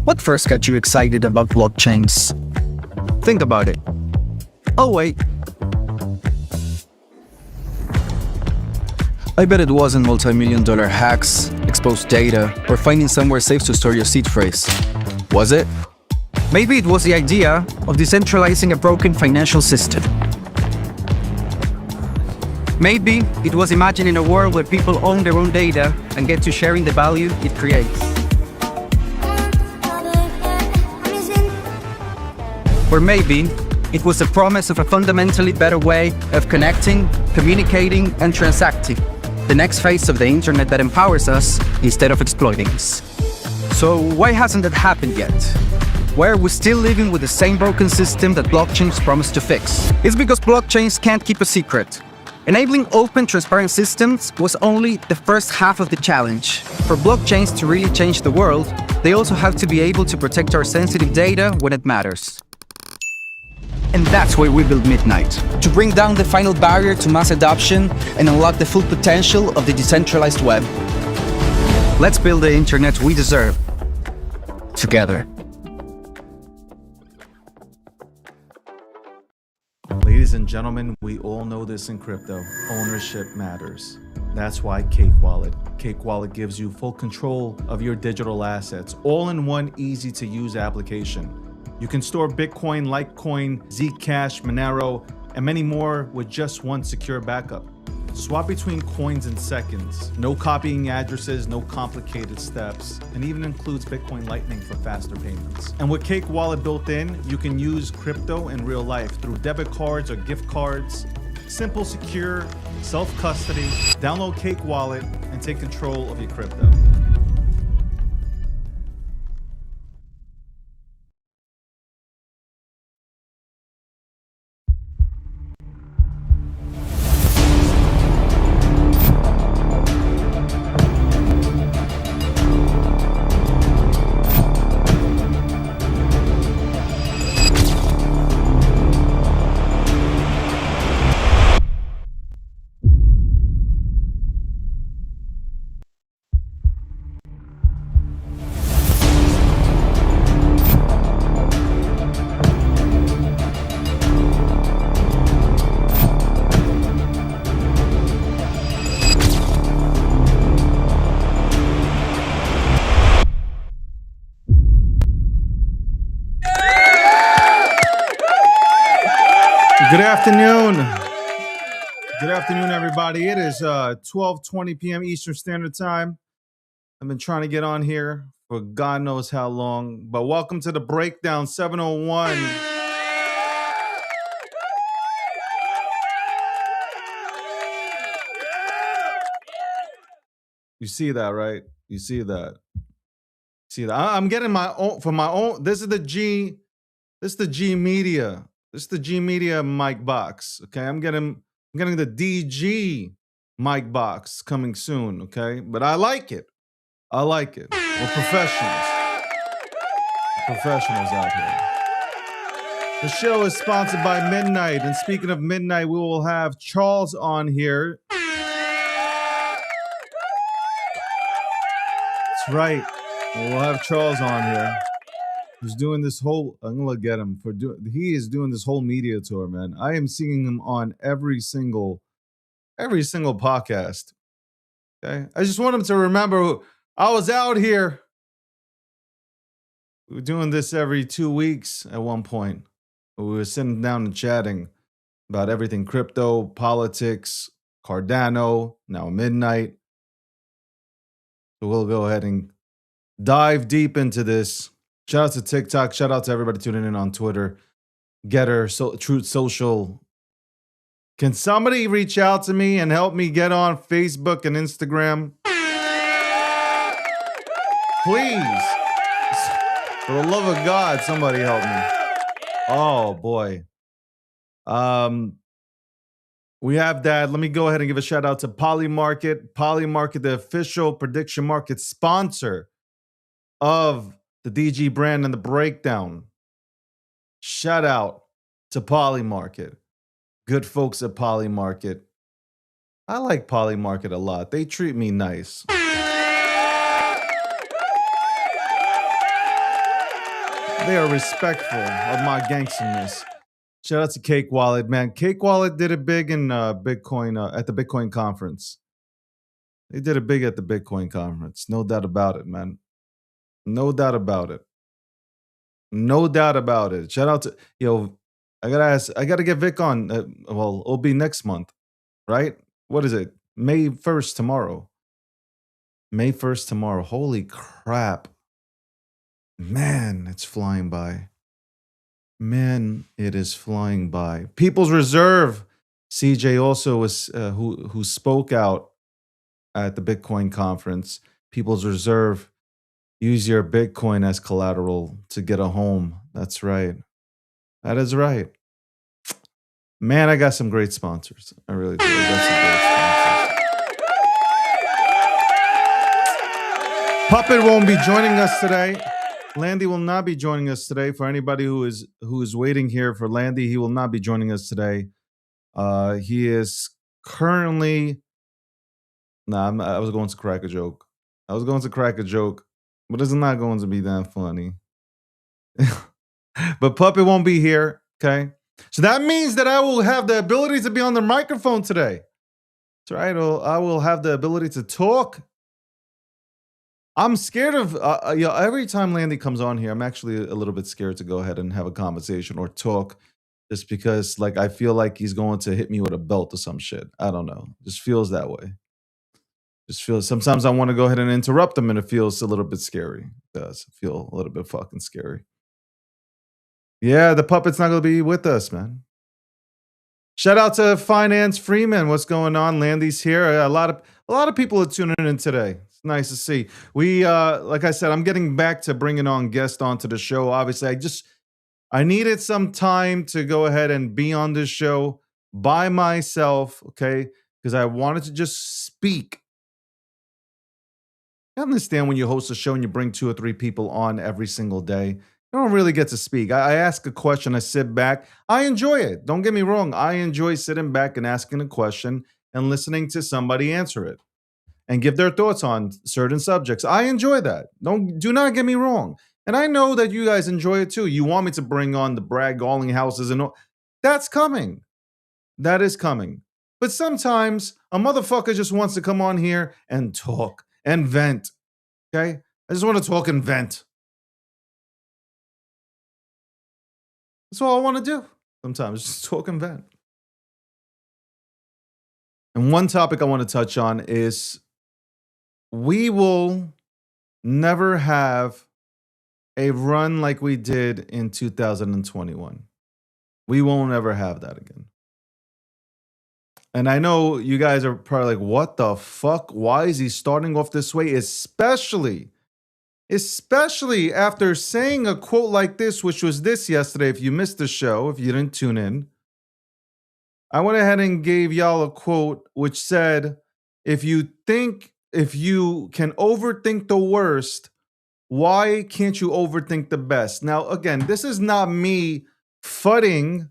What first got you excited about blockchains? Think about it. Oh wait. I bet it wasn't multi-million-dollar hacks, exposed data, or finding somewhere safe to store your seed phrase. Was it? Maybe it was the idea of decentralizing a broken financial system. Maybe it was imagining a world where people own their own data and get to sharing the value it creates. Or maybe it was the promise of a fundamentally better way of connecting, communicating, and transacting. The next phase of the internet that empowers us instead of exploiting us. So why hasn't that happened yet? Why are we still living with the same broken system that blockchains promise to fix? It's because blockchains can't keep a secret. Enabling open, transparent systems was only the first half of the challenge. For blockchains to really change the world, they also have to be able to protect our sensitive data when it matters. And that's why we built Midnight, to bring down the final barrier to mass adoption and unlock the full potential of the decentralized web. Let's build the internet we deserve, together. Ladies and gentlemen, we all know this in crypto. Ownership matters. That's why Cake Wallet. Cake Wallet gives you full control of your digital assets, all in one easy-to-use application. You can store Bitcoin, Litecoin, Zcash, Monero, and many more with just one secure backup. Swap between coins in seconds. No copying addresses, no complicated steps, and even includes Bitcoin Lightning for faster payments. And with Cake Wallet built in, you can use crypto in real life through debit cards or gift cards. Simple, secure, self-custody. Download Cake Wallet and take control of your crypto. Good afternoon. Good afternoon, everybody. It is 12:20 p.m. Eastern Standard Time. I've been trying to get on here for God knows how long, but welcome to the Breakdown 701. You see that, right? You see that. See that? I'm getting my own for my own. This is the G Media. This is the G Media mic box. Okay, I'm getting the DG mic box coming soon. Okay, but I like it. I like it. We're professionals. We're professionals out here. The show is sponsored by Midnight, and speaking of Midnight, we will have Charles on here. That's right. We'll have Charles on here. He's doing this whole, I'm gonna get him for he is doing this whole media tour, man. I am seeing him on every single podcast. Okay. I just want him to remember I was out here. We were doing this every 2 weeks at one point. We were sitting down and chatting about everything crypto, politics, Cardano, now Midnight. So we'll go ahead and dive deep into this. Shout out to TikTok. Shout out to everybody tuning in on Twitter, Getter, Truth Social. Can somebody reach out to me and help me get on Facebook and Instagram? Please. For the love of God, somebody help me. Oh, boy. We have that. Let me go ahead and give a shout out to Polymarket. Polymarket, the official prediction market sponsor of the DG brand and the Breakdown. Shout out to Polymarket. Good folks at Polymarket. I like Polymarket a lot. They treat me nice. They are respectful of my gangsterness. Shout out to Cake Wallet, man. Cake Wallet did it big in Bitcoin at the Bitcoin conference. They did it big at the Bitcoin conference. No doubt about it, man. No doubt about it. No doubt about it. Shout out to I gotta ask. I gotta get Vic on. Well, it'll be next month, right? What is it? May 1st tomorrow. May 1st tomorrow. Holy crap, man! It's flying by. Man, it is flying by. People's Reserve. CJ also was who spoke out at the Bitcoin conference. People's Reserve. Use your Bitcoin as collateral to get a home. That's right. That is right. Man, I got some great sponsors. I really do. I got some great sponsors. Puppet won't be joining us today. Landy will not be joining us today. For anybody who is waiting here for Landy, he will not be joining us today. He is currently. I was going to crack a joke. But it's not going to be that funny. But Puppet won't be here. Okay. So that means that I will have the ability to be on the microphone today. That's right. I will have the ability to talk. I'm scared of, every time Landy comes on here, I'm actually a little bit scared to go ahead and have a conversation or talk just because, like, I feel like he's going to hit me with a belt or some shit. I don't know. Just feels that way. Sometimes I want to go ahead and interrupt him and it feels a little bit scary. It does feel a little bit fucking scary. Yeah, the puppet's not going to be with us, man. Shout out to Finance Freeman. What's going on? Landy's here. A lot of people are tuning in today. It's nice to see. We, like I said, I'm getting back to bringing on guests onto the show. Obviously, I needed some time to go ahead and be on this show by myself, okay? Because I wanted to just speak. I understand when you host a show and you bring 2 or 3 people on every single day, you don't really get to speak. I ask a question, I sit back. I enjoy it. Don't get me wrong. I enjoy sitting back and asking a question and listening to somebody answer it and give their thoughts on certain subjects. I enjoy that. Do not get me wrong. And I know that you guys enjoy it too. You want me to bring on the Brad Galling houses and all. That's coming. That is coming. But sometimes a motherfucker just wants to come on here and talk and vent. Okay? I just want to talk and vent. That's all I want to do. Sometimes just talk and vent. And one topic I want to touch on is we will never have a run like we did in 2021. We won't ever have that again. And I know you guys are probably like, what the fuck? Why is he starting off this way? Especially after saying a quote like this, which was this yesterday. If you missed the show, if you didn't tune in, I went ahead and gave y'all a quote which said, if you can overthink the worst, why can't you overthink the best? Now, again, this is not me fudding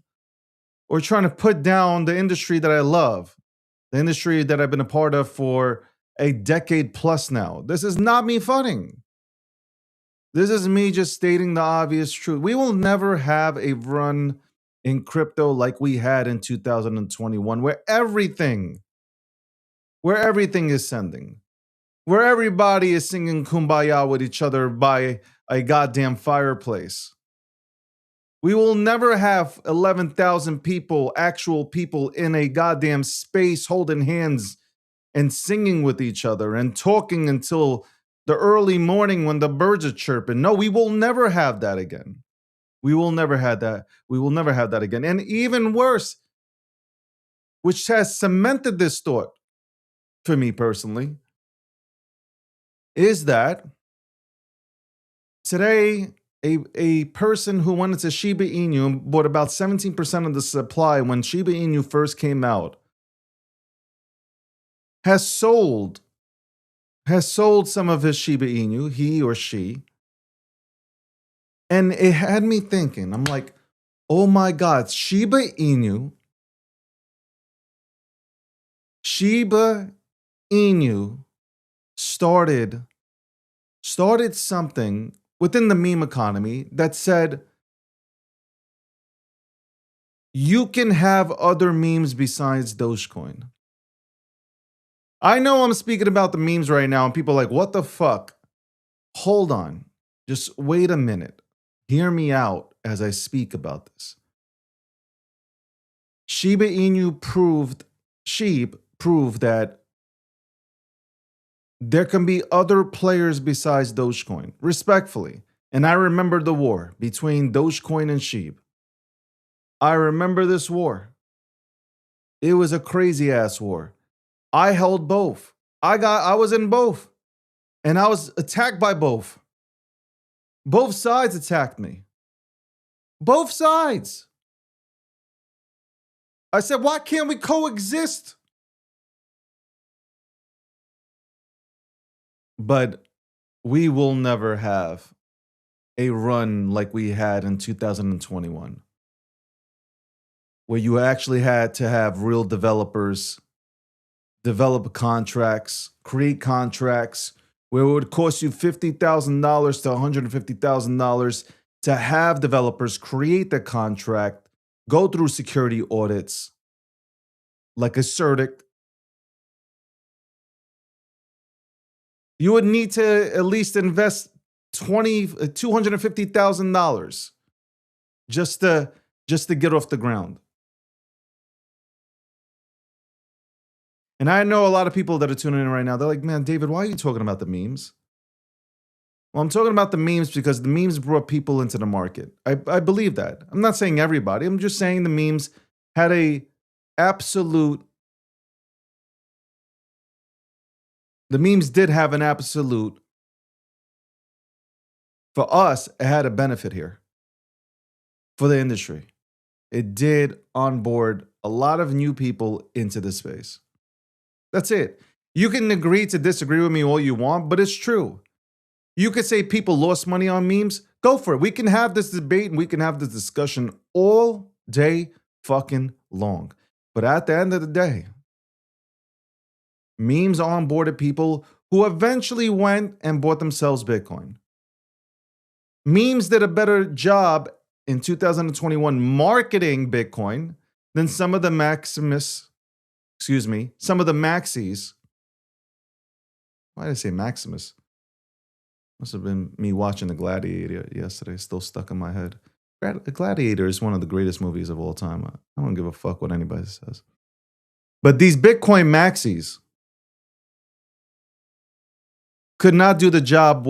or trying to put down the industry that I love, the industry that I've been a part of for a decade plus now. This is not me fudding. This is me just stating the obvious truth. We will never have a run in crypto like we had in 2021, where everything is sending, where everybody is singing Kumbaya with each other by a goddamn fireplace. We will never have 11,000 people, actual people in a goddamn space holding hands and singing with each other and talking until the early morning when the birds are chirping. No, we will never have that again. We will never have that. We will never have that again. And even worse, which has cemented this thought for me personally, is that today a person who went into Shiba Inu and bought about 17% of the supply when Shiba Inu first came out has sold some of his Shiba Inu, he or she. And it had me thinking, I'm like, oh my God, Shiba Inu started something within the meme economy that said you can have other memes besides Dogecoin. I know I'm speaking about the memes right now, and people are like, what the fuck? Hold on. Just wait a minute. Hear me out as I speak about this. Shiba Inu Sheep proved that there can be other players besides Dogecoin, respectfully. And I remember the war between Dogecoin and Sheep. I remember this war. It was a crazy ass war. I held both. I was in both. And I was attacked by both. Both sides attacked me. Both sides. I said, why can't we coexist? But we will never have a run like we had in 2021, where you actually had to have real developers develop contracts, create contracts, where it would cost you $50,000 to $150,000 to have developers create the contract, go through security audits, like a CERTIC. You would need to at least invest $250,000 just to get off the ground. And I know a lot of people that are tuning in right now, they're like, man, David, why are you talking about the memes? Well, I'm talking about the memes because the memes brought people into the market. I believe that. I'm not saying everybody. I'm just saying the memes had the memes did have an absolute, for us, it had a benefit here for the industry. It did onboard a lot of new people into the space. That's it. You can agree to disagree with me all you want, but it's true. You could say people lost money on memes. Go for it. We can have this debate and we can have this discussion all day fucking long. But at the end of the day, memes onboarded people who eventually went and bought themselves Bitcoin. Memes did a better job in 2021 marketing Bitcoin than some of the some of the maxis. Why did I say Maximus? Must have been me watching The Gladiator yesterday, still stuck in my head. The Gladiator is one of the greatest movies of all time. I don't give a fuck what anybody says. But these Bitcoin maxis could not do the job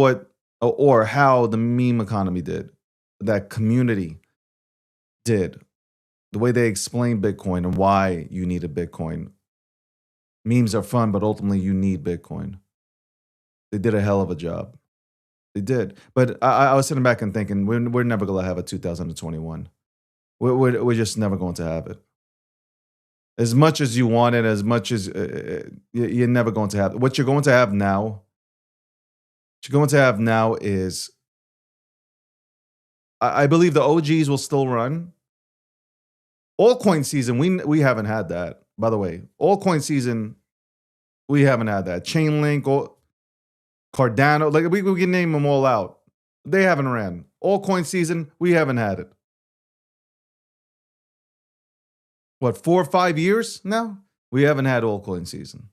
or how the meme economy did, that community did. The way they explain Bitcoin and why you need a Bitcoin. Memes are fun, but ultimately you need Bitcoin. They did a hell of a job. They did. But I was sitting back and thinking, we're never going to have a 2021. We're just never going to have it. As much as you want it, as much as you're never going to have it. What you're going to have now is, I believe the OGs will still run. Altcoin season, we haven't had that, by the way. Altcoin season, we haven't had that. Chainlink, or Cardano, like we can name them all out. They haven't ran. Altcoin season, we haven't had it. What, 4 or 5 years now? We haven't had altcoin season.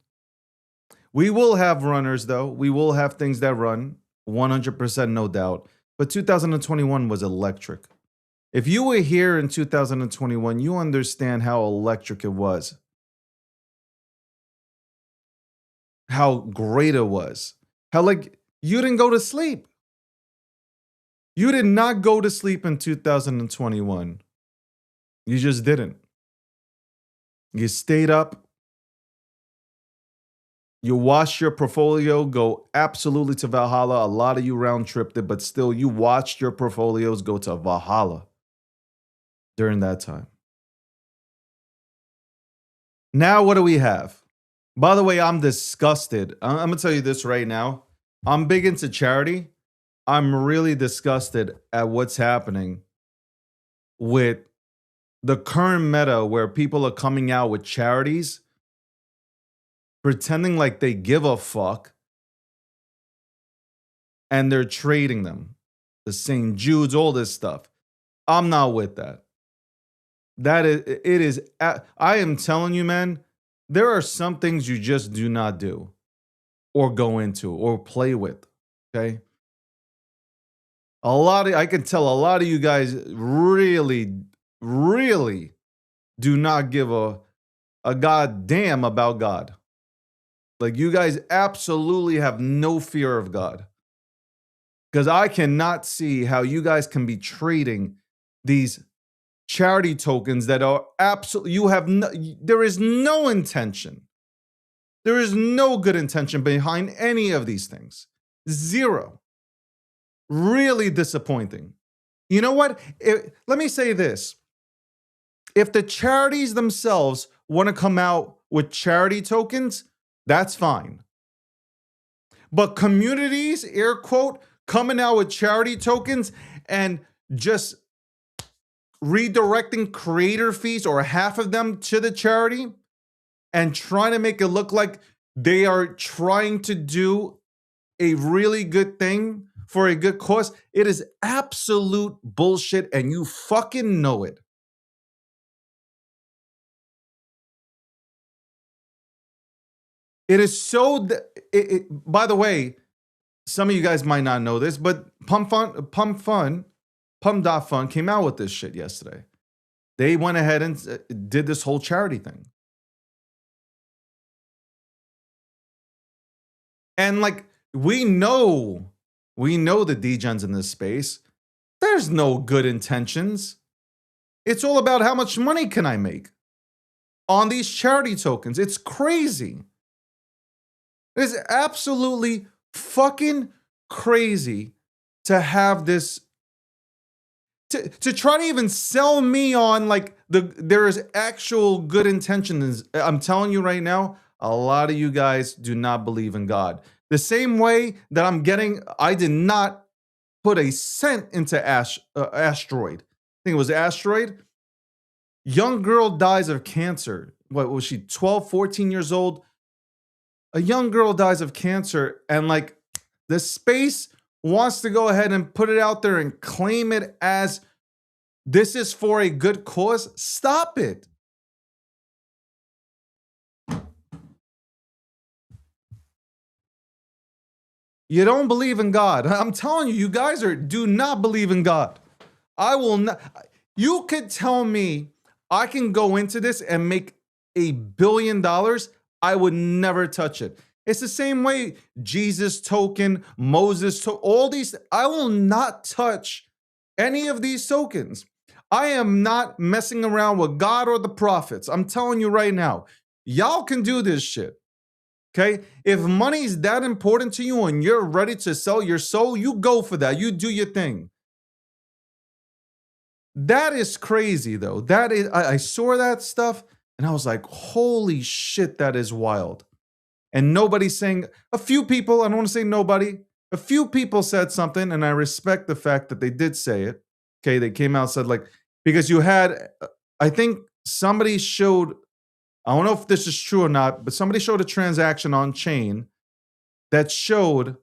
We will have runners, though. We will have things that run, 100%, no doubt. But 2021 was electric. If you were here in 2021, you understand how electric it was. How great it was. How, like, you didn't go to sleep. You did not go to sleep in 2021. You just didn't. You stayed up. You watched your portfolio go absolutely to Valhalla. A lot of you round-tripped it, but still, you watched your portfolios go to Valhalla during that time. Now, what do we have? By the way, I'm disgusted. I'm going to tell you this right now. I'm big into charity. I'm really disgusted at what's happening with the current meta where people are coming out with charities pretending like they give a fuck and they're trading them. the St. Jude's, all this stuff. I'm not with that. That is, it is, I am telling you, man, there are some things you just do not do or go into or play with. Okay. I can tell a lot of you guys really, really do not give a goddamn about God. Like, you guys absolutely have no fear of God. Because I cannot see how you guys can be trading these charity tokens that are absolutely, there is no intention. There is no good intention behind any of these things. Zero. Really disappointing. You know what? Let me say this. If the charities themselves want to come out with charity tokens, that's fine. But communities, air quote, coming out with charity tokens and just redirecting creator fees or half of them to the charity and trying to make it look like they are trying to do a really good thing for a good cause, it is absolute bullshit and you fucking know it. It is so. By the way, some of you guys might not know this, but Pum.Fun came out with this shit yesterday. They went ahead and did this whole charity thing. And like, we know the degens in this space. There's no good intentions. It's all about how much money can I make on these charity tokens. It's crazy. It's absolutely fucking crazy to have this, to try to even sell me on like there is actual good intentions. I'm telling you right now, a lot of you guys do not believe in God. The same way that I did not put a cent into Asteroid. I think it was Asteroid. Young girl dies of cancer. What was she, 12, 14 years old? A young girl dies of cancer, and like the space wants to go ahead and put it out there and claim it as this is for a good cause. Stop it. You don't believe in God. I'm telling you, you guys do not believe in God. I will not. You could tell me I can go into this and make $1 billion. I would never touch it. It's the same way Jesus token, Moses token, all these. I will not touch any of these tokens. I am not messing around with God or the prophets. I'm telling you right now, y'all can do this shit. Okay? If money's that important to you and you're ready to sell your soul, you go for that. You do your thing. That is crazy though. That is, I saw that stuff and I was like, holy shit, that is wild. And nobody's saying, a few people, I don't want to say nobody, a few people said something, and I respect the fact that they did say it. Okay, they came out and said, like, because you had, I think somebody showed, I don't know if this is true or not, but somebody showed a transaction on chain that showed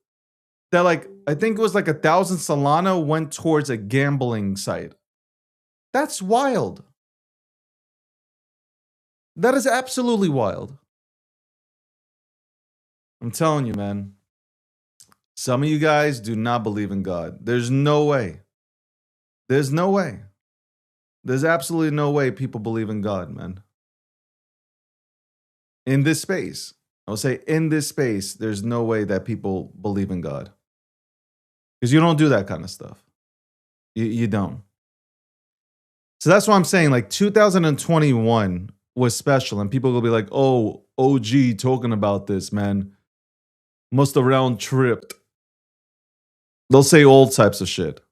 that, like, I think it was like 1,000 Solana went towards a gambling site. That's wild. That is absolutely wild. I'm telling you, man. Some of you guys do not believe in God. There's no way. There's no way. There's absolutely no way people believe in God, man. In this space. I'll say in this space, there's no way that people believe in God. Because you don't do that kind of stuff. You don't. So that's why I'm saying, like, 2021 was special. And people will be like, oh, OG talking about this, man. Must have round tripped. They'll say all types of shit.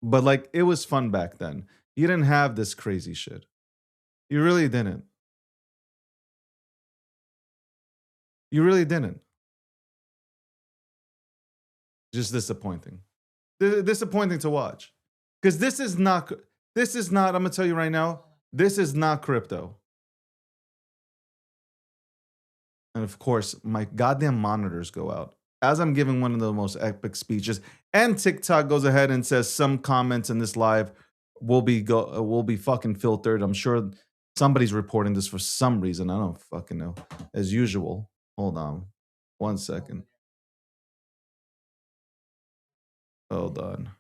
But like, it was fun back then. You didn't have this crazy shit. You really didn't. You really didn't. Just disappointing. Disappointing to watch. Because this is not, I'm going to tell you right now, this is not crypto. And of course, my goddamn monitors go out. as I'm giving one of the most epic speeches, and TikTok goes ahead and says some comments in this live will be fucking filtered. I'm sure somebody's reporting this for some reason. I don't fucking know. As usual. Hold on. 1 second. Hold on.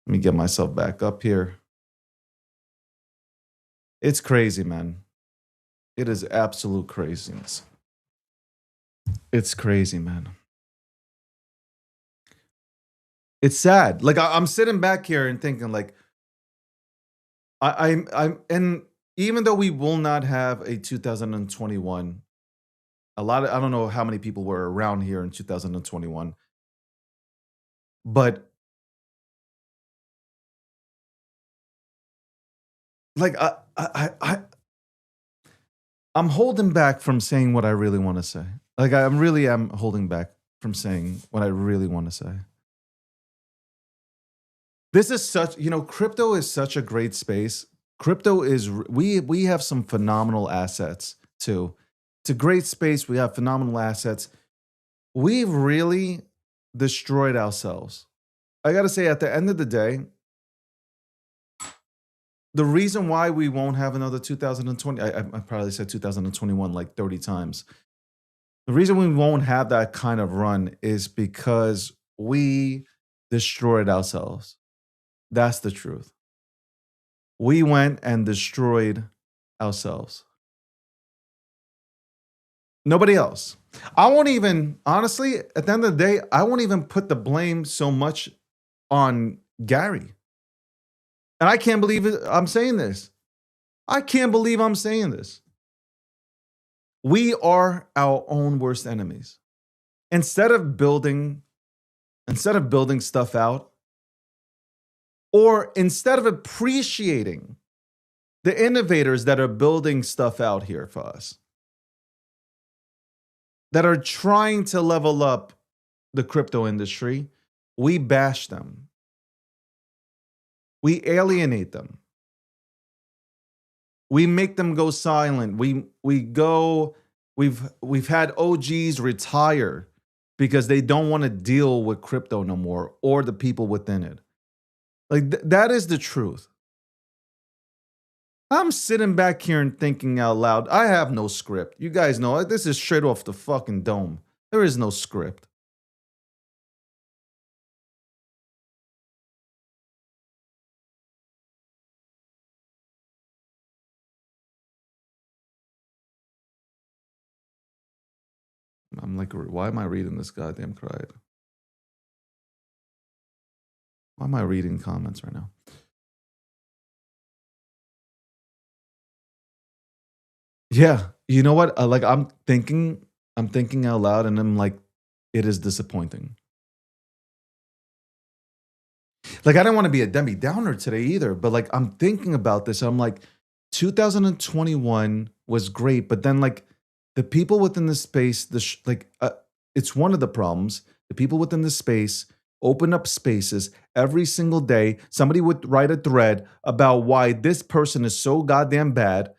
Let me get myself back up here. It's crazy, man. It is absolute craziness. It's crazy, man. It's sad. Like I'm sitting back here and thinking, like, and even though we will not have a 2021, I don't know how many people were around here in 2021, but like I'm holding back from saying what I really want to say. Like I really am holding back from saying what I really want to say. This is such, crypto is such a great space. Crypto is we have some phenomenal assets too. It's a great space. We have phenomenal assets. We've really destroyed ourselves. I got to say, at the end of the day, the reason why we won't have another 2020, I probably said 2021 like 30 times. The reason we won't have that kind of run is because we destroyed ourselves. That's the truth. We went and destroyed ourselves. Nobody else. I won't even, honestly, at the end of the day, I won't even put the blame so much on Gary. And I can't believe it, I'm saying this. I can't believe I'm saying this. We are our own worst enemies. Instead of building stuff out, or instead of appreciating the innovators that are building stuff out here for us, that are trying to level up the crypto industry, we bash them. We alienate them. We make them go silent. We've had OGs retire because they don't want to deal with crypto no more or the people within it. Like that is the truth. I'm sitting back here and thinking out loud. I have no script. You guys know this is straight off the fucking dome. There is no script. I'm like, why am I reading this goddamn crud? Why am I reading comments right now? Yeah, you know what? Like I'm thinking out loud, and I'm like, it is disappointing. Like I don't want to be a Debbie Downer today either, but like I'm thinking about this. I'm like, 2021 was great, but then like the people within the space, it's one of the problems. The people within the space open up spaces every single day. Somebody would write a thread about why this person is so goddamn bad.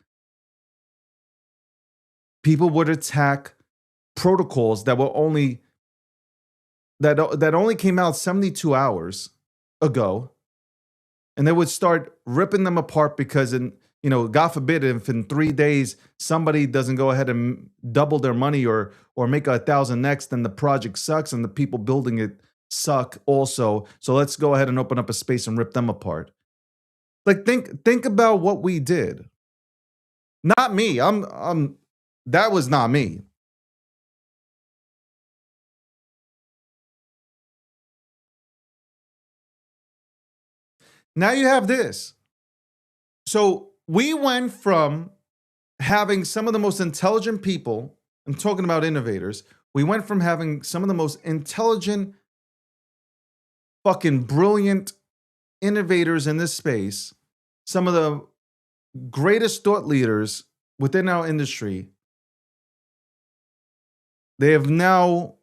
People would attack protocols that were only that only came out 72 hours ago, and they would start ripping them apart because God forbid if in 3 days somebody doesn't go ahead and double their money or make 1,000x, then the project sucks and the people building it suck also. So let's go ahead and open up a space and rip them apart. Like think about what we did. Not me. That was not me. Now you have this. So we went from having some of the most intelligent people, I'm talking about innovators, we went from having some of the most intelligent, fucking brilliant innovators in this space, some of the greatest thought leaders within our industry. They have now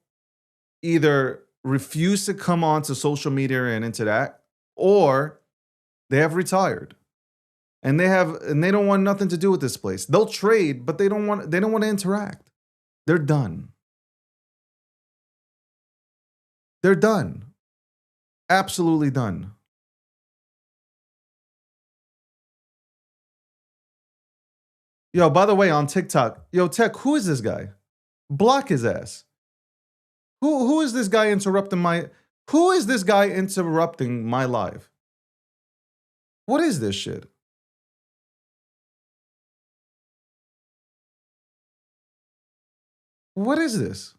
either refused to come onto social media and into that, or they have retired. And they don't want nothing to do with this place. They'll trade, but they don't want to interact. They're done. They're done. Absolutely done. Yo, by the way, on TikTok, yo, Tech, who is this guy? Block his ass. Who is this guy interrupting my live? What is this shit? What is this?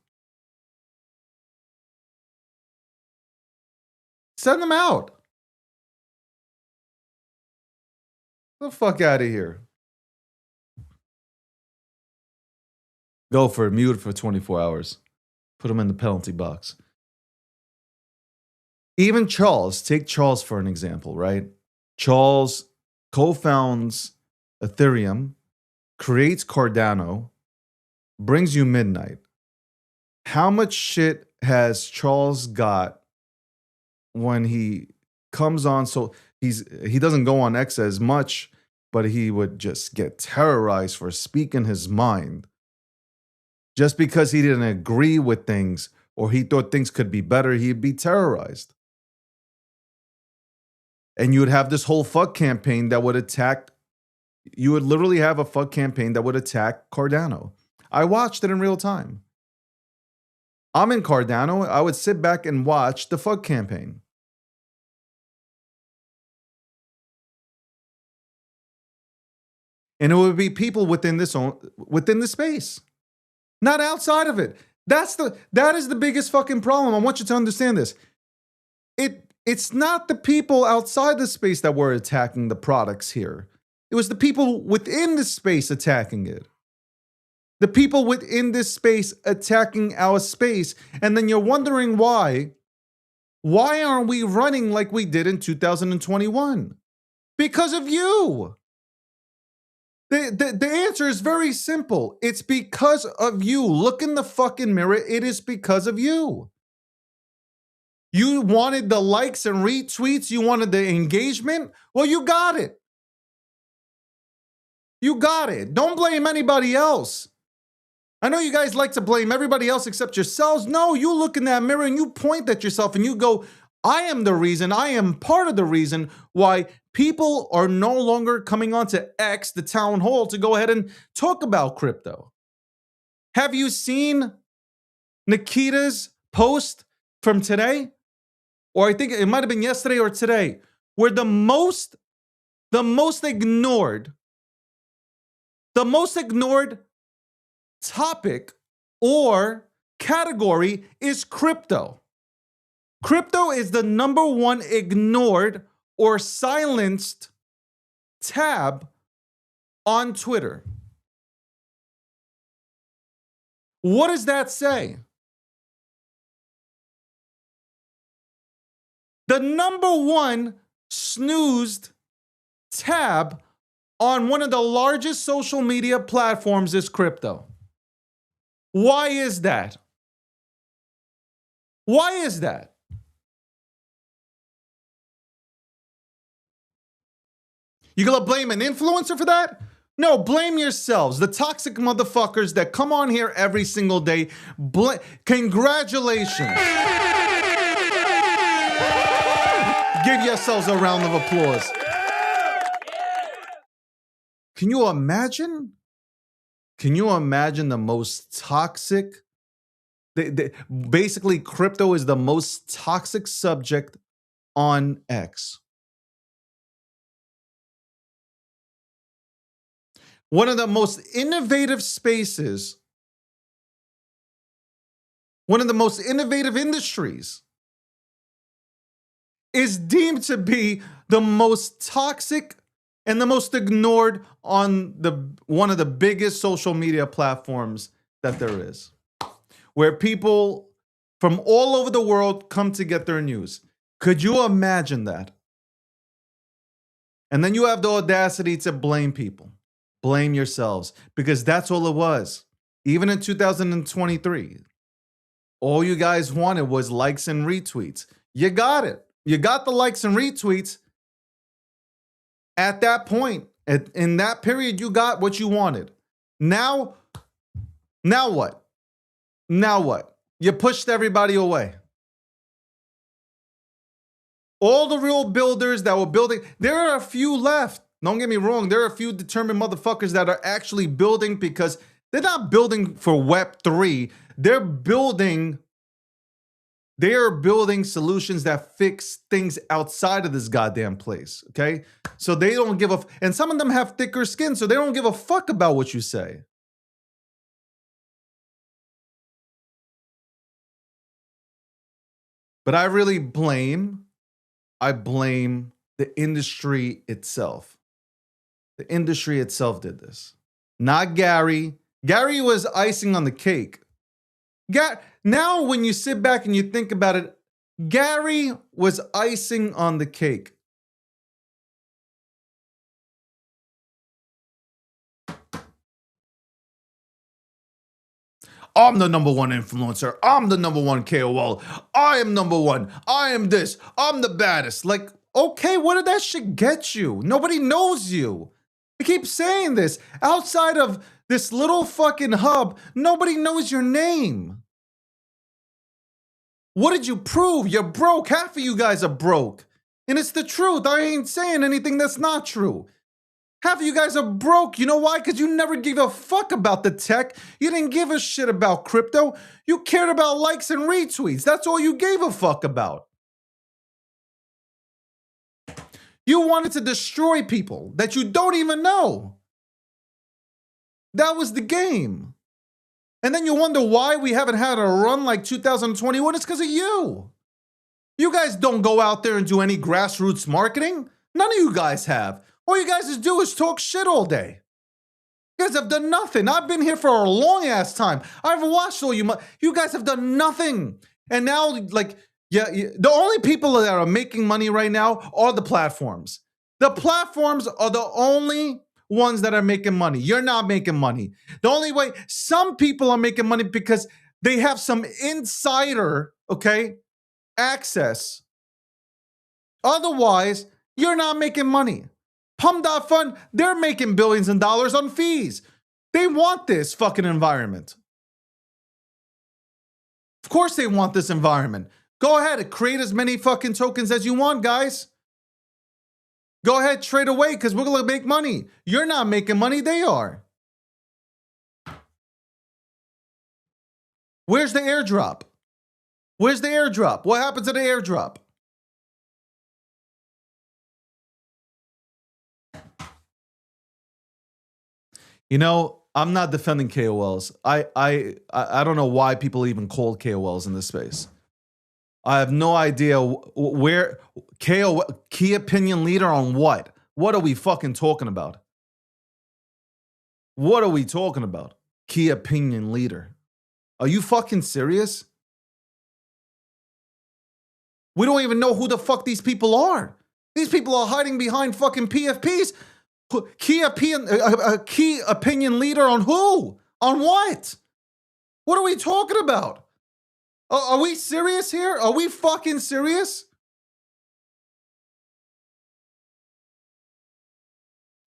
Send them out. Get the fuck out of here. Go for it. Mute for 24 hours. Put him in the penalty box. Even Charles, take Charles for an example, right? Charles co-founds Ethereum, creates Cardano, brings you Midnight. How much shit has Charles got when he comes on? So he doesn't go on X as much, but he would just get terrorized for speaking his mind. Just because he didn't agree with things or he thought things could be better, he'd be terrorized. And you would have this whole fuck campaign that would attack. You would literally have a fuck campaign that would attack Cardano. I watched it in real time. I'm in Cardano. I would sit back and watch the fuck campaign. And it would be people within this space, not outside of it. That is the biggest fucking problem. I want you to understand this. It's not the people outside the space that were attacking the products here. It was the people within the space attacking it. The people within this space attacking our space. And then you're wondering why. Why aren't we running like we did in 2021? Because of you. The answer is very simple. It's because of you. Look in the fucking mirror. It is because of you. You wanted the likes and retweets. You wanted the engagement. Well, you got it. You got it. Don't blame anybody else. I know you guys like to blame everybody else except yourselves. No, you look in that mirror and you point at yourself and you go, I am the reason. I am part of the reason why people are no longer coming onto X, the town hall, to go ahead and talk about crypto. Have you seen Nikita's post from today? Or I think it might have been yesterday or today, where the most ignored topic or category is crypto. Crypto is the number one ignored or silenced tab on Twitter. What does that say? The number one snoozed tab on one of the largest social media platforms is crypto. Why is that? Why is that? You gonna blame an influencer for that? No, blame yourselves. The toxic motherfuckers that come on here every single day. Congratulations. Give yourselves a round of applause. Can you imagine? Can you imagine the most toxic? Basically, crypto is the most toxic subject on X. One of the most innovative spaces, one of the most innovative industries, is deemed to be the most toxic and the most ignored on one of the biggest social media platforms that there is, where people from all over the world come to get their news. Could you imagine that? And then you have the audacity to blame people. Blame yourselves, because that's all it was. Even in 2023, all you guys wanted was likes and retweets. You got it. You got the likes and retweets. At that point, in that period, you got what you wanted. Now what? Now what? You pushed everybody away. All the real builders that were building, there are a few left. Don't get me wrong. There are a few determined motherfuckers that are actually building because they're not building for Web3. They're building solutions that fix things outside of this goddamn place, okay? So they don't give a and some of them have thicker skin, so they don't give a fuck about what you say. But I blame the industry itself. The industry itself did this. Not Gary. Gary was icing on the cake. Now, when you sit back and you think about it, Gary was icing on the cake. I'm the number one influencer. I'm the number one KOL. I am number one. I am this. I'm the baddest. Like, okay, what did that shit get you? Nobody knows you. I keep saying this. Outside of this little fucking hub, nobody knows your name. What did you prove? You're broke. Half of you guys are broke. And it's the truth. I ain't saying anything that's not true. Half of you guys are broke. You know why? Because you never gave a fuck about the tech. You didn't give a shit about crypto. You cared about likes and retweets. That's all you gave a fuck about. You wanted to destroy people that you don't even know. That was the game. And then you wonder why we haven't had a run like 2021. It's because of you. You guys don't go out there and do any grassroots marketing. None of you guys have. All you guys do is talk shit all day. You guys have done nothing. I've been here for a long ass time. I've watched all you. You guys have done nothing. And now, like, the only people that are making money right now are the platforms. The platforms are the only ones that are making money. You're not making money. The only way some people are making money because they have some insider, okay, access. Otherwise, you're not making money. Pum.fun, they're making billions of dollars on fees. They want this fucking environment. Of course they want this environment. Go ahead, create as many fucking tokens as you want, guys. Go ahead, trade away, because we're going to make money. You're not making money, they are. Where's the airdrop? Where's the airdrop? What happened to the airdrop? You know, I'm not defending KOLs. I don't know why people even call KOLs in this space. I have no idea where key opinion leader on what? What are we fucking talking about? What are we talking about? Key opinion leader. Are you fucking serious? We don't even know who the fuck these people are. These people are hiding behind fucking PFPs. Key opinion leader on who? On what? What are we talking about? Are we serious here? Are we fucking serious?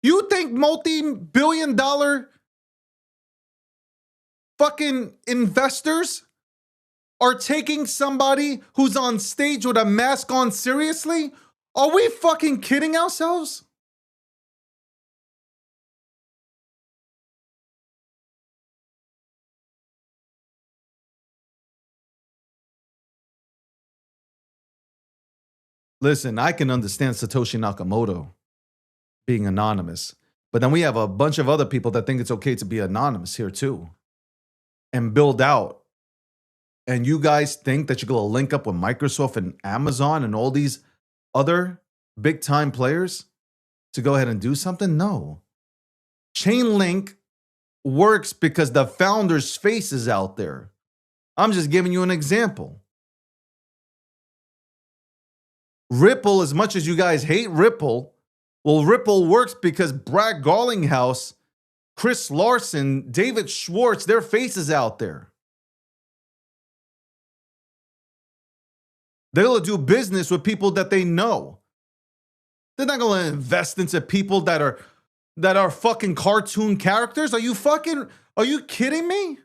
You think multi-billion-dollar fucking investors are taking somebody who's on stage with a mask on seriously? Are we fucking kidding ourselves? Listen, I can understand Satoshi Nakamoto being anonymous, but then we have a bunch of other people that think it's okay to be anonymous here too and build out. And you guys think that you're going to link up with Microsoft and Amazon and all these other big time players to go ahead and do something? No. Chainlink works because the founder's face is out there. I'm just giving you an example. Ripple, as much as you guys hate Ripple, well, Ripple works because Brad Garlinghouse, Chris Larson, David Schwartz, their faces out there. They're going to do business with people that they know. They're not going to invest into people that are fucking cartoon characters. Are you kidding me?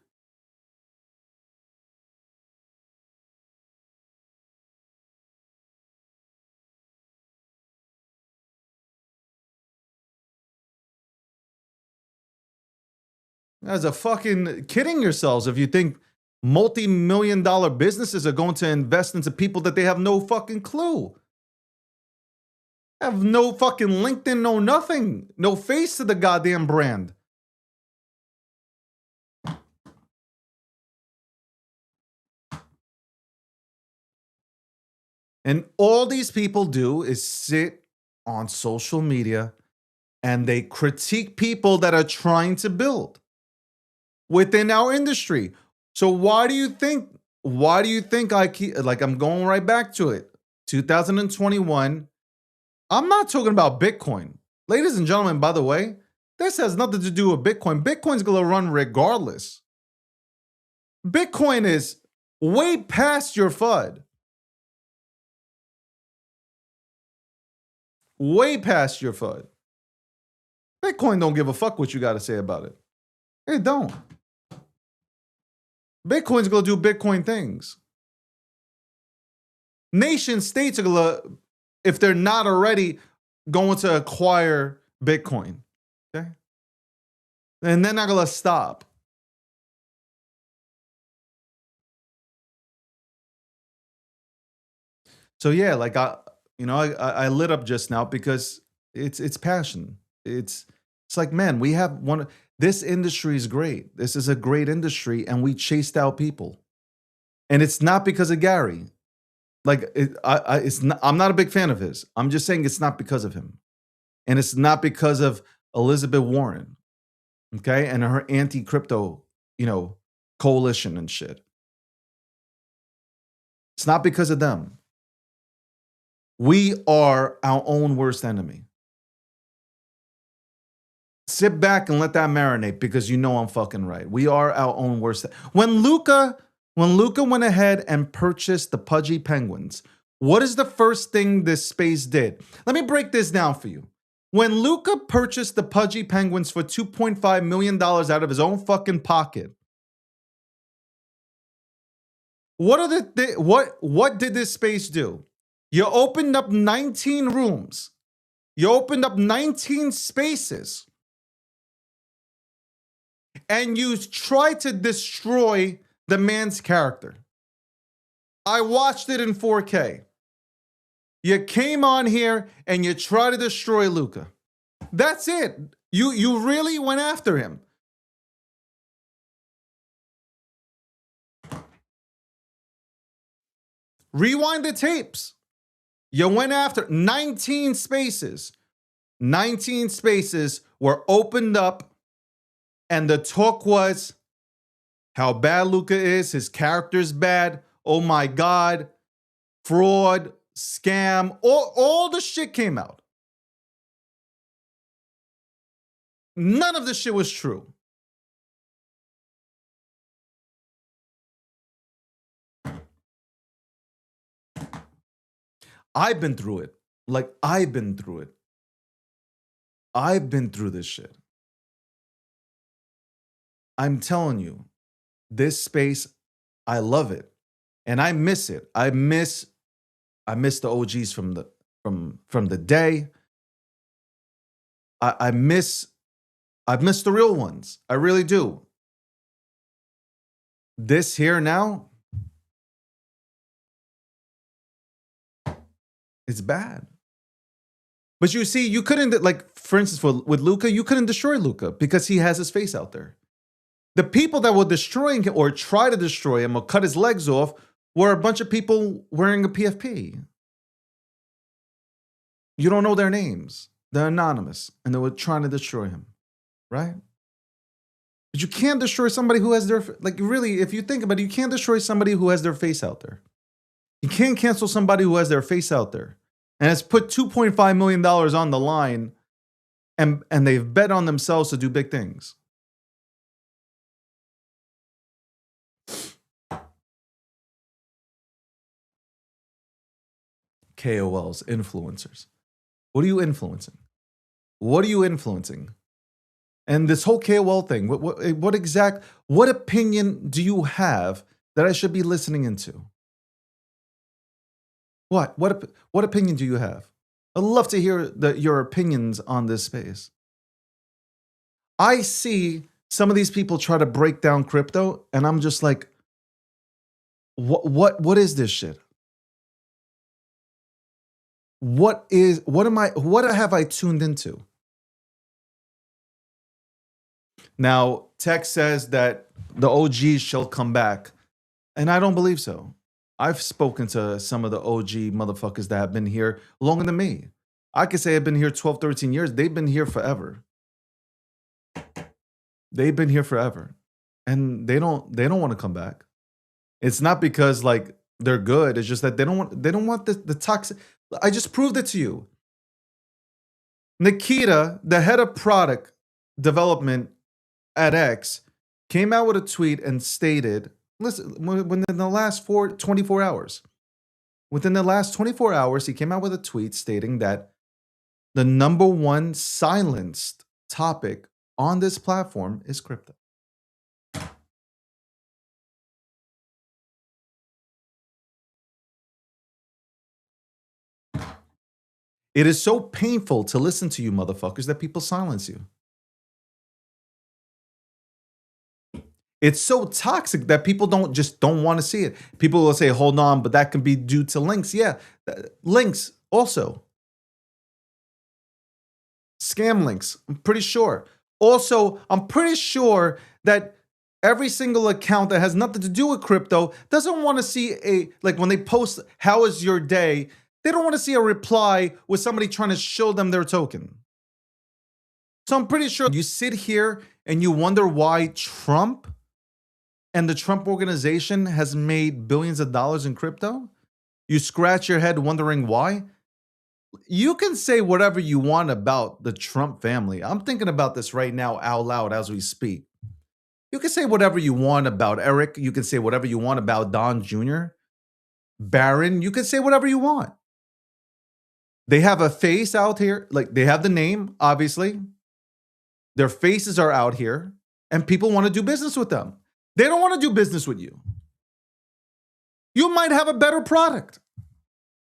As a fucking kidding yourselves if you think multi-million-dollar businesses are going to invest into people that they have no fucking clue. Have no fucking LinkedIn, no nothing. No face to the goddamn brand. And all these people do is sit on social media and they critique people that are trying to build within our industry. So why do you think I keep, like, I'm going right back to it. 2021. I'm not talking about Bitcoin. Ladies and gentlemen, by the way, this has nothing to do with Bitcoin. Bitcoin's going to run regardless. Bitcoin is way past your FUD. Way past your FUD. Bitcoin don't give a fuck what you got to say about it. It don't. Bitcoin's going to do Bitcoin things. Nation states are going to, if they're not already, going to acquire Bitcoin. Okay? And they're not going to stop. So yeah, like I lit up just now because it's passion. It's like, man, we have one. This industry is great. This is a great industry, and we chased out people. And it's not because of Gary. Like it's not, I'm not a big fan of his. I'm just saying it's not because of him, and it's not because of Elizabeth Warren, okay, and her anti-crypto, coalition and shit. It's not because of them. We are our own worst enemy. Sit back and let that marinate because you know I'm fucking right. We are our own worst. When Luca went ahead and purchased the Pudgy Penguins, what is the first thing this space did? Let me break this down for you. When Luca purchased the Pudgy Penguins for $2.5 million out of his own fucking pocket, what did this space do? You opened up 19 rooms. You opened up 19 spaces. And you tried to destroy the man's character. I watched it in 4K. You came on here and you tried to destroy Luca. That's it. You really went after him. Rewind the tapes. You went after 19 spaces. 19 spaces were opened up, and the talk was how bad Luca is, his character's bad, oh my God, fraud, scam, all the shit came out. None of the shit was true. I've been through it. Like, I've been through it. I've been through this shit. I'm telling you, this space, I love it. And I miss it. I miss the OGs from the day. I miss the real ones. I really do. This here now, it's bad. But you see, you couldn't, like, for instance, with Luca, you couldn't destroy Luca because he has his face out there. The people that were destroying him or try to destroy him or cut his legs off were a bunch of people wearing a PFP. You don't know their names. They're anonymous, and they were trying to destroy him, right? But you can't destroy somebody who has their, like, really, if you think about it, you can't destroy somebody who has their face out there. You can't cancel somebody who has their face out there and has put $2.5 million on the line, and they've bet on themselves to do big things. KOLs, influencers. What are you influencing? What are you influencing? And this whole KOL thing, what opinion do you have that I should be listening into? What opinion do you have? I'd love to hear your opinions on this space. I see some of these people try to break down crypto, and I'm just like, what is this shit? What have I tuned into? Now, Tech says that the OGs shall come back, and I don't believe so. I've spoken to some of the OG motherfuckers that have been here longer than me. I could say I've been here 12, 13 years. They've been here forever. They've been here forever. And they don't want to come back. It's not because like they're good. It's just that they don't want the toxic. I just proved it to you. Nikita, the head of product development at X, came out with a tweet and stated, listen, within the last 24 hours, he came out with a tweet stating that the number one silenced topic on this platform is crypto. It is so painful to listen to you motherfuckers that people silence you. It's so toxic that people don't want to see it. People will say, hold on, but that can be due to links. Yeah, links also. Scam links, I'm pretty sure. Also, I'm pretty sure that every single account that has nothing to do with crypto doesn't want to see like when they post, how is your day? They don't want to see a reply with somebody trying to show them their token. So I'm pretty sure you sit here and you wonder why Trump and the Trump organization has made billions of dollars in crypto. You scratch your head wondering why. You can say whatever you want about the Trump family. I'm thinking about this right now out loud as we speak. You can say whatever you want about Eric. You can say whatever you want about Don Jr., Barron. You can say whatever you want. They have a face out here. Like they have the name, obviously. Their faces are out here and people want to do business with them. They don't want to do business with you. You might have a better product.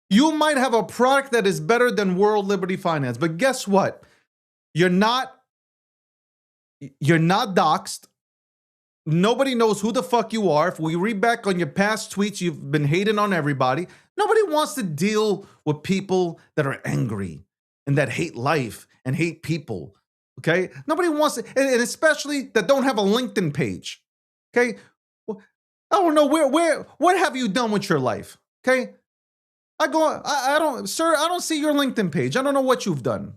You might have a product that is better than World Liberty Finance. But guess what? You're not doxxed. Nobody knows who the fuck you are. If we read back on your past tweets, you've been hating on everybody. Nobody wants to deal with people that are angry and that hate life and hate people. Okay? Nobody wants to, and especially that don't have a LinkedIn page. Okay? I don't know what have you done with your life? Okay? I don't see your LinkedIn page. I don't know what you've done.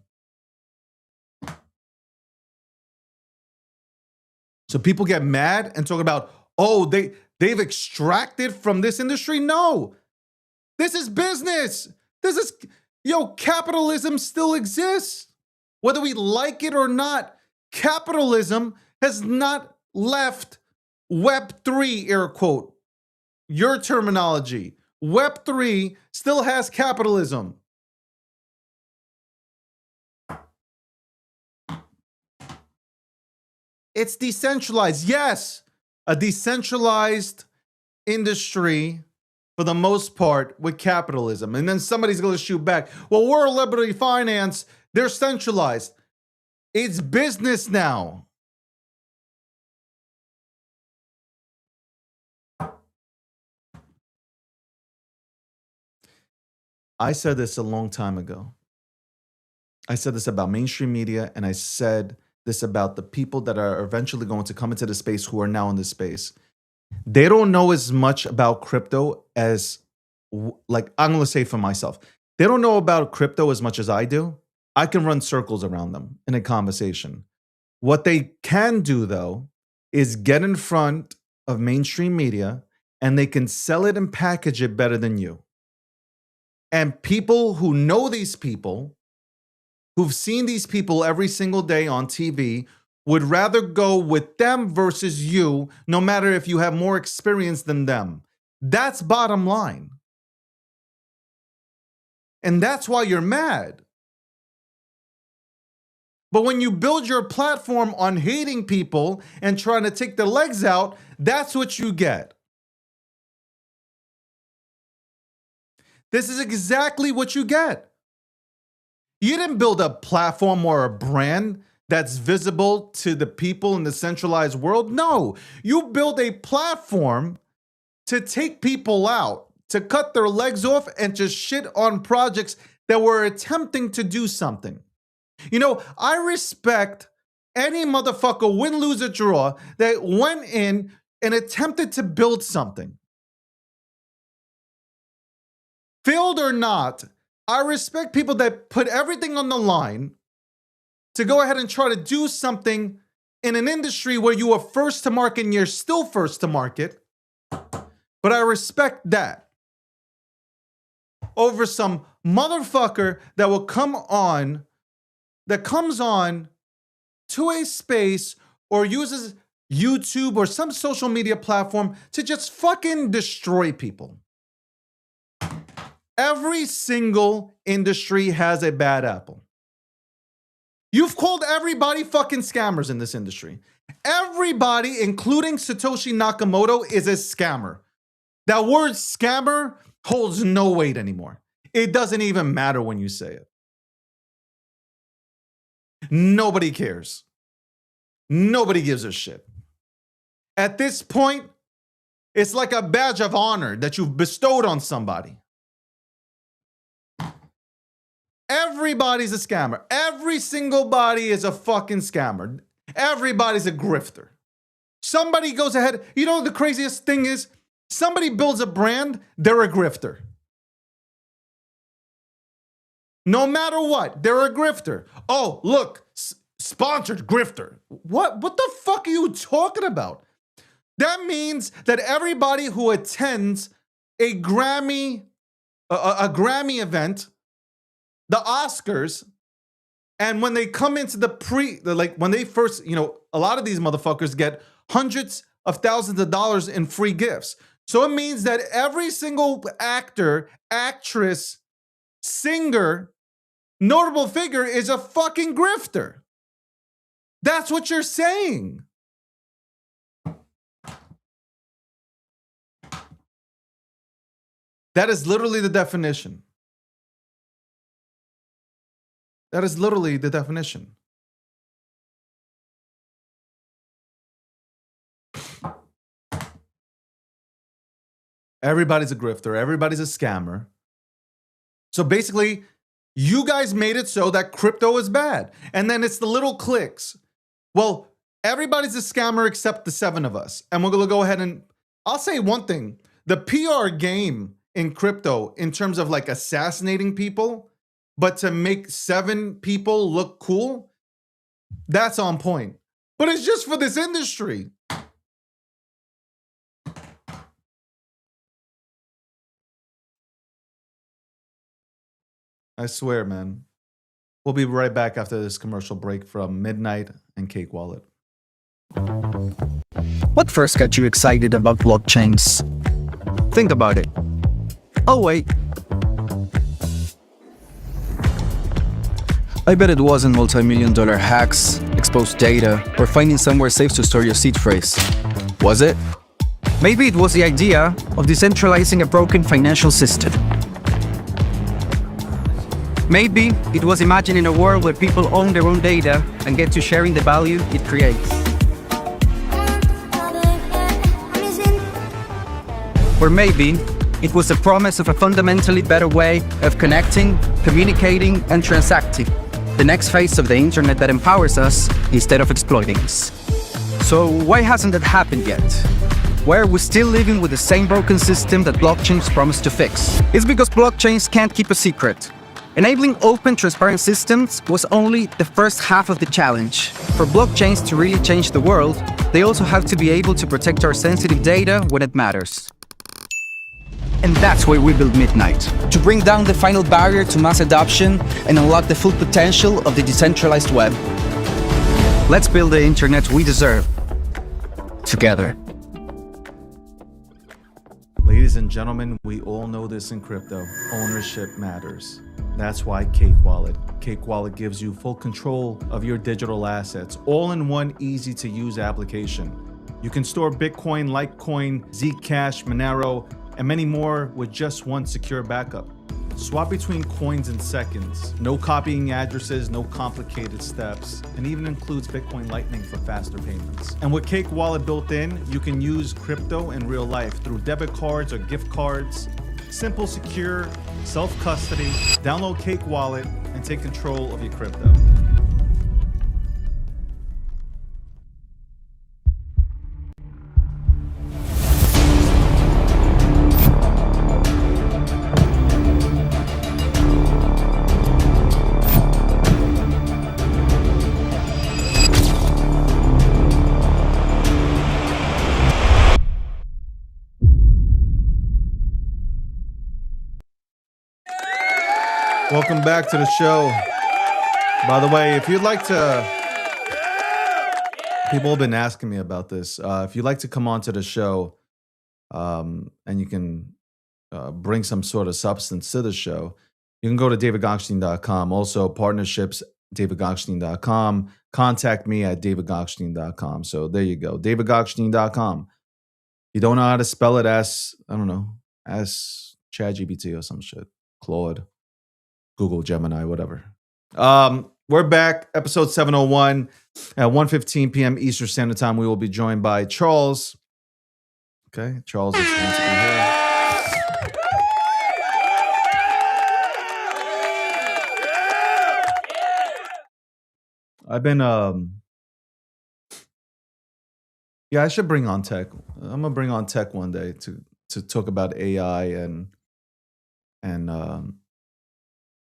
So people get mad and talk about, oh, they've extracted from this industry. No, this is business. Capitalism still exists. Whether we like it or not, capitalism has not left Web3, air quote, your terminology. Web3 still has capitalism. It's decentralized. Yes, a decentralized industry for the most part with capitalism. And then somebody's going to shoot back. Well, World Liberty Finance, they're centralized. It's business now. I said this a long time ago. I said this about mainstream media, and I said this about the people that are eventually going to come into the space who are now in the space. They don't know as much about crypto as, like, I'm going to say for myself. They don't know about crypto as much as I do. I can run circles around them in a conversation. What they can do, though, is get in front of mainstream media, and they can sell it and package it better than you. And people who know these people, who've seen these people every single day on TV, would rather go with them versus you, no matter if you have more experience than them. That's bottom line. And that's why you're mad. But when you build your platform on hating people and trying to take their legs out, that's what you get. This is exactly what you get. You didn't build a platform or a brand that's visible to the people in the centralized world. No, you build a platform to take people out, to cut their legs off, and to shit on projects that were attempting to do something. You know, I respect any motherfucker, win, lose, or draw, that went in and attempted to build something. Failed or not, I respect people that put everything on the line to go ahead and try to do something in an industry where you are first to market and you're still first to market. But I respect that over some motherfucker that will come on, that comes on to a space or uses YouTube or some social media platform to just fucking destroy people. Every single industry has a bad apple. You've called everybody fucking scammers in this industry. Everybody, including Satoshi Nakamoto, is a scammer. That word scammer holds no weight anymore. It doesn't even matter when you say it. Nobody cares. Nobody gives a shit. At this point, it's like a badge of honor that you've bestowed on somebody. Everybody's a scammer. Every single body is a fucking scammer. Everybody's a grifter. Somebody goes ahead. You know, the craziest thing is somebody builds a brand, they're a grifter. No matter what, they're a grifter. Oh, look, sponsored grifter. What the fuck are you talking about? That means that everybody who attends a Grammy event, the Oscars, and when they come into when they first, a lot of these motherfuckers get hundreds of thousands of dollars in free gifts. So it means that every single actor, actress, singer, notable figure is a fucking grifter. That's what you're saying. That is literally the definition. That is literally the definition. Everybody's a grifter. Everybody's a scammer. So basically, you guys made it so that crypto is bad. And then it's the little clicks. Well, everybody's a scammer except the 7 of us. And we're going to go ahead and I'll say one thing. The PR game in crypto, in terms of like assassinating people, but to make 7 people look cool, that's on point. But it's just for this industry. I swear, man. We'll be right back after this commercial break from Midnight and Cake Wallet. What first got you excited about blockchains? Think about it. Oh, wait. I bet it wasn't multi-million-dollar hacks, exposed data, or finding somewhere safe to store your seed phrase. Was it? Maybe it was the idea of decentralizing a broken financial system. Maybe it was imagining a world where people own their own data and get to sharing the value it creates. Or maybe it was the promise of a fundamentally better way of connecting, communicating, and transacting. The next phase of the internet that empowers us instead of exploiting us. So why hasn't that happened yet? Why are we still living with the same broken system that blockchains promise to fix? It's because blockchains can't keep a secret. Enabling open, transparent systems was only the first half of the challenge. For blockchains to really change the world, they also have to be able to protect our sensitive data when it matters. And that's why we built Midnight, to bring down the final barrier to mass adoption and unlock the full potential of the decentralized web. Let's build the internet we deserve, together. Ladies and gentlemen, we all know this in crypto. Ownership matters. That's why Cake Wallet. Cake Wallet gives you full control of your digital assets, all in one easy-to-use application. You can store Bitcoin, Litecoin, Zcash, Monero, and many more with just one secure backup. Swap between coins in seconds. No copying addresses, no complicated steps, and even includes Bitcoin Lightning for faster payments. And with Cake Wallet built in, you can use crypto in real life through debit cards or gift cards. Simple, secure, self-custody. Download Cake Wallet and take control of your crypto. Welcome back to the show. By the way, if you'd like to, people have been asking me about this. If you'd like to come on to the show, and you can bring some sort of substance to the show, you can go to davidgockstein.com. Also, partnerships, davidgockstein.com. Contact me at davidgockstein.com. So there you go, davidgockstein.com. You don't know how to spell it, as ChatGPT or some shit, Claude, Google Gemini, whatever. We're back, episode 701 at 1:15 p.m. Eastern Standard Time. We will be joined by Charles. Okay, Charles is going to be here. I've been, I should bring on tech. I'm gonna bring on tech one day to talk about AI and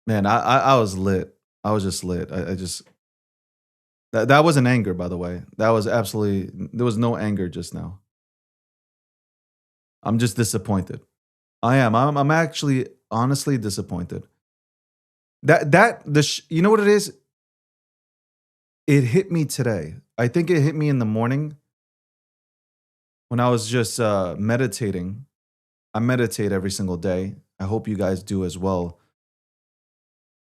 man, I was lit. I was just lit. I just that wasn't anger, by the way. That was absolutely, there was no anger just now. I'm just disappointed. I'm actually honestly disappointed. You know what it is? It hit me today. I think it hit me in the morning when I was just meditating. I meditate every single day. I hope you guys do as well.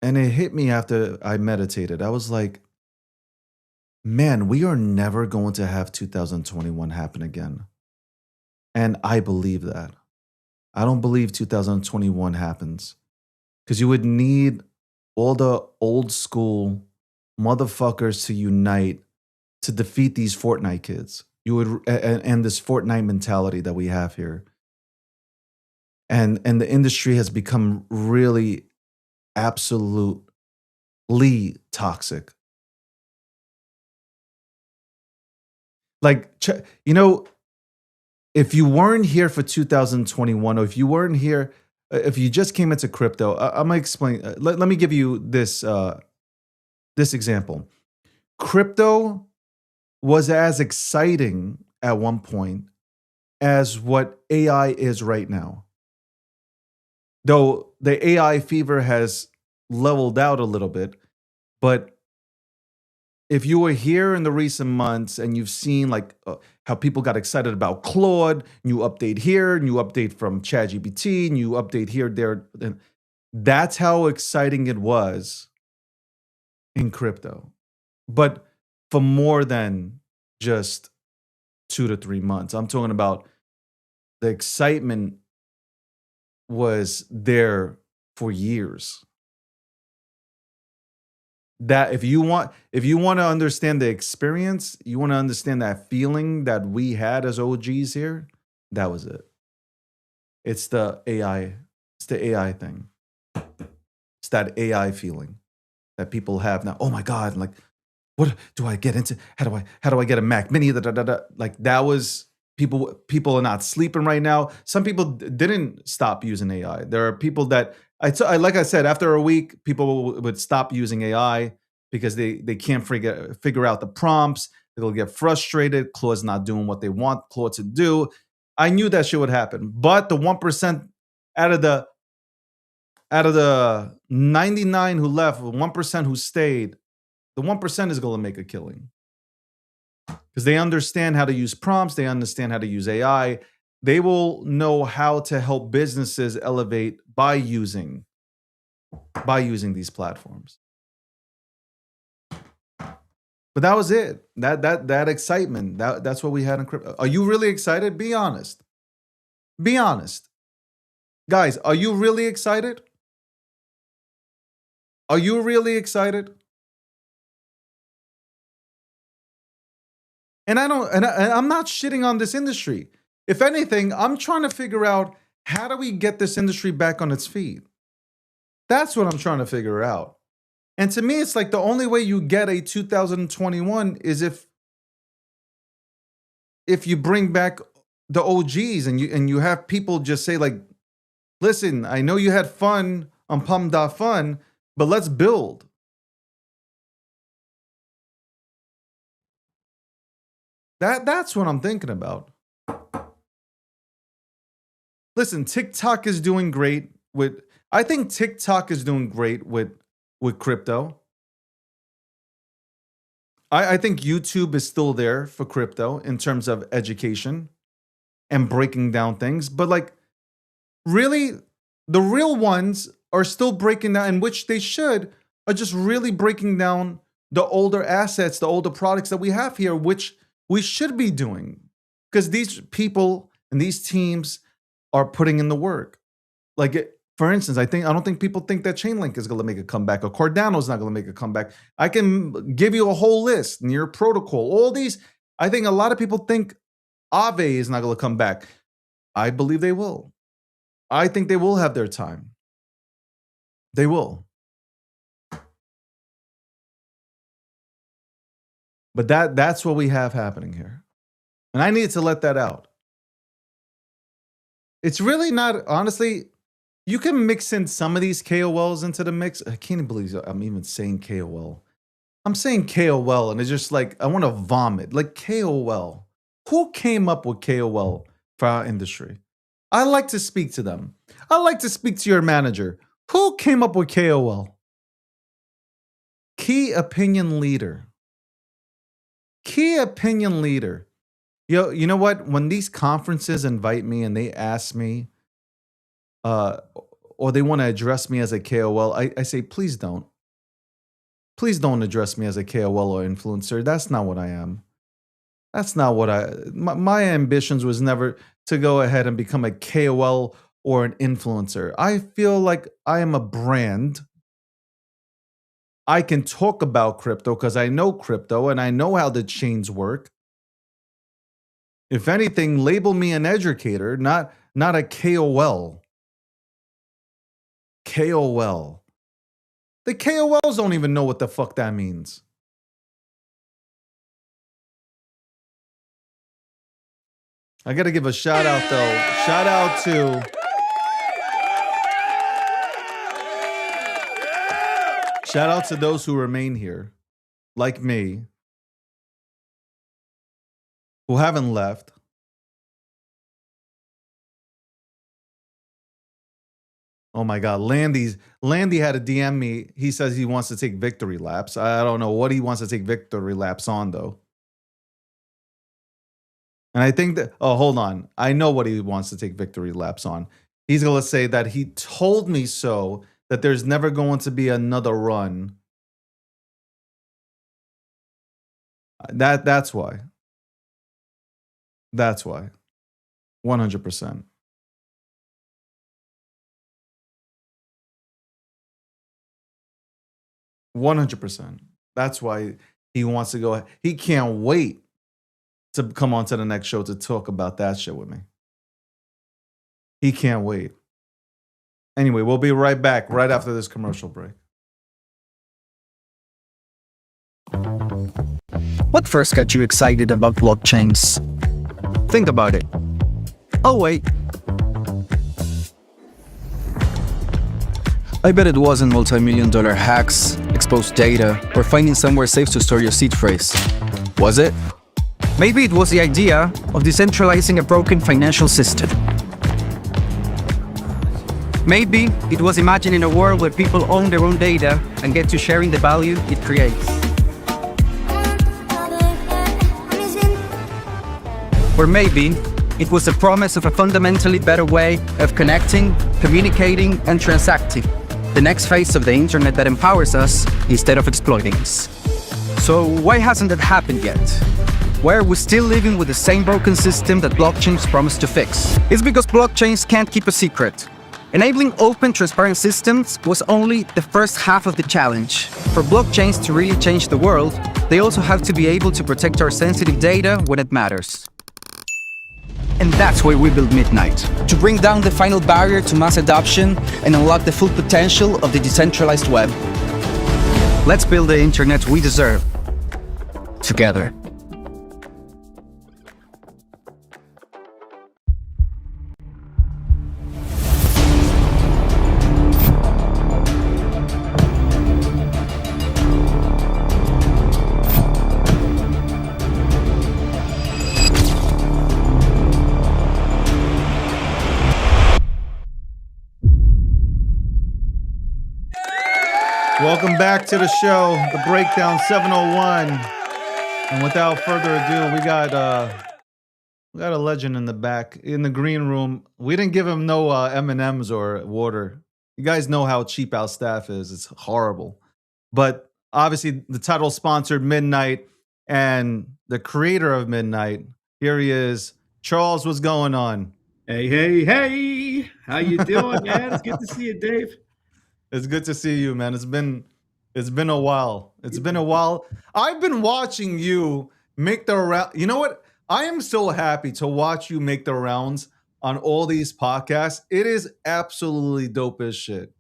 And it hit me after I meditated. I was like, man, we are never going to have 2021 happen again. And I believe that. I don't believe 2021 happens, because you would need all the old school motherfuckers to unite to defeat these Fortnite kids. You would, and this Fortnite mentality that we have here. And the industry has become really absolutely toxic. Like, you know, if you weren't here for 2021, or if you weren't here, if you just came into crypto, I'm gonna explain. Let me give you this this example. Crypto was as exciting at one point as what AI is right now. Though the AI fever has leveled out a little bit, but if you were here in the recent months and you've seen like how people got excited about Claude, new update here, new update from ChatGPT, new update here, there, that's how exciting it was in crypto. But for more than just 2 to 3 months, I'm talking about the excitement was there for years. That if you want to understand the experience, you want to understand that feeling that we had as OGs here, that was it. It's the AI. It's the AI thing. It's that AI feeling that people have now. Oh my God, like, what do I get into? How do I get a Mac Mini? Like, that was people are not sleeping right now. Some people didn't stop using AI. There are people that I like I said, after a week, people would stop using AI because they can't figure out the prompts. They'll get frustrated. Claude's not doing what they want Claude to do. I knew that shit would happen. But the 1% out of the 99 who left, 1% who stayed, the 1% is going to make a killing. Because they understand how to use prompts. They understand how to use AI. They will know how to help businesses elevate by using these platforms. But that was it. That excitement. That's what we had in crypto. Are you really excited? Be honest. Be honest. Guys, are you really excited? Are you really excited? And I'm not shitting on this industry. If anything, I'm trying to figure out, how do we get this industry back on its feet? That's what I'm trying to figure out. And to me, it's like the only way you get a 2021 is if you bring back the OGs and you have people just say like, listen, I know you had fun on Pum.Fun, but let's build. That's what I'm thinking about. Listen, TikTok is doing great with, I think TikTok is doing great with crypto. I think YouTube is still there for crypto in terms of education and breaking down things. But like, really, the real ones are still breaking down, in which they should, are just really breaking down the older assets, the older products that we have here, which we should be doing. Because these people and these teams are putting in the work. Like, for instance, I don't think people think that Chainlink is going to make a comeback, or Cardano's not going to make a comeback. I can give you a whole list, Near Protocol, all these. I think a lot of people think Aave is not going to come back. I believe they will. I think they will have their time. They will. But that's what we have happening here. And I need to let that out. It's really not, honestly, you can mix in some of these KOLs into the mix. I can't believe I'm even saying KOL. I'm saying KOL, and it's just like, I want to vomit. Like, KOL. Who came up with KOL for our industry? I like to speak to them. I like to speak to your manager. Who came up with KOL? Key opinion leader. Key opinion leader. Yo, you know what? When these conferences invite me and they ask me, or they want to address me as a KOL, I say, please don't. Please don't address me as a KOL or influencer. That's not what I am. That's not what my ambitions was never to go ahead and become a KOL or an influencer. I feel like I am a brand. I can talk about crypto because I know crypto and I know how the chains work. If anything, label me an educator, not a KOL. KOL. The KOLs don't even know what the fuck that means. I got to give a shout out though. Shout out to those who remain here, like me, who haven't left. Oh my God, Landy had to DM me. He says he wants to take victory laps. I don't know what he wants to take victory laps on though. And I think that, oh, hold on. I know what he wants to take victory laps on. He's going to say that he told me so, that there's never going to be another run. That's why. That's why. 100%. That's why he wants to go. He can't wait to come on to the next show to talk about that shit with me. He can't wait. Anyway, we'll be right back right after this commercial break. What first got you excited about blockchains? Think about it. Oh, wait. I bet it wasn't multi-million-dollar hacks, exposed data, or finding somewhere safe to store your seed phrase. Was it? Maybe it was the idea of decentralizing a broken financial system. Maybe it was imagining a world where people own their own data and get to sharing the value it creates. Or maybe it was the promise of a fundamentally better way of connecting, communicating, and transacting. The next phase of the internet that empowers us instead of exploiting us. So why hasn't that happened yet? Why are we still living with the same broken system that blockchains promise to fix? It's because blockchains can't keep a secret. Enabling open, transparent systems was only the first half of the challenge. For blockchains to really change the world, they also have to be able to protect our sensitive data when it matters. And that's where we build Midnight, to bring down the final barrier to mass adoption and unlock the full potential of the decentralized web. Let's build the internet we deserve, together. Welcome back to the show, the Breakdown 701. And without further ado, we got a legend in the back, in the green room. We didn't give him no M&Ms or water. You guys know how cheap our staff is. It's horrible. But obviously, the title sponsored Midnight and the creator of Midnight. Here he is. Charles, what's going on? Hey. How you doing, man? It's good to see you, Dave. It's good to see you, man. It's been a while. It's been a while. I've been watching you make the round. You know what? I am so happy to watch you make the rounds on all these podcasts. It is absolutely dope as shit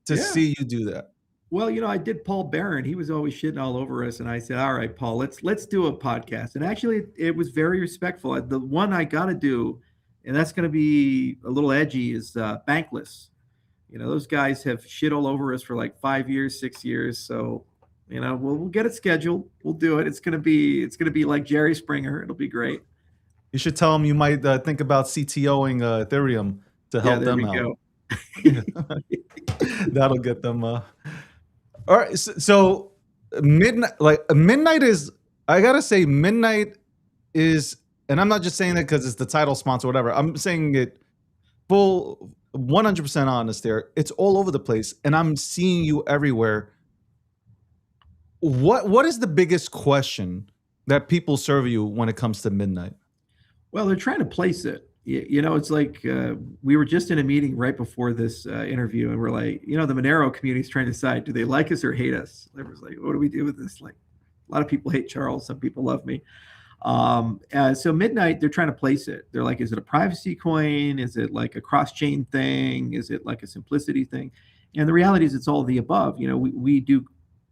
to see you do that. Well, I did Paul Barron. He was always shitting all over us, and I said, "All right, Paul, let's do a podcast." And actually, it was very respectful. The one I got to do, and that's going to be a little edgy, is Bankless. Those guys have shit all over us for like 5 years, 6 years. So, we'll get it scheduled. We'll do it. It's gonna be like Jerry Springer. It'll be great. You should tell them you might think about CTOing Ethereum to help them out. That'll get them. All right. So Midnight is. I gotta say, Midnight is, and I'm not just saying that because it's the title sponsor, or whatever. I'm saying it full. 100% honest there. It's all over the place, and I'm seeing you everywhere. What is the biggest question that people serve you when it comes to Midnight? Well, they're trying to place it. It's like we were just in a meeting right before this interview, and we're like, the Monero community is trying to decide, do they like us or hate us? Everyone's like, what do we do with this? Like, a lot of people hate Charles. Some people love me. So Midnight, they're trying to place it. They're like, is it a privacy coin? Is it like a cross-chain thing? Is it like a simplicity thing? And the reality is it's all of the above. We do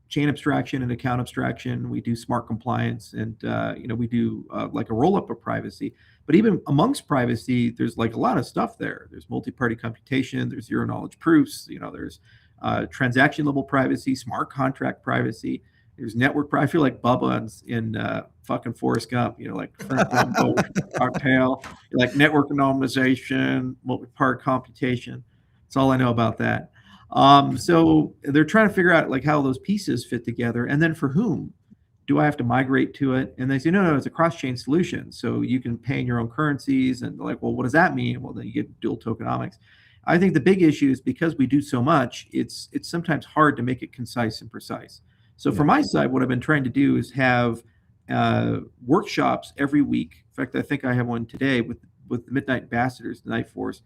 chain abstraction and account abstraction. We do smart compliance, and we do like a roll-up of privacy. But even amongst privacy, there's like a lot of stuff there. There's multi-party computation. There's zero knowledge proofs. There's transaction level privacy, smart contract privacy. There's network. I feel like Bubba in fucking Forrest Gump. Like tail, like network anonymization, multi-part computation. That's all I know about that. So they're trying to figure out like how those pieces fit together, and then for whom do I have to migrate to it? And they say, no, it's a cross-chain solution, so you can pay in your own currencies. And they're like, well, what does that mean? Well, then you get dual tokenomics. I think the big issue is because we do so much, it's sometimes hard to make it concise and precise. So for my side, what I've been trying to do is have workshops every week. In fact, I think I have one today with the Midnight Ambassadors, the Night Force,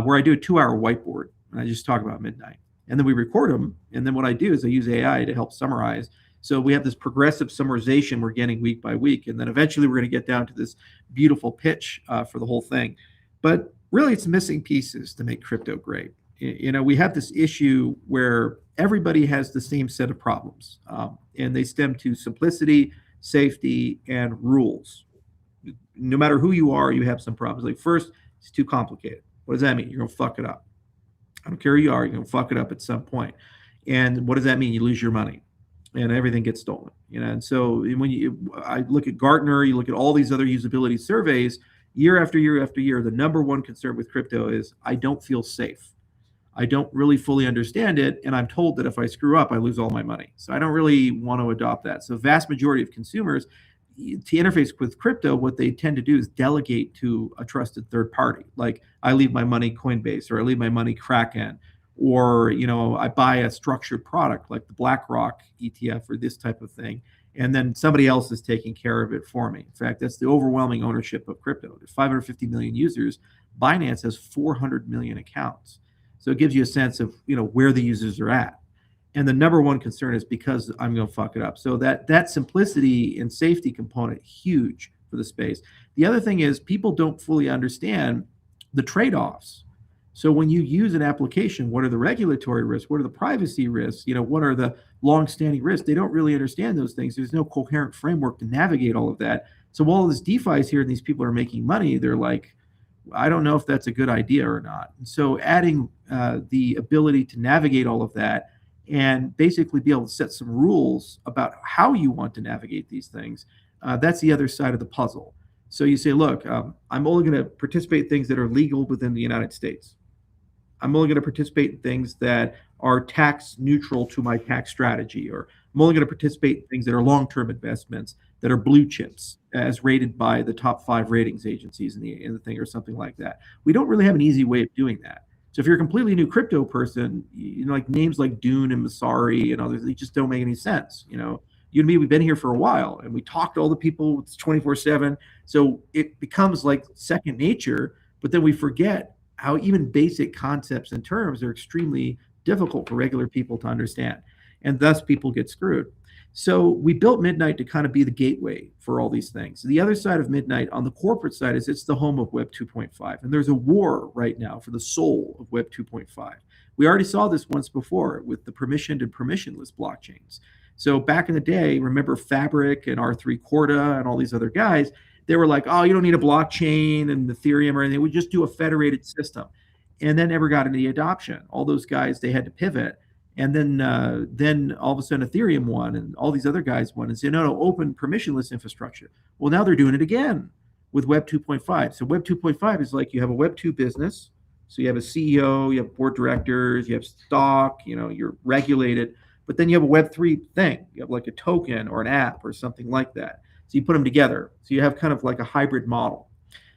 where I do a 2-hour whiteboard, and I just talk about Midnight. And then we record them. And then what I do is I use AI to help summarize. So we have this progressive summarization we're getting week by week. And then eventually we're going to get down to this beautiful pitch for the whole thing. But really, it's missing pieces to make crypto great. We have this issue where everybody has the same set of problems, and they stem to simplicity, safety, and rules. No matter who you are, you have some problems. Like, first, it's too complicated. What does that mean? You're going to fuck it up. I don't care who you are, you're going to fuck it up at some point. And what does that mean? You lose your money and everything gets stolen. And so when I look at Gartner, you look at all these other usability surveys, year after year after year, the number one concern with crypto is I don't feel safe. I don't really fully understand it, and I'm told that if I screw up, I lose all my money. So I don't really want to adopt that. So vast majority of consumers, to interface with crypto, what they tend to do is delegate to a trusted third party. Like, I leave my money Coinbase, or I leave my money Kraken, or I buy a structured product like the BlackRock ETF or this type of thing, and then somebody else is taking care of it for me. In fact, that's the overwhelming ownership of crypto. There's 550 million users. Binance has 400 million accounts. So it gives you a sense of, where the users are at. And the number one concern is because I'm going to fuck it up. So that simplicity and safety component, huge for the space. The other thing is people don't fully understand the trade-offs. So when you use an application, what are the regulatory risks? What are the privacy risks? What are the long-standing risks? They don't really understand those things. There's no coherent framework to navigate all of that. So while this DeFi is here and these people are making money, they're like, I don't know if that's a good idea or not. And so adding the ability to navigate all of that and basically be able to set some rules about how you want to navigate these things, that's the other side of the puzzle. So you say, look, I'm only going to participate in things that are legal within the United States. I'm only going to participate in things that are tax neutral to my tax strategy, or I'm only going to participate in things that are long-term investments that are blue chips as rated by the top 5 ratings agencies in the thing, or something like that. We don't really have an easy way of doing that. So if you're a completely new crypto person, like names like Dune and Masari and others, they just don't make any sense. You and me, we've been here for a while and we talk to all the people 24/7. So it becomes like second nature, but then we forget how even basic concepts and terms are extremely difficult for regular people to understand. And thus people get screwed. So we built Midnight to kind of be the gateway for all these things. The other side of Midnight on the corporate side is it's the home of Web 2.5. And there's a war right now for the soul of Web 2.5. We already saw this once before with the permissioned and permissionless blockchains. So back in the day, remember Fabric and R3 Corda and all these other guys, they were like, oh, you don't need a blockchain and Ethereum or anything. We just do a federated system. And then never got any adoption. All those guys, they had to pivot. And then all of a sudden Ethereum won and all these other guys won and said, no, open permissionless infrastructure. Well, now they're doing it again with Web 2.5. So Web 2.5 is like you have a Web 2 business. So you have a CEO, you have board directors, you have stock, you're regulated. But then you have a Web 3 thing. You have like a token or an app or something like that. So you put them together. So you have kind of like a hybrid model.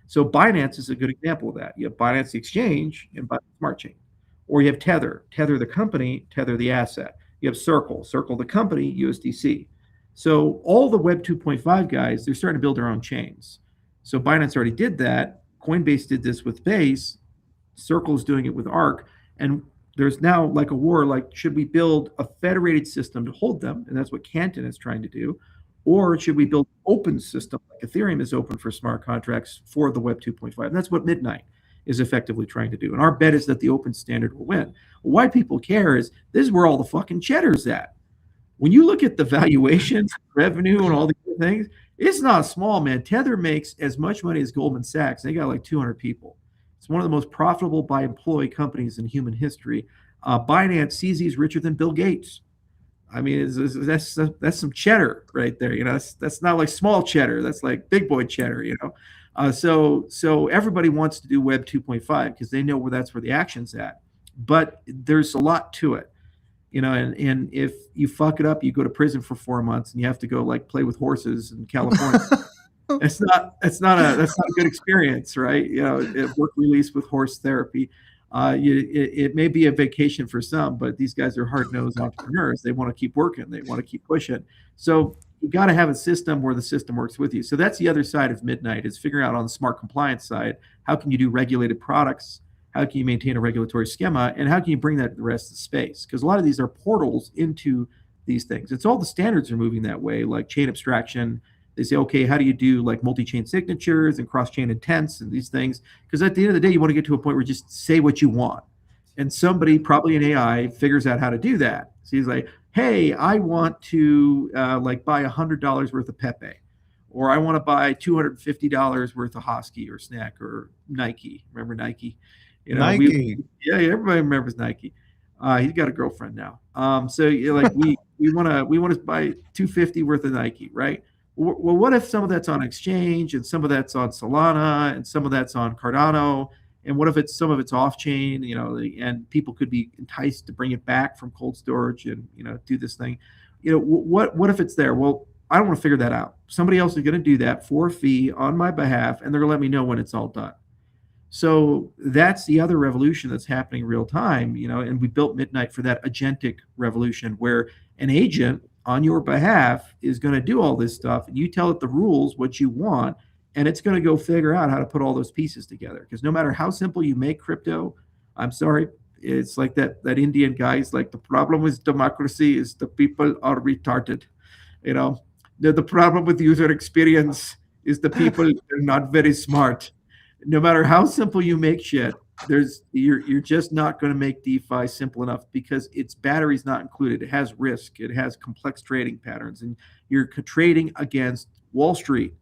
So Binance is a good example of that. You have Binance the exchange and Binance Smart Chain. Or you have Tether the company, Tether the asset. You have Circle the company, USDC. So all the Web 2.5 guys, they're starting to build their own chains. So Binance already did that. Coinbase did this with Base. Circle is doing it with Arc. And there's now like a war, like should we build a federated system to hold them? And that's what Canton is trying to do. Or should we build an open system like Ethereum is open for smart contracts for the Web 2.5? And that's what Midnight is effectively trying to do. And our bet is that the open standard will win. Why people care is this is where all the fucking cheddar's at. When you look at the valuations, revenue, and all these other things, it's not small, man. Tether makes as much money as Goldman Sachs. They got like 200 people. It's one of the most profitable by employee companies in human history. Binance sees he's richer than Bill Gates. I mean, that's some cheddar right there. That's not like small cheddar. That's like big boy cheddar. So everybody wants to do Web 2.5 because they know that's where the action's at. But there's a lot to it, and if you fuck it up, you go to prison for 4 months and you have to go like play with horses in California. That's not a good experience, right? Work release with horse therapy. It may be a vacation for some, but these guys are hard-nosed entrepreneurs. They want to keep working. They want to keep pushing. So you got to have a system where the system works with you. So that's the other side of Midnight, is figuring out on the smart compliance side, how can you do regulated products? How can you maintain a regulatory schema? And how can you bring that to the rest of the space? Because a lot of these are portals into these things. It's all the standards are moving that way, like chain abstraction. They say, okay, how do you do like multi-chain signatures and cross-chain intents and these things? Because at the end of the day, you want to get to a point where you just say what you want. And somebody, probably an AI, figures out how to do that. So he's like, hey, I want to buy $100 worth of Pepe, or I want to buy $250 worth of Hosky or Snack or Nike. Remember Nike? Nike. Everybody remembers Nike. He's got a girlfriend now. We want to buy $250 worth of Nike, right? Well, what if some of that's on exchange and some of that's on Solana and some of that's on Cardano? And what if some of it's off chain, and people could be enticed to bring it back from cold storage and, do this thing. What if it's there? Well, I don't want to figure that out. Somebody else is going to do that for a fee on my behalf, and they're going to let me know when it's all done. So that's the other revolution that's happening real time, and we built Midnight for that agentic revolution where an agent on your behalf is going to do all this stuff, and you tell it the rules, what you want, and it's going to go figure out how to put all those pieces together. Because no matter how simple you make crypto, I'm sorry, It's like that Indian guy is like, the problem with democracy is the people are retarded. You know, the problem with user experience is the people are not very smart. No matter how simple you make shit, you're just not going to make DeFi simple enough because its battery's not included. It has risk. It has complex trading patterns, and you're trading against Wall Street.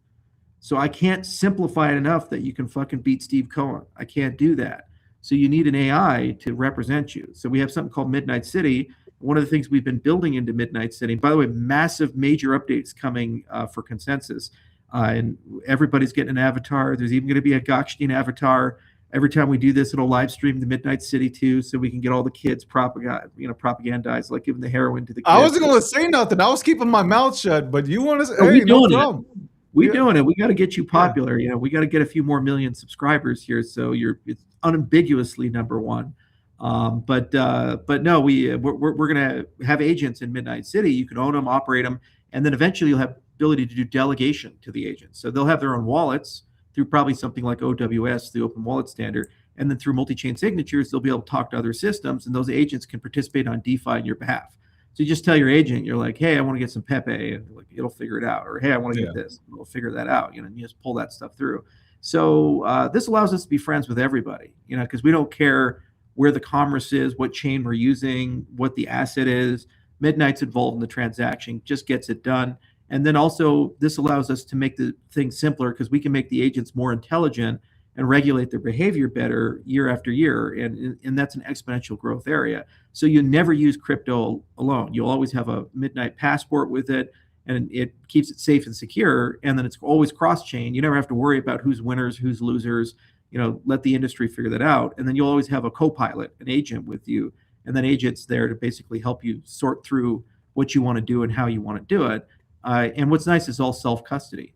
So I can't simplify it enough that you can fucking beat Steve Cohen. I can't do that. So you need an AI to represent you. So we have something called Midnight City. One of the things we've been building into Midnight City, by the way, massive major updates coming for consensus. And everybody's getting an avatar. There's even going to be a Gokhshtein avatar. Every time we do this, it'll live stream the Midnight City too, so we can get all the kids propagandized, like giving the heroin to the kids. I wasn't going to say nothing. I was keeping my mouth shut, but you want to? Oh, hey, no problem. We're doing it. We got to get you popular. You know, we got to get a few more million subscribers here, so it's unambiguously number one. But no, we're gonna have agents in Midnight City. You can own them, operate them, and then eventually you'll have ability to do delegation to the agents. So they'll have their own wallets through probably something like OWS, the Open Wallet Standard, and then through multi-chain signatures, they'll be able to talk to other systems, and those agents can participate on DeFi on your behalf. So you just tell your agent, you're like, hey, I want to get some Pepe, and like, it'll figure it out. Or hey, I want to get this, and it'll figure that out. You know, and you just pull that stuff through. So this allows us to be friends with everybody, you know, because we don't care where the commerce is, what chain we're using, what the asset is. Midnight's involved in the transaction, just gets it done. And then also this allows us to make the thing simpler because we can make the agents more intelligent and regulate their behavior better year after year. And that's an exponential growth area. So you never use crypto alone. You'll always have a Midnight passport with it, and it keeps it safe and secure. And then it's always cross-chain. You never have to worry about who's winners, who's losers. You know, let the industry figure that out. And then you'll always have a co-pilot, an agent with you. And then agent's there to basically help you sort through what you want to do and how you want to do it. And what's nice is all self-custody.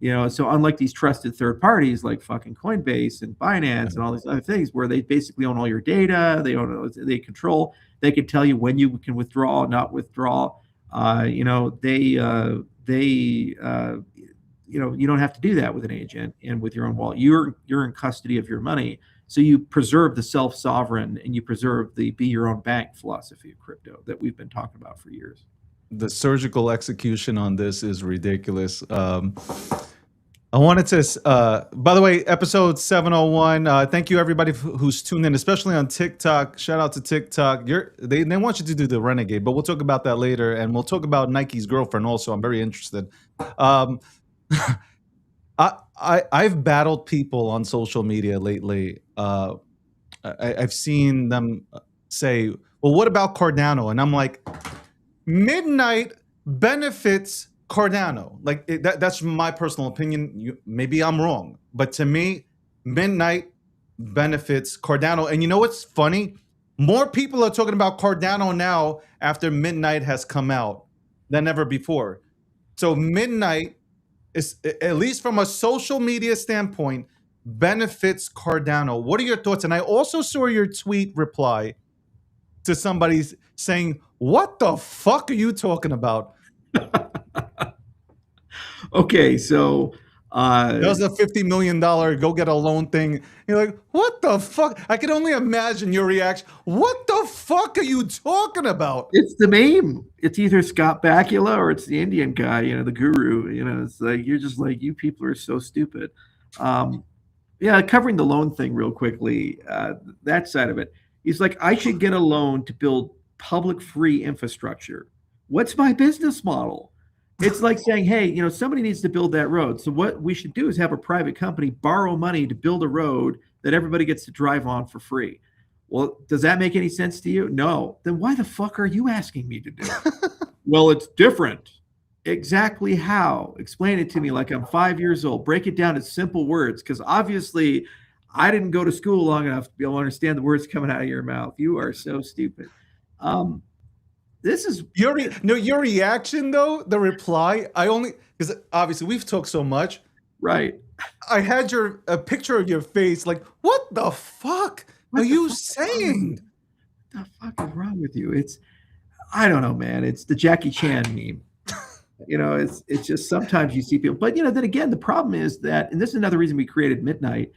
You know, so unlike these trusted third parties like fucking Coinbase and Binance and all these other things where they basically own all your data, they control, they can tell you when you can withdraw, not withdraw. You know, you don't have to do that with an agent and with your own wallet. You're in custody of your money, so you preserve the self-sovereign and you preserve the be your own bank philosophy of crypto that we've been talking about for years. The surgical execution on this is ridiculous. I wanted to, by the way, episode 701. Thank you everybody who's tuned in, especially on TikTok. Shout out to TikTok. They want you to do the renegade, but we'll talk about that later, and we'll talk about Nike's girlfriend also. I'm very interested. I've battled people on social media lately. I've seen them say, "Well, what about Cardano?" And I'm like, Midnight benefits Cardano. Like that's my personal opinion. Maybe I'm wrong, but to me, Midnight benefits Cardano. And you know what's funny? More people are talking about Cardano now after Midnight has come out than ever before. So Midnight is, at least from a social media standpoint, benefits Cardano. What are your thoughts? And I also saw your tweet reply to somebody saying, "What the fuck are you talking about?" Okay, so that was a $50 million go get a loan thing. You're like, what the fuck? I can only imagine your reaction. What the fuck are you talking about? It's the meme. It's either Scott Bakula or it's the Indian guy, you know, the guru. You know, it's like you're just like, you people are so stupid. Yeah, covering the loan thing real quickly, that side of it. He's like, I should get a loan to build public free infrastructure. What's my business model? It's like saying, hey, you know, somebody needs to build that road. So what we should do is have a private company borrow money to build a road that everybody gets to drive on for free. Well, does that make any sense to you? No. Then why the fuck are you asking me to do it? Well, it's different. Exactly how? Explain it to me like I'm 5 years old. Break it down in simple words, because obviously I didn't go to school long enough to be able to understand the words coming out of your mouth. You are so stupid. This is your reaction though, the reply. Because obviously we've talked so much, right? I had a picture of your face, like, what the fuck are you saying? What the fuck is wrong with you? I don't know, man. It's the Jackie Chan meme. You know, it's just sometimes you see people, but you know, then again, the problem is that, and this is another reason we created Midnight.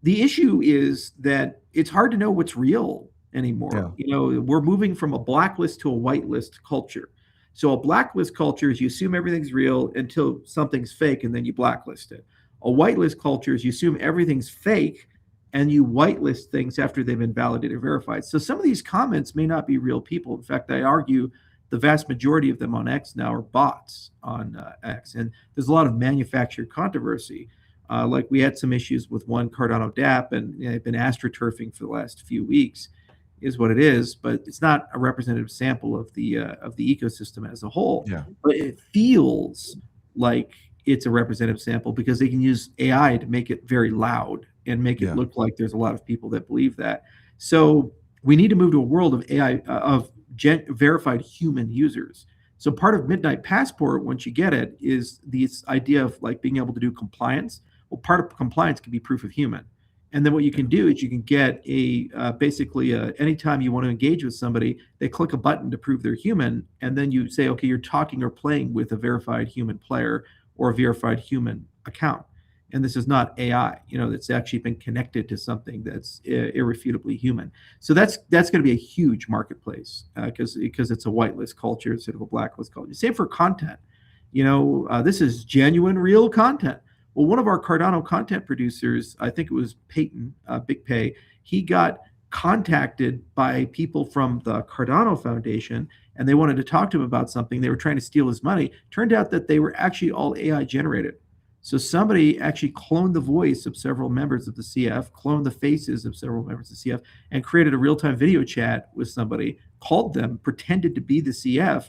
the issue is that it's hard to know what's real Yeah. anymore. We're moving from a blacklist to a whitelist culture. So a blacklist culture is you assume everything's real until something's fake and then you blacklist it. A whitelist culture is you assume everything's fake and you whitelist things after they've been validated or verified. So some of these comments may not be real people. In fact, I argue the vast majority of them on X now are bots on X. And there's a lot of manufactured controversy. Like we had some issues with one Cardano DApp, and they've been astroturfing for the last few weeks, is what it is. But it's not a representative sample of the ecosystem as a whole. Yeah. But it feels like it's a representative sample because they can use AI to make it very loud and make it look like there's a lot of people that believe that. So we need to move to a world of AI of verified human users. So part of Midnight Passport, once you get it, is this idea of like being able to do compliance. Well, part of compliance can be proof of human. And then what you can do is you can get basically anytime you want to engage with somebody, they click a button to prove they're human. And then you say, okay, you're talking or playing with a verified human player or a verified human account. And this is not AI, that's actually been connected to something that's irrefutably human. So that's going to be a huge marketplace because it's a whitelist culture instead of a blacklist culture. Same for content. This is genuine, real content. Well, one of our Cardano content producers, I think it was Peyton, Big Pay, he got contacted by people from the Cardano Foundation, and they wanted to talk to him about something. They were trying to steal his money. Turned out that they were actually all AI generated. So somebody actually cloned the voice of several members of the CF, cloned the faces of several members of the CF, and created a real-time video chat with somebody, called them, pretended to be the CF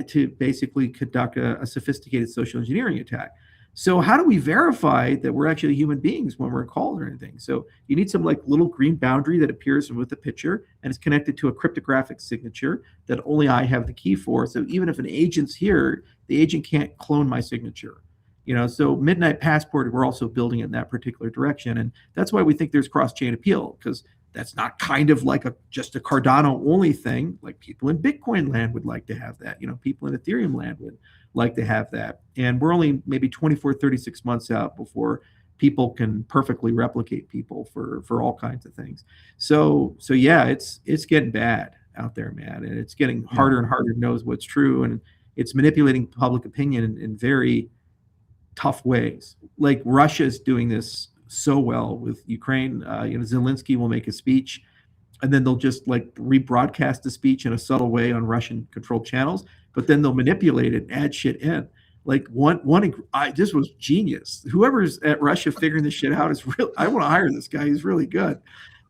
to basically conduct a sophisticated social engineering attack. So how do we verify that we're actually human beings when we're called or anything? So you need some like little green boundary that appears with the picture and is connected to a cryptographic signature that only I have the key for. So even if an agent's here, the agent can't clone my signature. So Midnight Passport, we're also building in that particular direction. And that's why we think there's cross-chain appeal, because that's not kind of like just a Cardano only thing. Like people in Bitcoin land would like to have that. People in Ethereum land would like to have that. And we're only maybe 24, 36 months out before people can perfectly replicate people for all kinds of things. So yeah, it's getting bad out there, man. And it's getting harder and harder to know what's true. And it's manipulating public opinion in very tough ways. Like Russia's doing this so well with Ukraine. Zelensky will make a speech, and then they'll just like rebroadcast the speech in a subtle way on Russian controlled channels, but then they'll manipulate it and add shit in. Like this was genius. Whoever's at Russia figuring this shit out is real. I want to hire this guy. He's really good.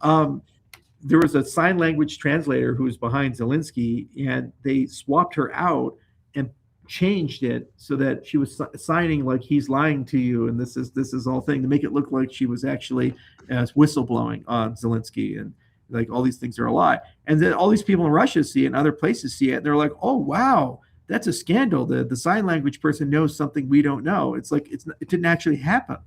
There was a sign language translator who was behind Zelensky, and they swapped her out and changed it so that she was signing like he's lying to you, and this is all thing to make it look like she was actually whistleblowing on Zelensky, and like all these things are a lie. And then all these people in Russia see it and other places see it, and they're like, oh wow, that's a scandal. The sign language person knows something we don't know. It's like it didn't actually happen.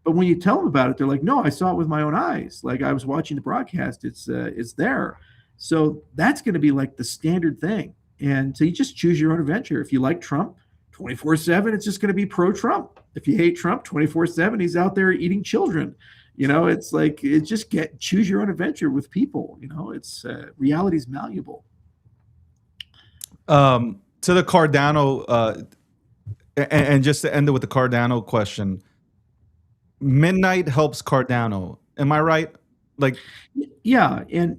But when you tell them about it, they're like, no, I saw it with my own eyes. Like I was watching the broadcast. It's there. So that's going to be like the standard thing. And so you just choose your own adventure. If you like Trump 24/7, it's just going to be pro-Trump. If you hate Trump 24/7, he's out there eating children. It's like choose your own adventure with people. It's reality's malleable. To the Cardano, and just to end it with the Cardano question, Midnight helps Cardano. Am I right? Like, yeah, and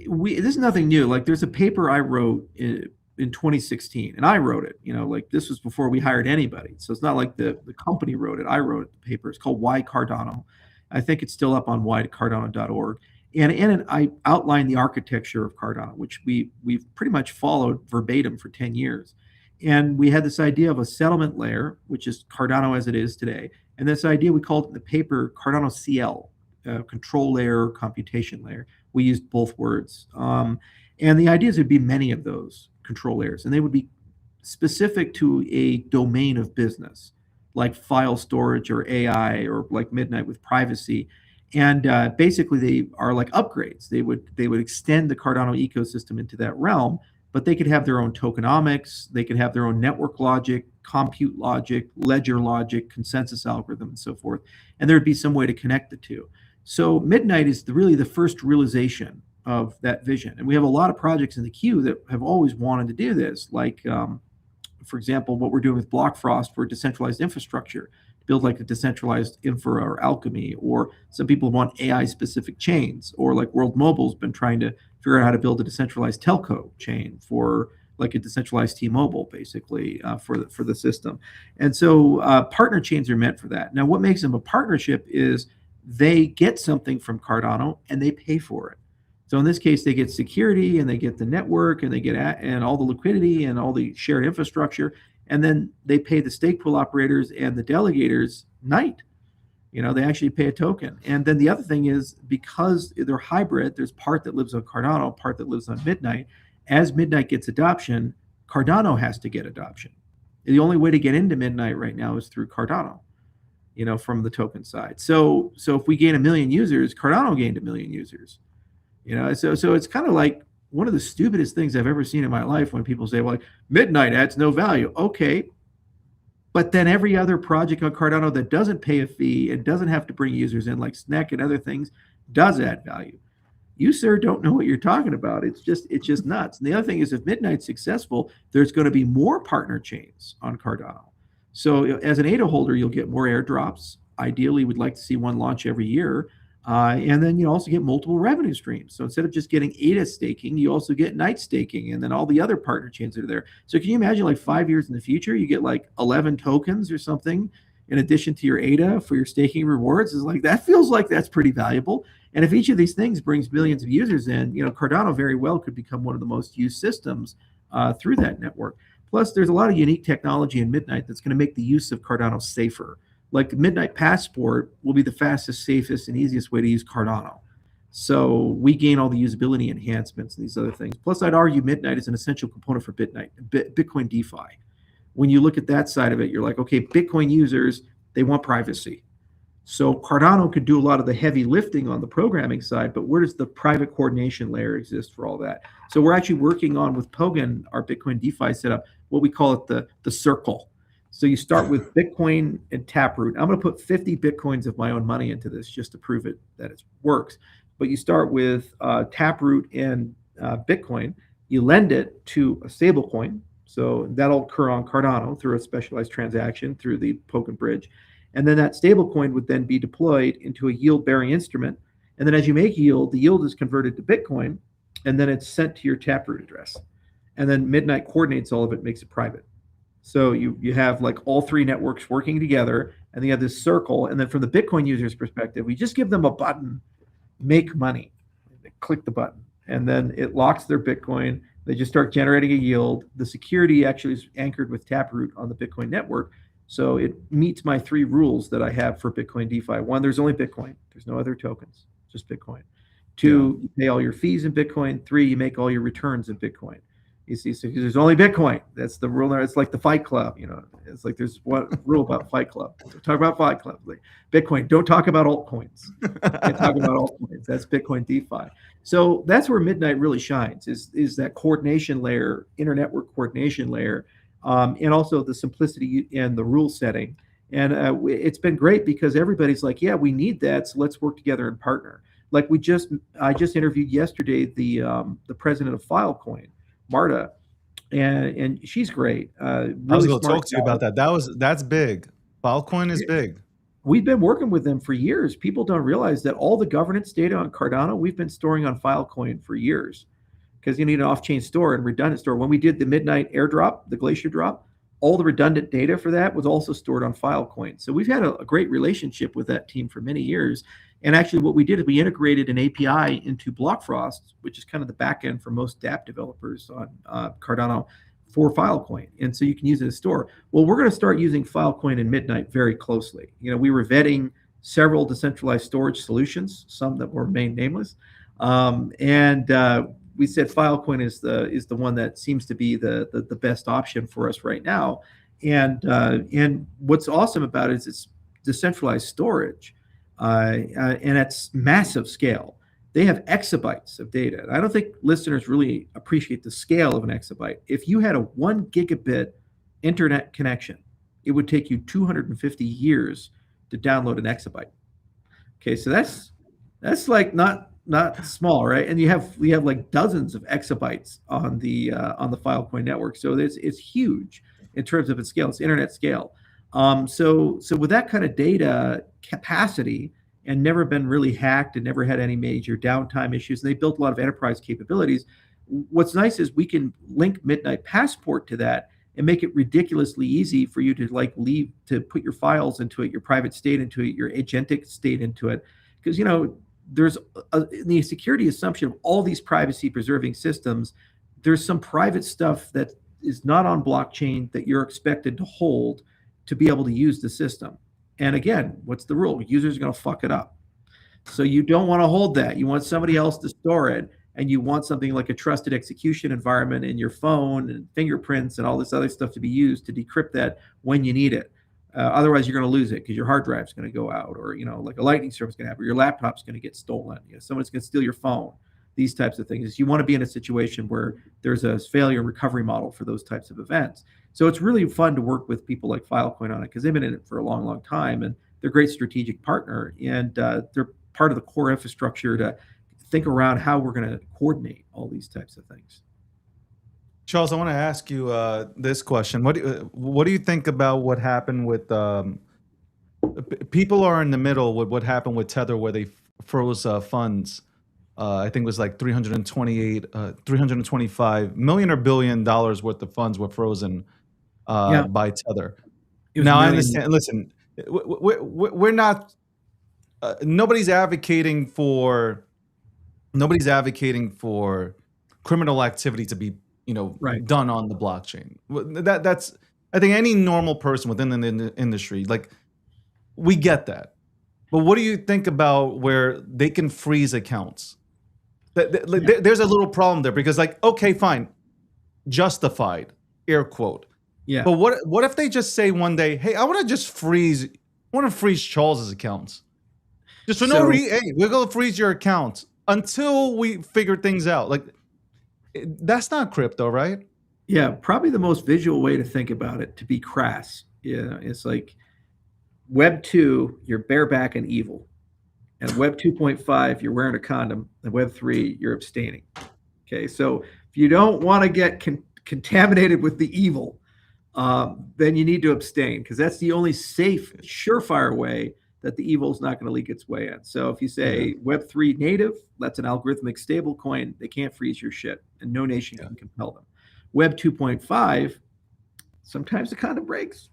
this is nothing new. Like there's a paper I wrote in 2016, and I wrote it. Like this was before we hired anybody, so it's not like the company wrote it. I wrote the paper. It's called Why Cardano. I think it's still up on whycardano.org. And in it, I outlined the architecture of Cardano, which we've pretty much followed verbatim for 10 years. And we had this idea of a settlement layer, which is Cardano as it is today. And this idea, we called it in the paper Cardano CL, control layer, computation layer. We used both words. And the idea is there'd be many of those control layers, and they would be specific to a domain of business, like file storage or AI, or like Midnight with privacy. And basically they are like upgrades. They would extend the Cardano ecosystem into that realm, but they could have their own tokenomics, they could have their own network logic, compute logic, ledger logic, consensus algorithm, and so forth. And there'd be some way to connect the two. So Midnight is really the first realization of that vision. And we have a lot of projects in the queue that have always wanted to do this, like, for example, what we're doing with Blockfrost for decentralized infrastructure, build like a decentralized infra or alchemy, or some people want AI specific chains, or like World Mobile's been trying to figure out how to build a decentralized telco chain for like a decentralized T-Mobile, basically, for the system. And so partner chains are meant for that. Now, what makes them a partnership is they get something from Cardano and they pay for it. So in this case, they get security and they get the network and they get and all the liquidity and all the shared infrastructure, and then they pay the stake pool operators and the delegators night. They actually pay a token. And then the other thing is, because they're hybrid, there's part that lives on Cardano, part that lives on Midnight. As Midnight gets adoption, Cardano has to get adoption. The only way to get into Midnight right now is through Cardano, from the token side. So if we gain 1 million users, Cardano gained 1 million users. So it's kind of like one of the stupidest things I've ever seen in my life when people say, well, Midnight adds no value. Okay. But then every other project on Cardano that doesn't pay a fee and doesn't have to bring users in, like Snack and other things, does add value. You, sir, don't know what you're talking about. It's just nuts. And the other thing is, if Midnight's successful, there's going to be more partner chains on Cardano. So as an ADA holder, you'll get more airdrops. Ideally, we'd like to see one launch every year. And then you also get multiple revenue streams. So instead of just getting ADA staking, you also get night staking, and then all the other partner chains that are there. So can you imagine, like 5 years in the future, you get like 11 tokens or something in addition to your ADA for your staking rewards? Is like, that feels like that's pretty valuable. And if each of these things brings millions of users in, Cardano very well could become one of the most used systems through that network. Plus, there's a lot of unique technology in Midnight that's going to make the use of Cardano safer. Like Midnight Passport will be the fastest, safest, and easiest way to use Cardano. So we gain all the usability enhancements and these other things. Plus, I'd argue Midnight is an essential component for Bitcoin DeFi. When you look at that side of it, you're like, okay, Bitcoin users, they want privacy. So Cardano could do a lot of the heavy lifting on the programming side, but where does the private coordination layer exist for all that? So we're actually working on, with Pogan, our Bitcoin DeFi setup, what we call it the circle. So you start with Bitcoin and Taproot. I'm going to put 50 Bitcoins of my own money into this just to prove it that it works. But you start with Taproot and Bitcoin. You lend it to a stable coin. So that'll occur on Cardano through a specialized transaction through the Pogan bridge. And then that stable coin would then be deployed into a yield-bearing instrument. And then as you make yield, the yield is converted to Bitcoin, and then it's sent to your Taproot address. And then Midnight coordinates all of it, makes it private. So you have like all three networks working together, and you have this circle. And then from the Bitcoin user's perspective, we just give them a button, make money. They click the button, and then it locks their Bitcoin. They just start generating a yield. The security actually is anchored with Taproot on the Bitcoin network. So it meets my 3 rules that I have for Bitcoin DeFi. 1, there's only Bitcoin. There's no other tokens, just Bitcoin. 2, you pay all your fees in Bitcoin. 3, you make all your returns in Bitcoin. You see, so there's only Bitcoin. That's the rule. It's like the Fight Club, It's like there's one rule about Fight Club. So talk about Fight Club. Like Bitcoin, don't talk about altcoins. Can't talk about altcoins. That's Bitcoin DeFi. So that's where Midnight really shines, is that coordination layer, inter-network coordination layer, and also the simplicity and the rule setting. And it's been great because everybody's like, yeah, we need that, so let's work together and partner. Like I just interviewed yesterday the president of Filecoin, Marta, and she's great. Really I was going to smart talk to you about that. That's big. Filecoin is big. We've been working with them for years. People don't realize that all the governance data on Cardano, we've been storing on Filecoin for years, because you need an off-chain store and redundant store. When we did the Midnight airdrop, the Glacier drop, all the redundant data for that was also stored on Filecoin. So we've had a great relationship with that team for many years. And actually what we did is we integrated an API into Blockfrost, which is kind of the backend for most dApp developers on Cardano, for Filecoin. And so you can use it as a store. Well, we're going to start using Filecoin and Midnight very closely. We were vetting several decentralized storage solutions, some that were remain nameless. We said Filecoin is the one that seems to be the best option for us right now. And what's awesome about it is it's decentralized storage, and it's massive scale. They have exabytes of data. And I don't think listeners really appreciate the scale of an exabyte. If you had a 1 gigabit internet connection, it would take you 250 years to download an exabyte. Okay, so that's like not small, right? And we have like dozens of exabytes on the Filecoin network. So it's huge in terms of its scale. It's internet scale. So with that kind of data capacity and never been really hacked and never had any major downtime issues, and they built a lot of enterprise capabilities. What's nice is we can link Midnight Passport to that and make it ridiculously easy for you to like leave to put your files into it, your private state into it, your agentic state into it, because there's the security assumption of all these privacy preserving systems. There's some private stuff that is not on blockchain that you're expected to hold to be able to use the system. And again, what's the rule? Users are going to fuck it up. So you don't want to hold that. You want somebody else to store it. And you want something like a trusted execution environment in your phone and fingerprints and all this other stuff to be used to decrypt that when you need it. Otherwise, you're going to lose it because your hard drive's going to go out, or like a lightning storm's going to happen, or your laptop's going to get stolen. Someone's going to steal your phone. These types of things. You want to be in a situation where there's a failure recovery model for those types of events. So it's really fun to work with people like Filecoin on it because they've been in it for a long, long time, and they're a great strategic partner, and they're part of the core infrastructure to think around how we're going to coordinate all these types of things. Charles, I want to ask you this question. What do you think about what happened with people are in the middle with what happened with Tether, where they froze funds? I think it was like 325 million or $1 billion worth of funds were frozen by Tether. Now I understand. Listen, we're not. Nobody's advocating for criminal activity to be done on the blockchain. That's I think any normal person within the industry, like, we get that. But what do you think about where they can freeze accounts? There's a little problem there because, like, okay, fine, justified, air quote. Yeah. But what if they just say one day, hey, I want to freeze Charles's accounts. Just for no reason. Hey, we're going to freeze your accounts until we figure things out. Like, that's not crypto, right? Yeah, probably the most visual way to think about it, to be crass. Yeah, it's like Web 2, you're bareback and evil. And Web 2.5, you're wearing a condom. And Web 3, you're abstaining. Okay, so if you don't want to get contaminated with the evil, then you need to abstain, because that's the only safe, surefire way that the evil is not going to leak its way in. So if you say Web 3 native, that's an algorithmic stable coin, they can't freeze your shit, and no nation can compel them. Web 2.5, sometimes the condom breaks,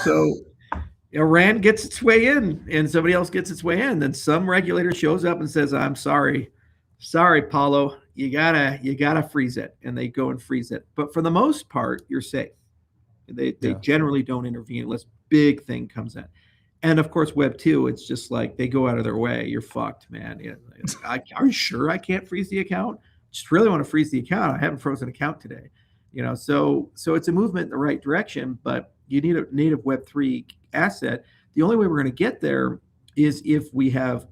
so Iran gets its way in and somebody else gets its way in. Then some regulator shows up and says, I'm sorry, Paulo, you gotta freeze it. And they go and freeze it. But for the most part, you're safe. They generally don't intervene unless big thing comes in. And of course, Web 2, it's just like they go out of their way. You're fucked, man. Are you sure I can't freeze the account? Just really want to freeze the account. I haven't frozen an account today. So it's a movement in the right direction, but you need a native Web 3 asset. The only way we're going to get there is if we have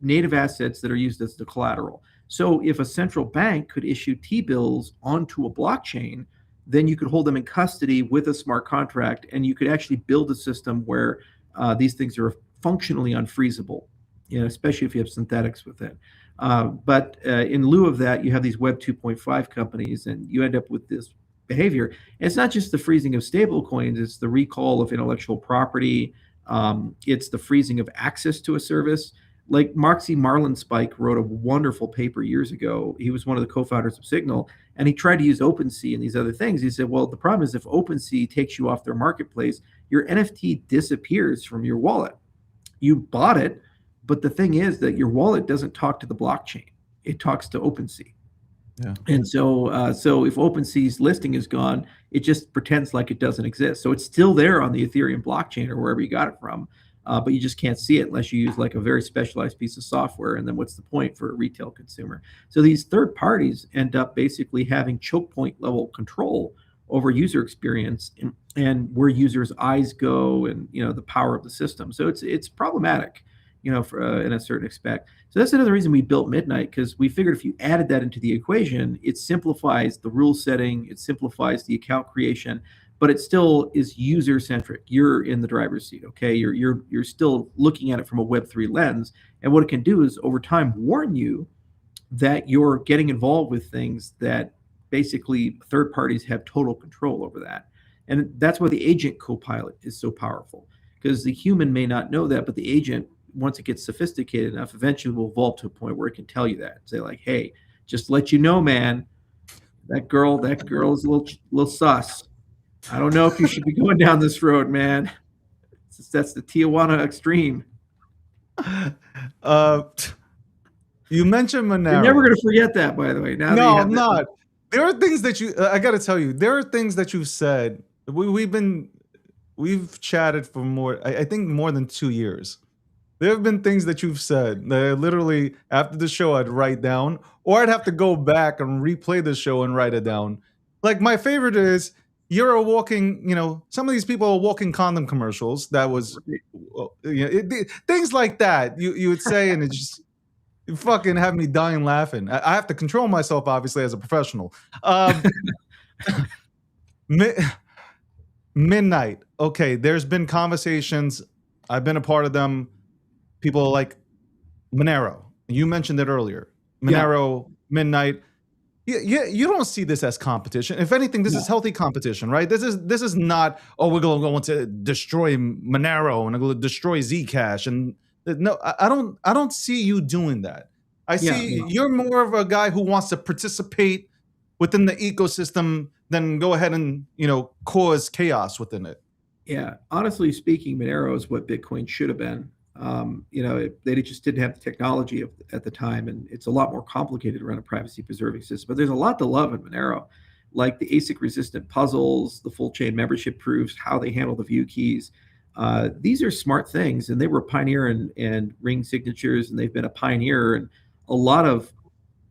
native assets that are used as the collateral. So if a central bank could issue T-bills onto a blockchain, then you could hold them in custody with a smart contract, and you could actually build a system where these things are functionally unfreezable, especially if you have synthetics with it. But in lieu of that, you have these Web 2.5 companies, and you end up with this behavior. And it's not just the freezing of stable coins, it's the recall of intellectual property. It's the freezing of access to a service. Like Marcy Marlinspike wrote a wonderful paper years ago. He was one of the co-founders of Signal, and he tried to use OpenSea and these other things. He said, well, the problem is if OpenSea takes you off their marketplace, your NFT disappears from your wallet. You bought it, but the thing is that your wallet doesn't talk to the blockchain. It talks to OpenSea. Yeah. And so if OpenSea's listing is gone, it just pretends like it doesn't exist. So it's still there on the Ethereum blockchain or wherever you got it from, but you just can't see it unless you use like a very specialized piece of software. And then what's the point for a retail consumer? So these third parties end up basically having choke point level control over user experience and where users' eyes go, and the power of the system. So it's problematic. in a certain expect. So that's another reason we built Midnight, because we figured if you added that into the equation, it simplifies the rule setting, it simplifies the account creation, but it still is user centric. You're in the driver's seat, okay? You're still looking at it from a Web3 lens, and what it can do is over time warn you that you're getting involved with things that basically third parties have total control over that. And that's why the agent copilot is so powerful, because the human may not know that, but the agent, once it gets sophisticated enough, eventually will evolve to a point where it can tell you that. Say like, hey, just to let you know, man, that girl is a little sus. I don't know if you should be going down this road, man. That's the Tijuana extreme. You mentioned Monero. You're never going to forget that, by the way. Now no, I'm not. There are things that I got to tell you. There are things that you've said. We've chatted for I think more than 2 years. There have been things that you've said that literally after the show I'd write down, or I'd have to go back and replay the show and write it down. Like my favorite is, you're a walking, some of these people are walking condom commercials. That was, things like that you would say, and it just you fucking have me dying laughing. I have to control myself, obviously, as a professional. Midnight. Okay, there's been conversations. I've been a part of them. People like Monero. You mentioned it earlier. Monero, Midnight. You don't see this as competition. If anything, this is healthy competition, right? This is not, we're going to destroy Monero and we're going to destroy Zcash. And no, I don't see you doing that. I see you're more of a guy who wants to participate within the ecosystem than go ahead and cause chaos within it. Yeah, honestly speaking, Monero is what Bitcoin should have been. They just didn't have the technology at the time, and it's a lot more complicated to run a privacy preserving system. But there's a lot to love in Monero, like the ASIC resistant puzzles, the full chain membership proofs, how they handle the view keys. These are smart things, and they were a pioneer in ring signatures, and they've been a pioneer in a lot of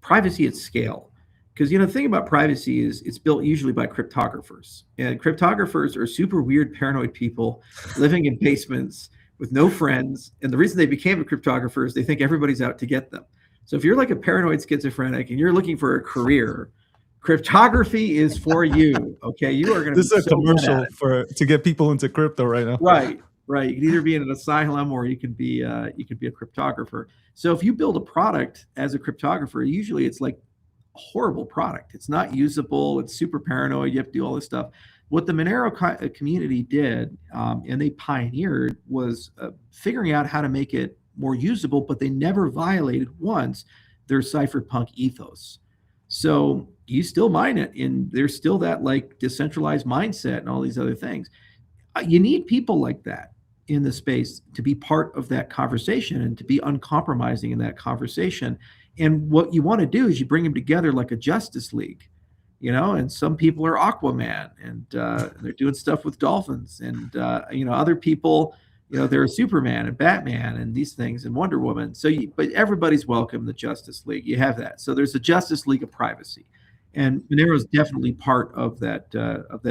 privacy at scale. Because the thing about privacy is it's built usually by cryptographers, and cryptographers are super weird, paranoid people living in basements with no friends. And the reason they became a cryptographer is they think everybody's out to get them. So if you're like a paranoid schizophrenic and you're looking for a career, cryptography is for you. Okay, you are going to. This is a commercial to get people into crypto right now. Right. You can either be in an asylum or you could be a cryptographer. So if you build a product as a cryptographer, usually it's like a horrible product. It's not usable. It's super paranoid. You have to do all this stuff. What the Monero community did, and they pioneered, was figuring out how to make it more usable, but they never violated once their cypherpunk ethos. So you still mine it, and there's still that like decentralized mindset and all these other things. You need people like that in the space to be part of that conversation and to be uncompromising in that conversation. And what you want to do is you bring them together like a Justice League. And some people are Aquaman, and they're doing stuff with dolphins, and other people, they're Superman and Batman and these things and Wonder Woman. So, but everybody's welcome in the Justice League. You have that. So there's a Justice League of privacy, and Monero is definitely part of that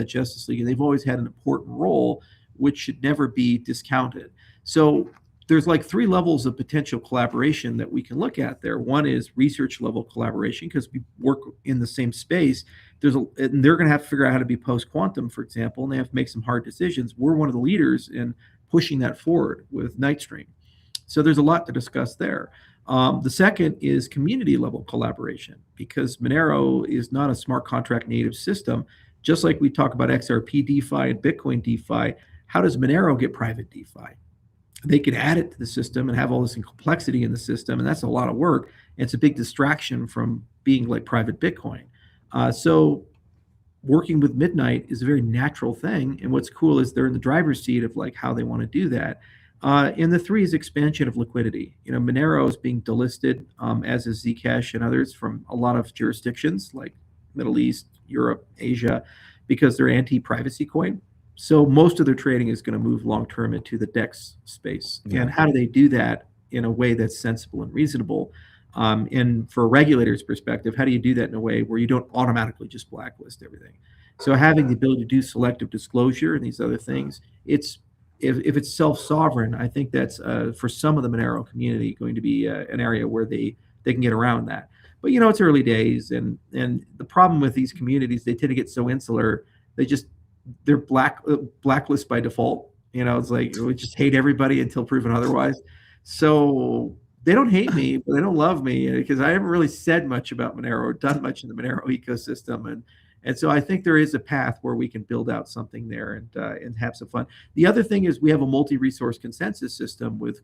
Justice League, and they've always had an important role, which should never be discounted. So there's like 3 levels of potential collaboration that we can look at there. One is research level collaboration, because we work in the same space. And they're going to have to figure out how to be post-quantum, for example, and they have to make some hard decisions. We're one of the leaders in pushing that forward with Nightstream. So there's a lot to discuss there. The second is community level collaboration, because Monero is not a smart contract native system. Just like we talk about XRP DeFi and Bitcoin DeFi, how does Monero get private DeFi? They can add it to the system and have all this complexity in the system, and that's a lot of work. And it's a big distraction from being like private Bitcoin. So working with Midnight is a very natural thing. And what's cool is they're in the driver's seat of like how they want to do that. And the 3 is expansion of liquidity. Monero is being delisted, as is Zcash and others, from a lot of jurisdictions like Middle East, Europe, Asia, because they're anti-privacy coin. So most of their trading is going to move long-term into the DEX space. Yeah. And how do they do that in a way that's sensible and reasonable? And for a regulator's perspective, how do you do that in a way where you don't automatically just blacklist everything? So having the ability to do selective disclosure and these other things, it's if it's self-sovereign, I think that's for some of the Monero community going to be an area where they can get around that. But it's early days, and the problem with these communities, they tend to get so insular. They just they're blacklist by default. It's like we just hate everybody until proven otherwise. So they don't hate me, but they don't love me because I haven't really said much about Monero or done much in the Monero ecosystem, and so I think there is a path where we can build out something there and have some fun. The other thing is we have a multi-resource consensus system with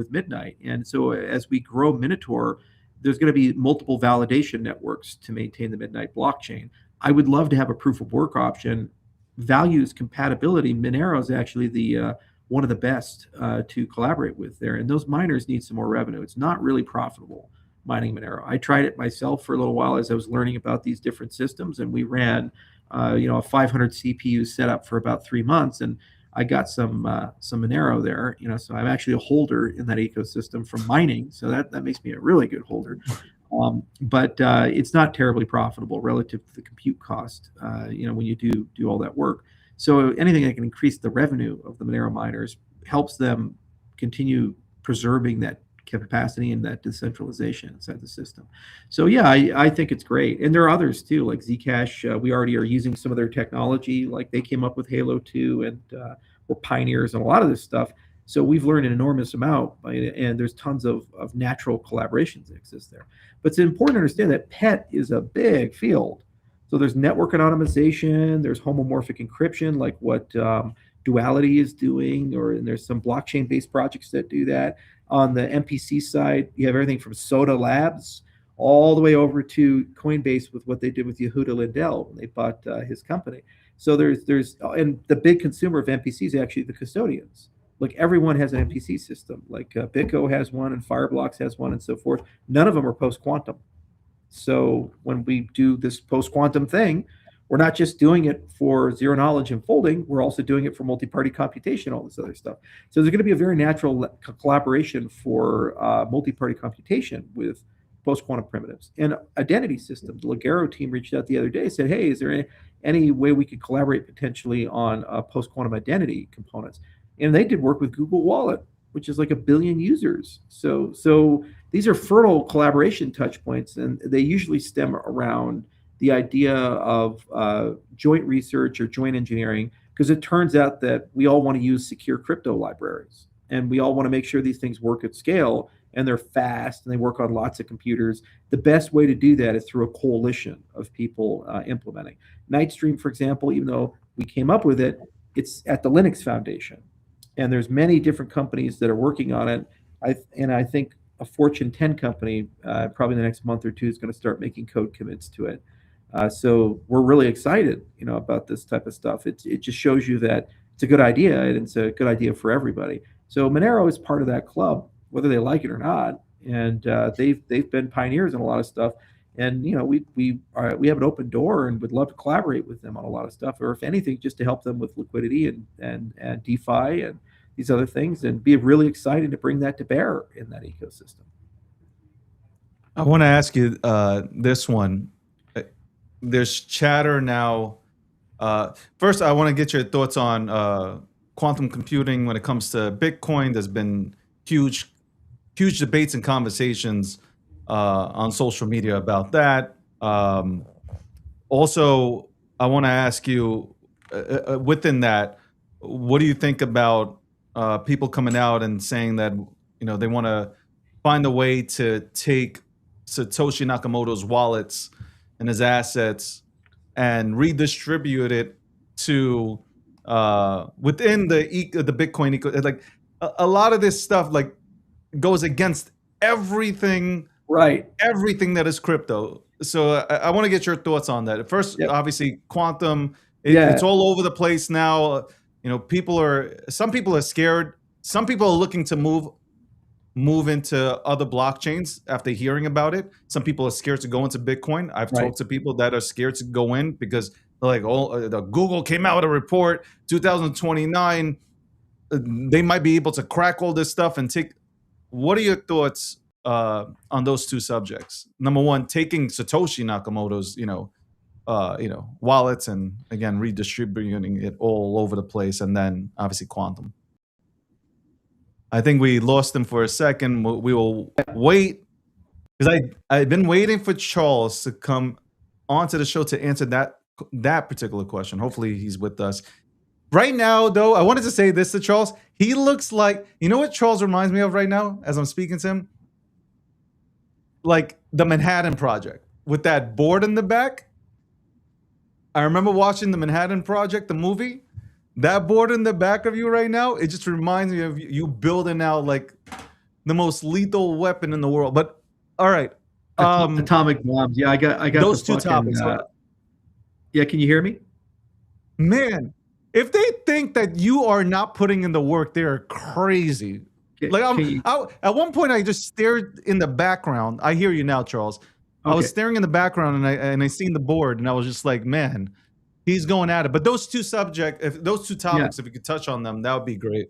Midnight, and so as we grow Minotaur, there's going to be multiple validation networks to maintain the Midnight blockchain. I would love to have a proof of work option. Values compatibility. Monero is actually the one of the best to collaborate with there, and those miners need some more revenue. It's not really profitable mining Monero. I tried it myself for a little while as I was learning about these different systems, and we ran a 500 CPU setup for about 3 months, and I got some Monero there. So I'm actually a holder in that ecosystem from mining, so that makes me a really good holder. But it's not terribly profitable relative to the compute cost, when you do all that work. So anything that can increase the revenue of the Monero miners helps them continue preserving that capacity and that decentralization inside the system. So yeah, I think it's great. And there are others too, like Zcash. We already are using some of their technology, like they came up with Halo 2 and we're pioneers on a lot of this stuff. So we've learned an enormous amount, and there's tons of natural collaborations that exist there. But it's important to understand that PET is a big field. So there's network anonymization, there's homomorphic encryption, like what Duality is doing, and there's some blockchain-based projects that do that. On the MPC side, you have everything from Soda Labs all the way over to Coinbase with what they did with Yehuda Lindell when they bought his company. So and the big consumer of MPC is actually the custodians. Like everyone has an MPC system, like BitGo has one and Fireblocks has one and so forth. None of them are post-quantum. So when we do this post-quantum thing, we're not just doing it for zero knowledge and folding, we're also doing it for multi-party computation, all this other stuff. So there's going to be a very natural collaboration for multi-party computation with post-quantum primitives. And identity systems, the Ligero team reached out the other day, said, hey, is there any way we could collaborate potentially on post-quantum identity components? And they did work with Google Wallet, which is like 1 billion users. So these are fertile collaboration touch points, and they usually stem around the idea of joint research or joint engineering, because it turns out that we all want to use secure crypto libraries, and we all want to make sure these things work at scale and they're fast and they work on lots of computers. The best way to do that is through a coalition of people implementing. Nightstream, for example, even though we came up with it, it's at the Linux Foundation. And there's many different companies that are working on it. I think a Fortune 10 company, probably in the next month or two, is going to start making code commits to it. So we're really excited, about this type of stuff. It just shows you that it's a good idea, and it's a good idea for everybody. So Monero is part of that club, whether they like it or not. And they've been pioneers in a lot of stuff. And we have an open door and would love to collaborate with them on a lot of stuff, or if anything, just to help them with liquidity and DeFi and these other things, and be really excited to bring that to bear in that ecosystem. I want to ask you this one. There's chatter now. First, I want to get your thoughts on quantum computing when it comes to Bitcoin. There's been huge debates and conversations on social media about that. Also, I want to ask you, within that, what do you think about people coming out and saying that they want to find a way to take Satoshi Nakamoto's wallets and his assets and redistribute it to within the Bitcoin eco? Like a lot of this stuff like goes against everything that is crypto. So I want to get your thoughts on that. First, obviously, quantum, it's all over the place now. Some people are scared. Some people are looking to move into other blockchains after hearing about it. Some people are scared to go into Bitcoin. I've talked to people that are scared to go in because they're like, the Google came out with a report, 2029, they might be able to crack all this stuff and take. What are your thoughts on those two subjects? Number one, taking Satoshi Nakamoto's, wallets and again redistributing it all over the place, and then obviously quantum. I think we lost him for a second. We will wait because I've been waiting for Charles to come onto the show to answer that particular question. Hopefully he's with us. Right now, though, I wanted to say this to Charles. He looks like, you know what Charles reminds me of right now as I'm speaking to him? Like the Manhattan Project with that board in the back. I remember watching the Manhattan Project, the movie. That board in the back of you right now, it just reminds me of you building out like the most lethal weapon in the world. But all right. Atomic bombs. Yeah, I got those the two fucking, topics. yeah, can you hear me? Man, if they think that you are not putting in the work, they're crazy. Like at one point, I just stared in the background. I hear you now, Charles. Okay. I was staring in the background and I seen the board, and I was just like, man, he's going at it. But those two topics, if you could touch on them, that would be great.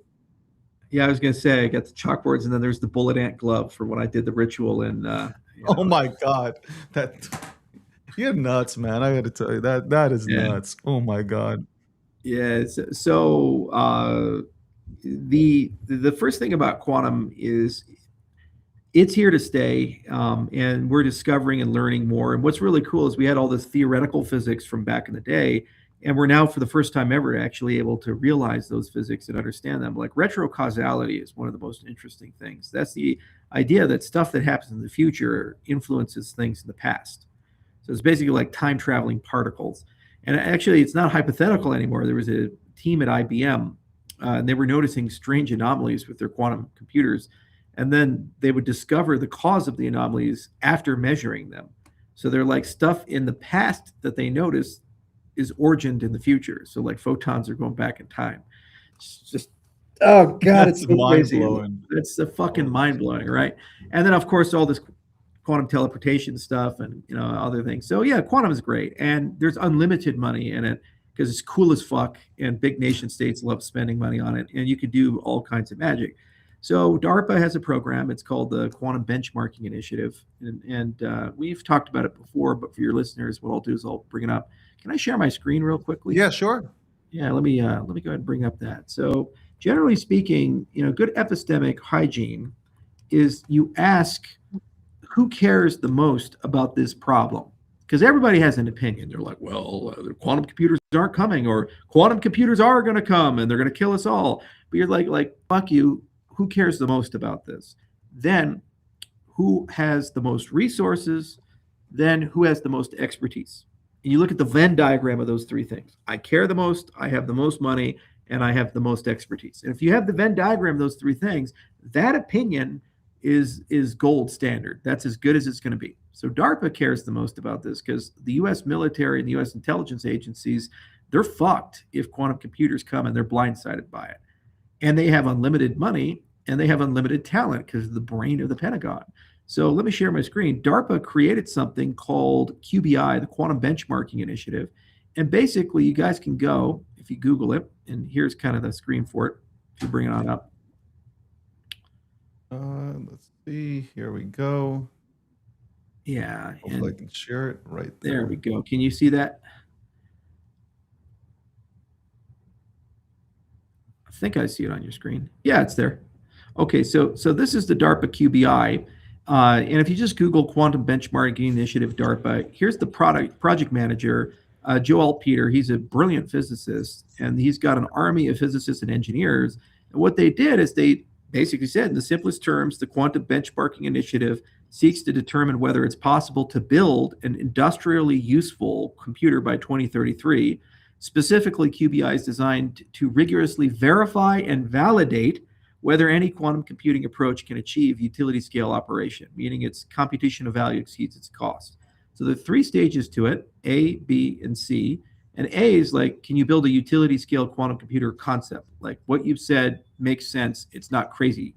Yeah, I was gonna say I got the chalkboards, and then there's the bullet ant glove for when I did the ritual. And oh my god, you're nuts, man! I got to tell you that is nuts. Oh my god. Yeah. So the first thing about quantum is it's here to stay, and we're discovering and learning more. And what's really cool is we had all this theoretical physics from back in the day, and we're now, for the first time ever, actually able to realize those physics and understand them. Like retrocausality is one of the most interesting things. That's the idea that stuff that happens in the future influences things in the past. So it's basically like time traveling particles. And actually, it's not hypothetical anymore. There was a team at IBM, and they were noticing strange anomalies with their quantum computers. And then they would discover the cause of the anomalies after measuring them. So they're like stuff in the past that they noticed is origined in the future. So like photons are going back in time. It's just, oh God, it's so crazy. It's the fucking mind blowing, right? And then of course all this quantum teleportation stuff and other things. So yeah, quantum is great, and there's unlimited money in it because it's cool as fuck, and big nation states love spending money on it, and you could do all kinds of magic. So DARPA has a program. It's called the Quantum Benchmarking Initiative, and we've talked about it before. But for your listeners, what I'll do is I'll bring it up. Can I share my screen real quickly? Yeah, sure. Yeah, let me go ahead and bring up that. So generally speaking, good epistemic hygiene is you ask who cares the most about this problem, because everybody has an opinion. They're like, well, the quantum computers aren't coming, or quantum computers are going to come and they're going to kill us all. But you're like, fuck you. Who cares the most about this? Then who has the most resources? Then who has the most expertise? And you look at the Venn diagram of those three things. I care the most, I have the most money, and I have the most expertise. And if you have the Venn diagram of those three things, that opinion is gold standard. That's as good as it's going to be. So DARPA cares the most about this because the U.S. military and the U.S. intelligence agencies, they're fucked if quantum computers come and they're blindsided by it. And they have unlimited money and they have unlimited talent because of the brain of the Pentagon. So let me share my screen. DARPA created something called QBI, the Quantum Benchmarking Initiative. And basically, you guys can go, if you Google it, and here's kind of the screen for it, if you bring it on up. Let's see. Here we go. Yeah. Hopefully I can share it right there. There we go. Can you see that? I think I see it on your screen. Yeah, it's there. Okay, so this is the DARPA QBI. And if you just Google Quantum Benchmarking Initiative DARPA, here's the project manager, Joel Peter. He's a brilliant physicist, and he's got an army of physicists and engineers. And what they did is they basically said, in the simplest terms, the Quantum Benchmarking Initiative seeks to determine whether it's possible to build an industrially useful computer by 2033. Specifically, QBI is designed to rigorously verify and validate whether any quantum computing approach can achieve utility scale operation, meaning its computational value exceeds its cost. So there are three stages to it, A, B, and C. And A is like, can you build a utility scale quantum computer concept? Like what you've said makes sense. It's not crazy.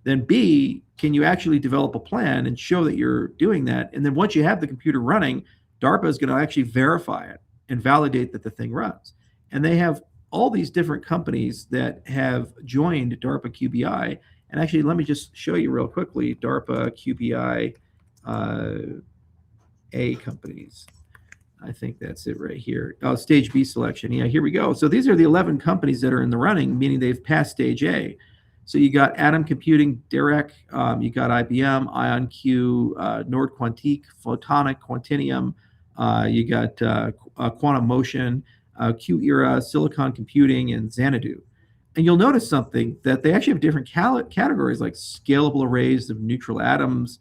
Then B, can you actually develop a plan and show that you're doing that? And then once you have the computer running, DARPA is going to actually verify it and validate that the thing runs. And they have all these different companies that have joined DARPA QBI. And actually, let me just show you real quickly, DARPA QBI A companies. I think that's it right here. Oh, stage B selection. Yeah, here we go. So these are the 11 companies that are in the running, meaning they've passed stage A. So you got Atom Computing, Dirac, you got IBM, IonQ, Nord Quantique, Photonic, Quantinium, you got Quantum Motion, Q-Era, Silicon Computing, and Xanadu. And you'll notice something that they actually have different categories like scalable arrays of neutral atoms,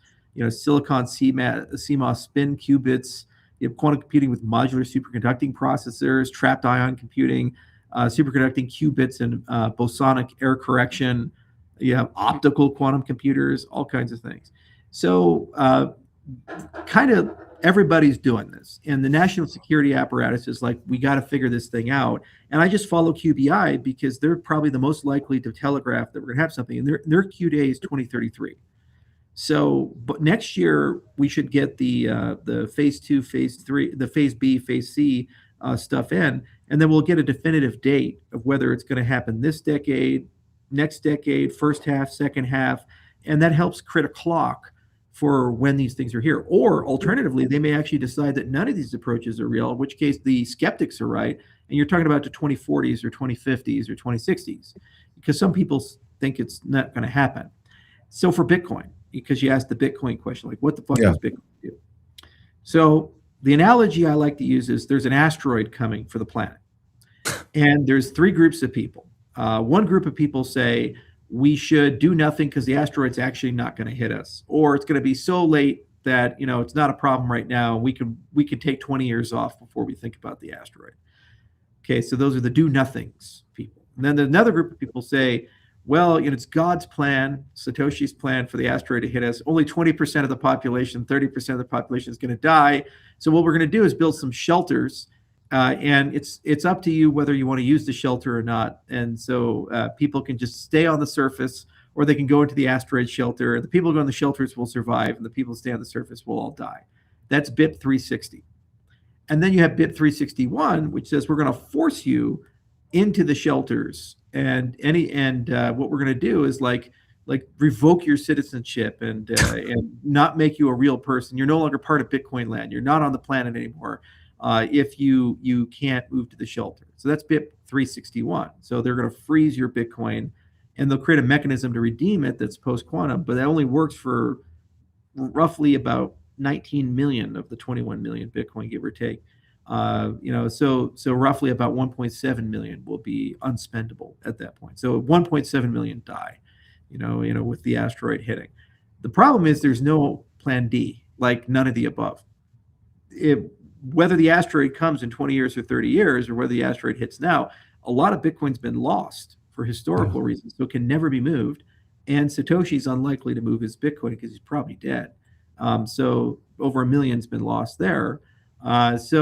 silicon CMOS spin qubits. You have quantum computing with modular superconducting processors, trapped ion computing, superconducting qubits, and bosonic error correction. You have optical quantum computers, all kinds of things. So kind of everybody's doing this, and the national security apparatus is like, we got to figure this thing out. And I just follow QBI because they're probably the most likely to telegraph that we're going to have something, and their Q day is 2033. So, but next year we should get the phase 2, phase 3, the phase B, phase C stuff in, and then we'll get a definitive date of whether it's going to happen this decade, next decade, first half, second half, and that helps create a clock for when these things are here. Or alternatively, they may actually decide that none of these approaches are real, in which case the skeptics are right, and you're talking about the 2040s or 2050s or 2060s, because some people think it's not going to happen. So for Bitcoin, because you asked the Bitcoin question, like what the fuck does Bitcoin do? So the analogy I like to use is there's an asteroid coming for the planet, and there's three groups of people. One group of people say, we should do nothing because the asteroid's actually not going to hit us, or it's going to be so late that it's not a problem right now. We could take 20 years off before we think about the asteroid. Okay, so those are the do nothings people. And then another group of people say, well, it's God's plan, Satoshi's plan for the asteroid to hit us. Only 20% of the population, 30% of the population is going to die. So what we're going to do is build some shelters. And it's up to you whether you want to use the shelter or not. And so people can just stay on the surface, or they can go into the asteroid shelter. The people who go in the shelters will survive, and the people who stay on the surface will all die. That's BIP 360. And then you have BIP 361, which says we're going to force you into the shelters, and what we're going to do is like revoke your citizenship and not make you a real person. You're no longer part of Bitcoin land. You're not on the planet anymore. If you can't move to the shelter. So that's BIP 361. So they're going to freeze your Bitcoin, and they'll create a mechanism to redeem it that's post-quantum, but that only works for roughly about 19 million of the 21 million Bitcoin, give or take. So roughly about 1.7 million will be unspendable at that point. So 1.7 million die, with the asteroid hitting. The problem is there's no plan D, like none of the above. Whether the asteroid comes in 20 years or 30 years, or whether the asteroid hits now, a lot of Bitcoin's been lost for historical reasons, so it can never be moved. And Satoshi's unlikely to move his Bitcoin because he's probably dead. So over 1 million's been lost there. That's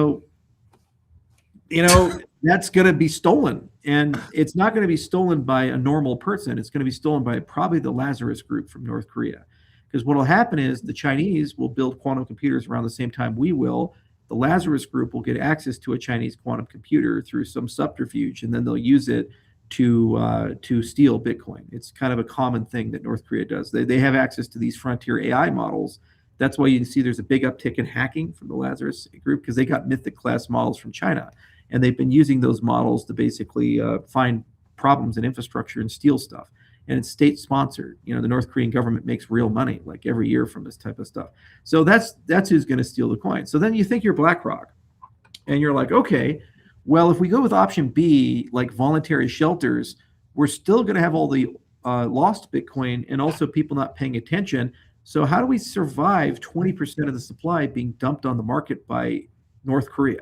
going to be stolen. And it's not going to be stolen by a normal person. It's going to be stolen by probably the Lazarus group from North Korea. Because what will happen is the Chinese will build quantum computers around the same time we will. The Lazarus group will get access to a Chinese quantum computer through some subterfuge, and then they'll use it to steal Bitcoin. It's kind of a common thing that North Korea does. They have access to these frontier AI models. That's why you can see there's a big uptick in hacking from the Lazarus group, because they got mythic class models from China, and they've been using those models to basically find problems in infrastructure and steal stuff. And it's state sponsored. The North Korean government makes real money like every year from this type of stuff. So that's who's going to steal the coin. So then you think you're BlackRock, and you're like, okay, well, if we go with option B, like voluntary shelters, we're still going to have all the lost Bitcoin and also people not paying attention. So how do we survive 20% of the supply being dumped on the market by North Korea?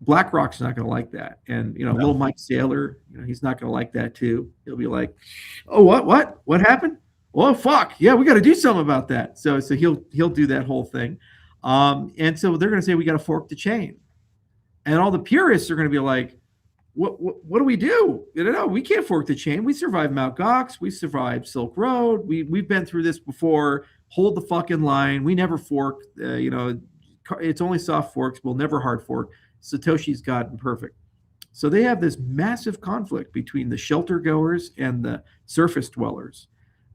BlackRock's not going to like that. And, little Mike Saylor, he's not going to like that too. He'll be like, oh, what happened? Oh, fuck. Yeah, we got to do something about that. So he'll do that whole thing. And so they're going to say, we got to fork the chain. And all the purists are going to be like, what do we do? We can't fork the chain. We survived Mt. Gox. We survived Silk Road. We've been through this before. Hold the fucking line. We never fork. It's only soft forks. We'll never hard fork. Satoshi's gotten perfect. So they have this massive conflict between the shelter goers and the surface dwellers,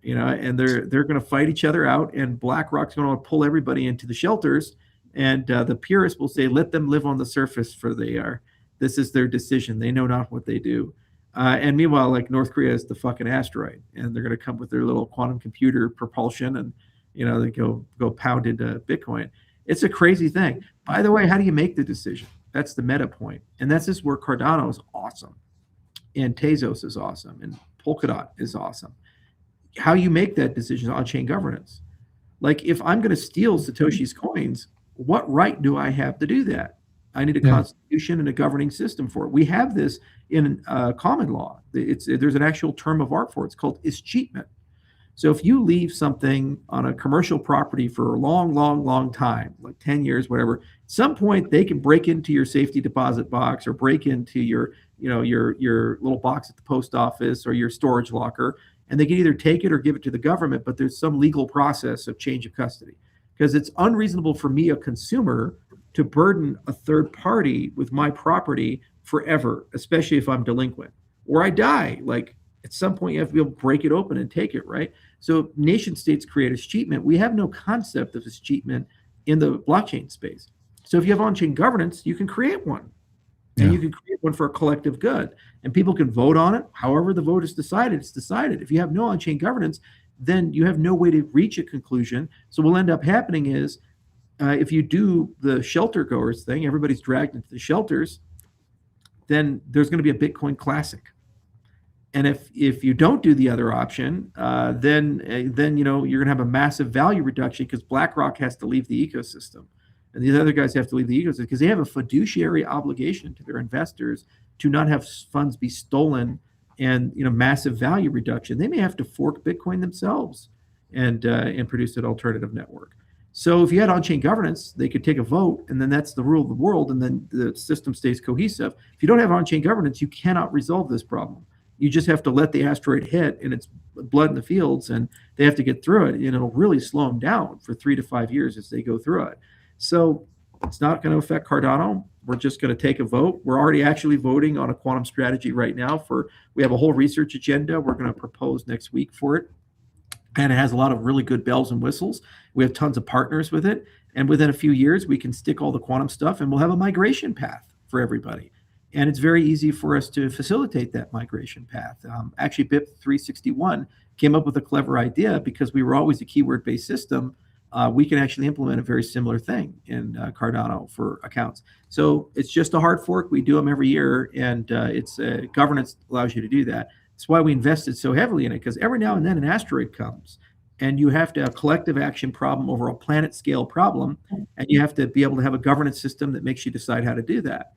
and they're going to fight each other out, and BlackRock's going to pull everybody into the shelters, and the purists will say, let them live on the surface, for they are. This is their decision. They know not what they do. And meanwhile, like North Korea is the fucking asteroid, and they're going to come with their little quantum computer propulsion, and they go pound into Bitcoin. It's a crazy thing. By the way, how do you make the decision? That's the meta point, and that's just where Cardano is awesome, and Tezos is awesome, and Polkadot is awesome. How you make that decision on chain governance. Like if I'm going to steal Satoshi's coins, what right do I have to do that? I need a constitution and a governing system for it. We have this in common law. There's an actual term of art for it. It's called escheatment. So if you leave something on a commercial property for a long, long, long time, like 10 years, whatever, at some point they can break into your safety deposit box or break into your little box at the post office or your storage locker, and they can either take it or give it to the government, but there's some legal process of change of custody. Because it's unreasonable for me, a consumer, to burden a third party with my property forever, especially if I'm delinquent or I die. Like at some point, you have to be able to break it open and take it, right? So nation states create escheatment. We have no concept of escheatment in the blockchain space. So if you have on-chain governance, you can create one. And you can create one for a collective good. And people can vote on it. However the vote is decided, it's decided. If you have no on-chain governance, then you have no way to reach a conclusion. So what will end up happening is if you do the shelter goers thing, everybody's dragged into the shelters, then there's going to be a Bitcoin classic. And if you don't do the other option, then you're going to have a massive value reduction because BlackRock has to leave the ecosystem. And these other guys have to leave the ecosystem because they have a fiduciary obligation to their investors to not have funds be stolen and massive value reduction. They may have to fork Bitcoin themselves and produce an alternative network. So if you had on-chain governance, they could take a vote, and then that's the rule of the world, and then the system stays cohesive. If you don't have on-chain governance, you cannot resolve this problem. You just have to let the asteroid hit, and it's blood in the fields, and they have to get through it, and it'll really slow them down for 3 to 5 years as they go through it. So it's not going to affect Cardano. We're just going to take a vote. We're already actually voting on a quantum strategy right now. We have a whole research agenda we're going to propose next week for it. And it has a lot of really good bells and whistles. We have tons of partners with it. And within a few years, we can stick all the quantum stuff and we'll have a migration path for everybody. And it's very easy for us to facilitate that migration path. Actually, BIP 361 came up with a clever idea because we were always a keyword-based system. We can actually implement a very similar thing in Cardano for accounts. So it's just a hard fork. We do them every year, and it's governance allows you to do that. That's why we invested so heavily in it, because every now and then an asteroid comes, and you have to have a collective action problem over a planet scale problem, and you have to be able to have a governance system that makes you decide how to do that.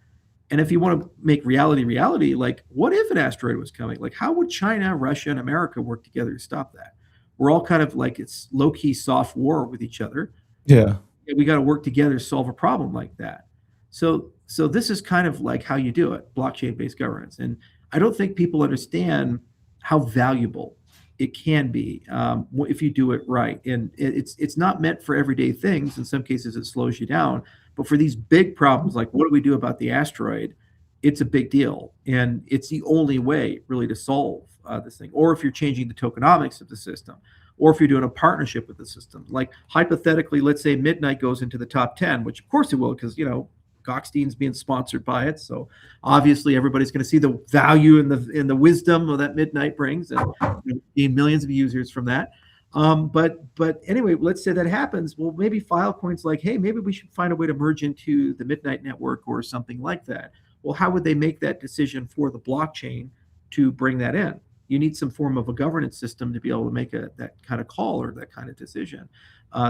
And if you want to make reality, like what if an asteroid was coming? Like how would China, Russia, and America work together to stop that? We're all kind of like it's low-key soft war with each other. Yeah. We got to work together to solve a problem like that. So this is kind of like how you do it, blockchain-based governance. And I don't think people understand how valuable it can be if you do it right. And it's not meant for everyday things. In some cases, it slows you down. But for these big problems, like what do we do about the asteroid? It's a big deal. And it's the only way really to solve this thing. Or if you're changing the tokenomics of the system, or if you're doing a partnership with the system. Like hypothetically, let's say Midnight goes into the top 10, which of course it will, because Goxstein's being sponsored by it, so obviously everybody's going to see the value in the wisdom that Midnight brings, and gain millions of users from that. But anyway, let's say that happens. Well, maybe Filecoin's like, hey, maybe we should find a way to merge into the Midnight network or something like that. Well, how would they make that decision for the blockchain to bring that in? You need some form of a governance system to be able to make that kind of call or that kind of decision.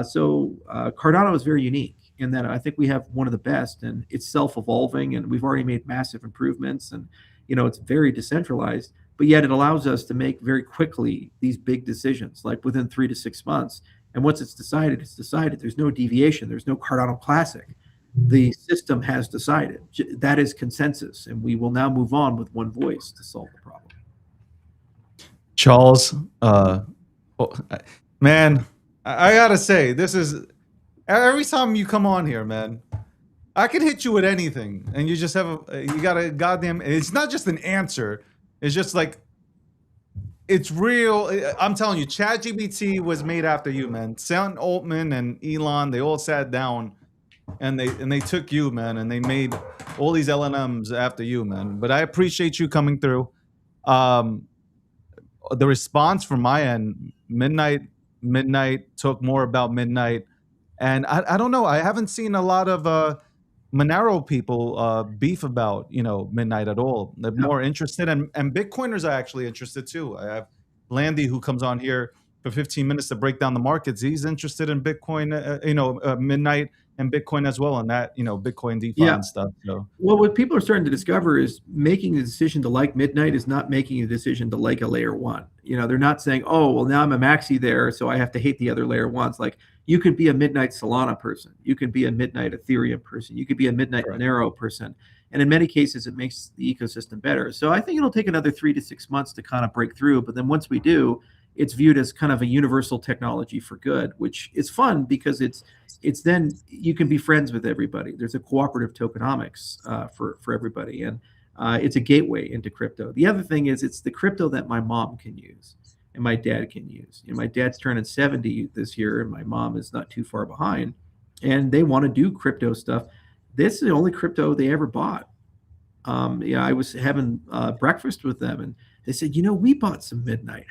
So Cardano is very unique in that I think we have one of the best, and it's self-evolving, and we've already made massive improvements, and it's very decentralized, but yet it allows us to make very quickly these big decisions, like within 3 to 6 months. And once it's decided, it's decided. There's no deviation. There's no Cardano Classic. The system has decided. That is consensus, and we will now move on with one voice to solve the problem. Charles, man, I gotta say, this is every time you come on here, man, I can hit you with anything, and you just have you got a goddamn. It's not just an answer. It's just like it's real. I'm telling you, ChatGPT was made after you, man. Sam Altman and Elon, they all sat down, and they took you, man, and they made all these LLMs after you, man. But I appreciate you coming through. Um, the response from my end, midnight took more about midnight, and I don't know. I haven't seen a lot of Monero people beef about midnight at all. They're Yeah. more interested, and Bitcoiners are actually interested too. I have Landy who comes on here for 15 minutes to break down the markets. He's interested in Bitcoin, midnight and Bitcoin as well, and that Bitcoin DeFi Yeah. and stuff. So Well, what people are starting to discover is making a decision to like midnight is not making a decision to like a layer one. They're not saying, oh, well, now I'm a maxi there, so I have to hate the other layer ones. Like, you could be a midnight Solana person. You could be a midnight Ethereum person. You could be a midnight correct. Monero person. And in many cases, it makes the ecosystem better. So I think it'll take another 3 to 6 months to kind of break through. But then once we do, it's viewed as kind of a universal technology for good, which is fun because it's then you can be friends with everybody. There's a cooperative tokenomics for everybody, and it's a gateway into crypto. The other thing is it's the crypto that my mom can use and my dad can use. My dad's turning 70 this year, and my mom is not too far behind, and they want to do crypto stuff. This is the only crypto they ever bought. I was having breakfast with them, and they said, we bought some midnight.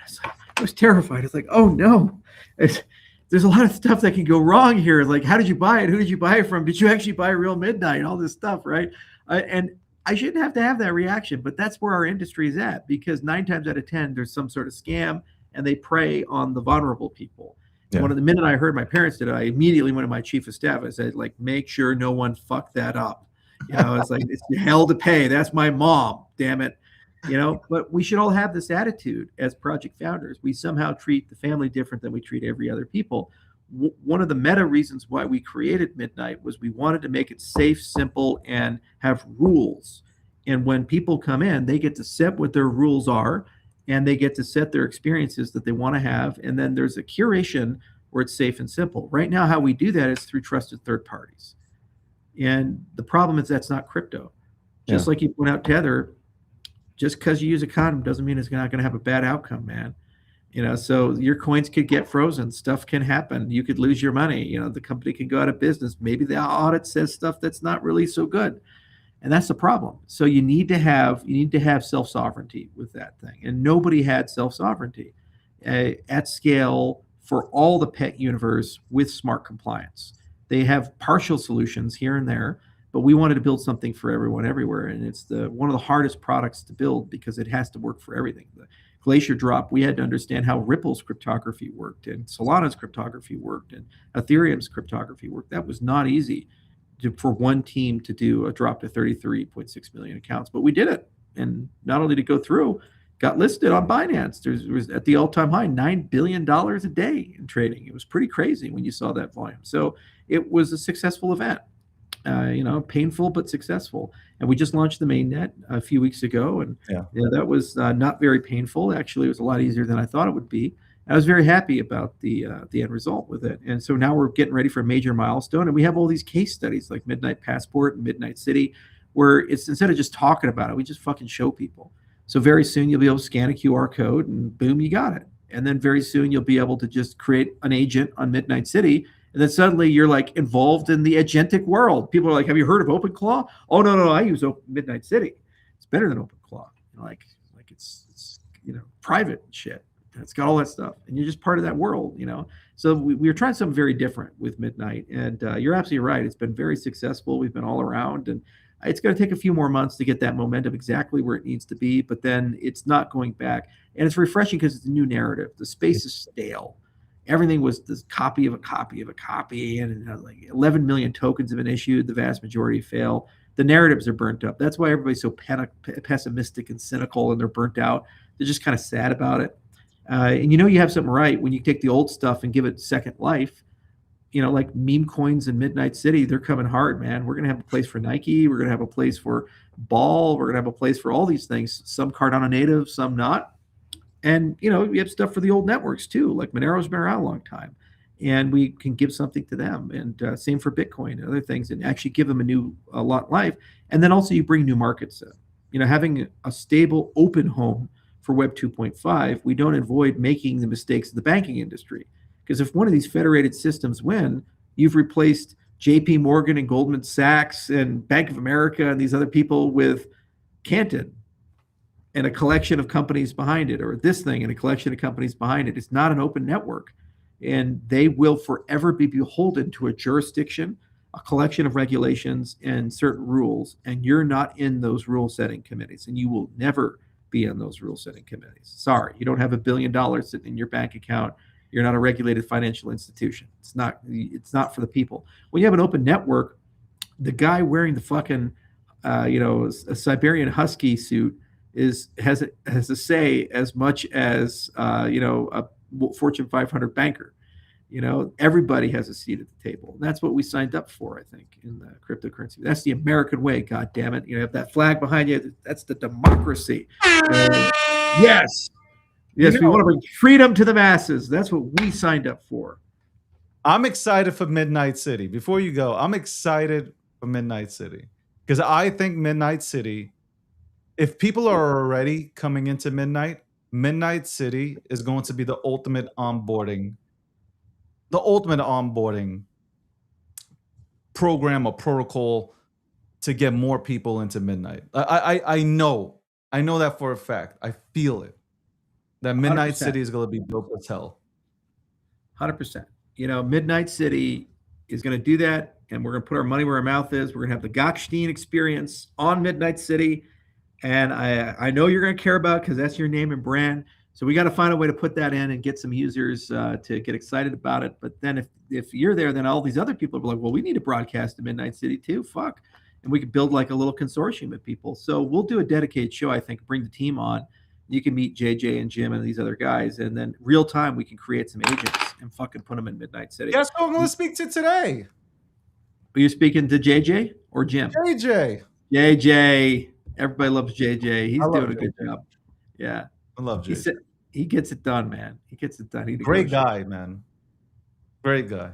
I was terrified. It's like, oh no, there's a lot of stuff that can go wrong here. Like, how did you buy it? Who did you buy it from? Did you actually buy real midnight? All this stuff, right? And I shouldn't have to have that reaction, but that's where our industry is at, because 9 times out of 10, there's some sort of scam, and they prey on the vulnerable people. Yeah. The minute I heard my parents did it, I immediately went to my chief of staff. I said, like, make sure no one fucked that up. It's like, it's hell to pay. That's my mom, damn it. But we should all have this attitude as project founders. We somehow treat the family different than we treat every other people. One of the meta reasons why we created Midnight was we wanted to make it safe, simple, and have rules. And when people come in, they get to set what their rules are, and they get to set their experiences that they want to have. And then there's a curation where it's safe and simple. Right now, how we do that is through trusted third parties. And the problem is that's not crypto. Just like you point out, Tether, just because you use a condom doesn't mean it's not going to have a bad outcome, man. So your coins could get frozen. Stuff can happen. You could lose your money. The company can go out of business. Maybe the audit says stuff that's not really so good. And that's the problem. So you need to have self-sovereignty with that thing. And nobody had self-sovereignty at scale for all the pet universe with smart compliance. They have partial solutions here and there, but we wanted to build something for everyone everywhere. And it's one of the hardest products to build because it has to work for everything. The Glacier drop, we had to understand how Ripple's cryptography worked, and Solana's cryptography worked, and Ethereum's cryptography worked. That was not easy for one team to do a drop to 33.6 million accounts, but we did it. And not only to go through, got listed on Binance. There was at the all-time high, $9 billion a day in trading. It was pretty crazy when you saw that volume. So it was a successful event. Painful but successful. And we just launched the mainnet a few weeks ago, and that was not very painful. Actually, it was a lot easier than I thought it would be. I was very happy about the end result with it. And so now we're getting ready for a major milestone, and we have all these case studies like Midnight Passport and Midnight City, where it's instead of just talking about it, we just fucking show people. So very soon you'll be able to scan a QR code, and boom, you got it. And then very soon you'll be able to just create an agent on Midnight City. And then suddenly you're like involved in the agentic world. People are like, have you heard of OpenClaw? Oh, no, I use Midnight City. It's better than OpenClaw. Like it's private shit. It's got all that stuff. And you're just part of that world, So we were trying something very different with Midnight. And you're absolutely right. It's been very successful. We've been all around. And it's going to take a few more months to get that momentum exactly where it needs to be. But then it's not going back. And it's refreshing because it's a new narrative. The space is stale. Everything was this copy of a copy of a copy, and like 11 million tokens have been issued. The vast majority fail. The narratives are burnt up. That's why everybody's so pessimistic and cynical, and they're burnt out. They're just kind of sad about it. And you have something right when you take the old stuff and give it second life. Like meme coins in Midnight City, they're coming hard, man. We're going to have a place for Nike. We're going to have a place for Ball. We're going to have a place for all these things. Some Cardano native, some not. And, you have stuff for the old networks too, like Monero's been around a long time, and we can give something to them. And same for Bitcoin and other things, and actually give them a lot life. And then also you bring new markets in. Having a stable, open home for Web 2.5, we don't avoid making the mistakes of the banking industry. Because if one of these federated systems win, you've replaced JP Morgan and Goldman Sachs and Bank of America and these other people with Canton. and a collection of companies behind it, or this thing and a collection of companies behind it. It's not an open network. And they will forever be beholden to a jurisdiction, a collection of regulations, and certain rules. And you're not in those rule setting committees, and you will never be on those rule setting committees. Sorry, you don't have $1 billion sitting in your bank account. You're not a regulated financial institution. It's not for the people. When you have an open network, the guy wearing the fucking a Siberian Husky suit has a say as much as a Fortune 500 banker. Everybody has a seat at the table. And that's what we signed up for, I think, in the cryptocurrency. That's the American way. God damn it! You have that flag behind you. That's the democracy. Yes, we want to bring freedom to the masses. That's what we signed up for. I'm excited for Midnight City. Before you go, I'm excited for Midnight City because I think Midnight City, if people are already coming into Midnight City is going to be the ultimate onboarding program or protocol to get more people into Midnight. I know that for a fact. I feel it. That Midnight 100%. City is going to be built as hell. 100%. Midnight City is going to do that, and we're going to put our money where our mouth is. We're going to have the Gokhshtein experience on Midnight City, and I know you're going to care about because that's your name and brand. So we got to find a way to put that in and get some users to get excited about it. But then if you're there, then all these other people are like, well, we need to broadcast to Midnight City too. Fuck. And we could build like a little consortium of people. So we'll do a dedicated show, I think, bring the team on. You can meet JJ and Jim and these other guys. And then real time, we can create some agents and fucking put them in Midnight City. Guess who I'm going to speak to today? Are you speaking to JJ or Jim? JJ. Everybody loves JJ. He's doing a good job. Yeah. I love JJ. He gets it done, man. He gets it done. Great guy, man. Great guy.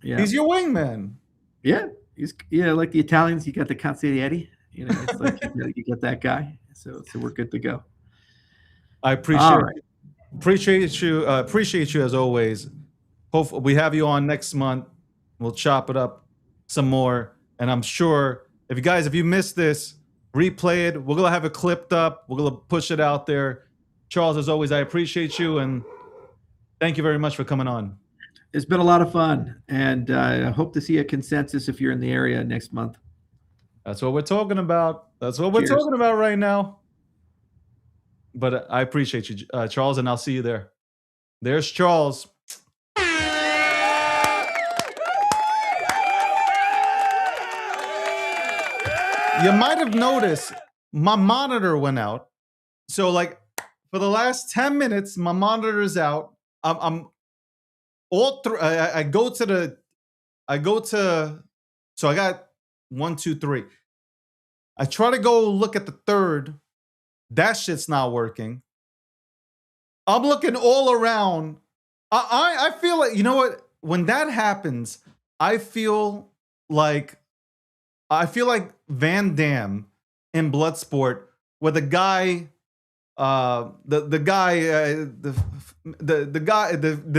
Yeah. He's your wingman. Yeah. He's like the Italians, you got the consigliere. It's like you get that guy. So we're good to go. I appreciate you as always. Hopefully we have you on next month. We'll chop it up some more. And I'm sure if you missed this, replay it. We're going to have it clipped up. We're going to push it out there. Charles, as always, I appreciate you. And thank you very much for coming on. It's been a lot of fun. And I hope to see a consensus if you're in the area next month. That's what we're talking about. That's what we're talking about right now. But I appreciate you, Charles, and I'll see you there. There's Charles. You might have noticed my monitor went out. So like for the last 10 minutes, my monitor is out. I'm all through. I got 1, 2, 3. I try to go look at the third. That shit's not working. I'm looking all around. I feel like, you know what? When that happens, I feel like Van Damme in Bloodsport, where the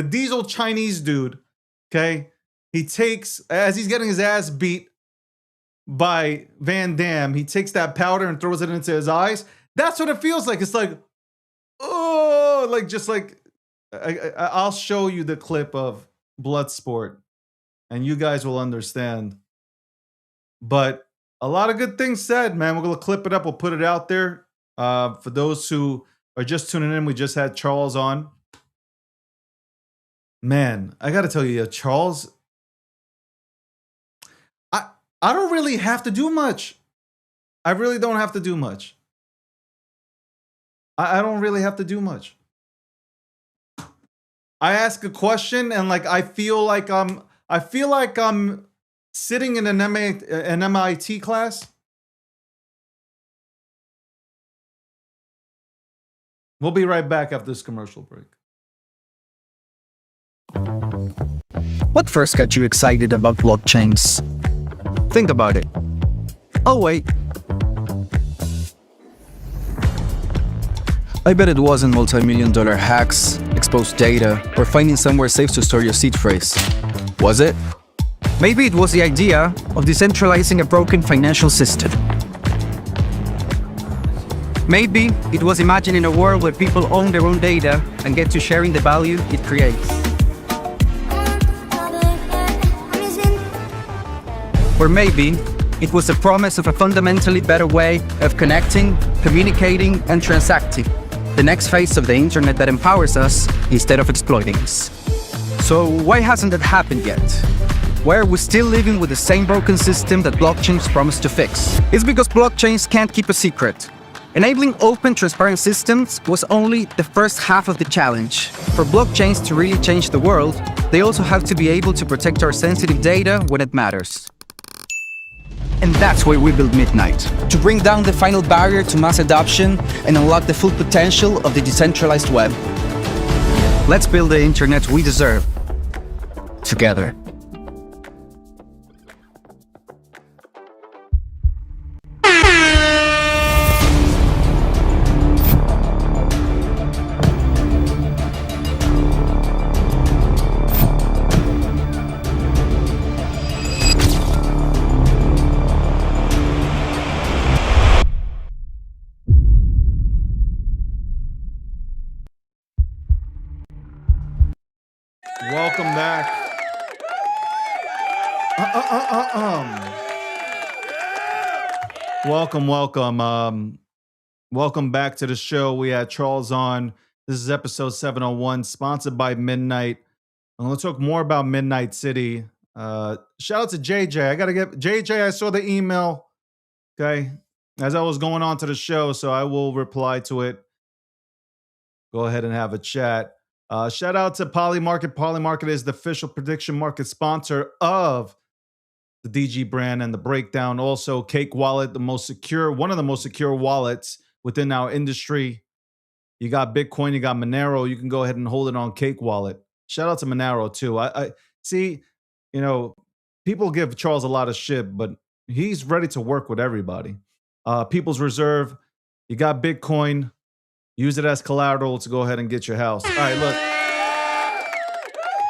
diesel Chinese dude, okay? He takes, as he's getting his ass beat by Van Damme, he takes that powder and throws it into his eyes. That's what it feels like. It's like, oh, like just like, I'll show you the clip of Bloodsport and you guys will understand. But a lot of good things said, man. We're going to clip it up. We'll put it out there. For those who are just tuning in, we just had Charles on. Man, I got to tell you, Charles, I don't really have to do much. I really don't have to do much. I don't really have to do much. I ask a question and like I feel like I'm sitting in an MIT class. We'll be right back after this commercial break. What first got you excited about blockchains? Think about it. Oh wait. I bet it wasn't multi-million-dollar hacks, exposed data, or finding somewhere safe to store your seed phrase. Was it? Maybe it was the idea of decentralizing a broken financial system. Maybe it was imagining a world where people own their own data and get to sharing the value it creates. Or maybe it was the promise of a fundamentally better way of connecting, communicating, and transacting. The next phase of the internet that empowers us instead of exploiting us. So why hasn't that happened yet? Why are we still living with the same broken system that blockchains promise to fix? It's because blockchains can't keep a secret. Enabling open, transparent systems was only the first half of the challenge. For blockchains to really change the world, they also have to be able to protect our sensitive data when it matters. And that's why we built Midnight, to bring down the final barrier to mass adoption and unlock the full potential of the decentralized web. Let's build the internet we deserve, together. Welcome back. Welcome. Welcome back to the show. We had Charles on. This is episode 701, sponsored by Midnight. I'm going to talk more about Midnight City. Shout out to JJ. I got to get JJ. I saw the email. Okay. As I was going on to the show, so I will reply to it. Go ahead and have a chat. Shout out to Polymarket. Polymarket is the official prediction market sponsor of the DG brand and the breakdown. Also, Cake Wallet, one of the most secure wallets within our industry. You got Bitcoin, you got Monero. You can go ahead and hold it on Cake Wallet. Shout out to Monero too. I see, people give Charles a lot of shit, but he's ready to work with everybody. People's Reserve, you got Bitcoin. Use it as collateral to go ahead and get your house. All right, look.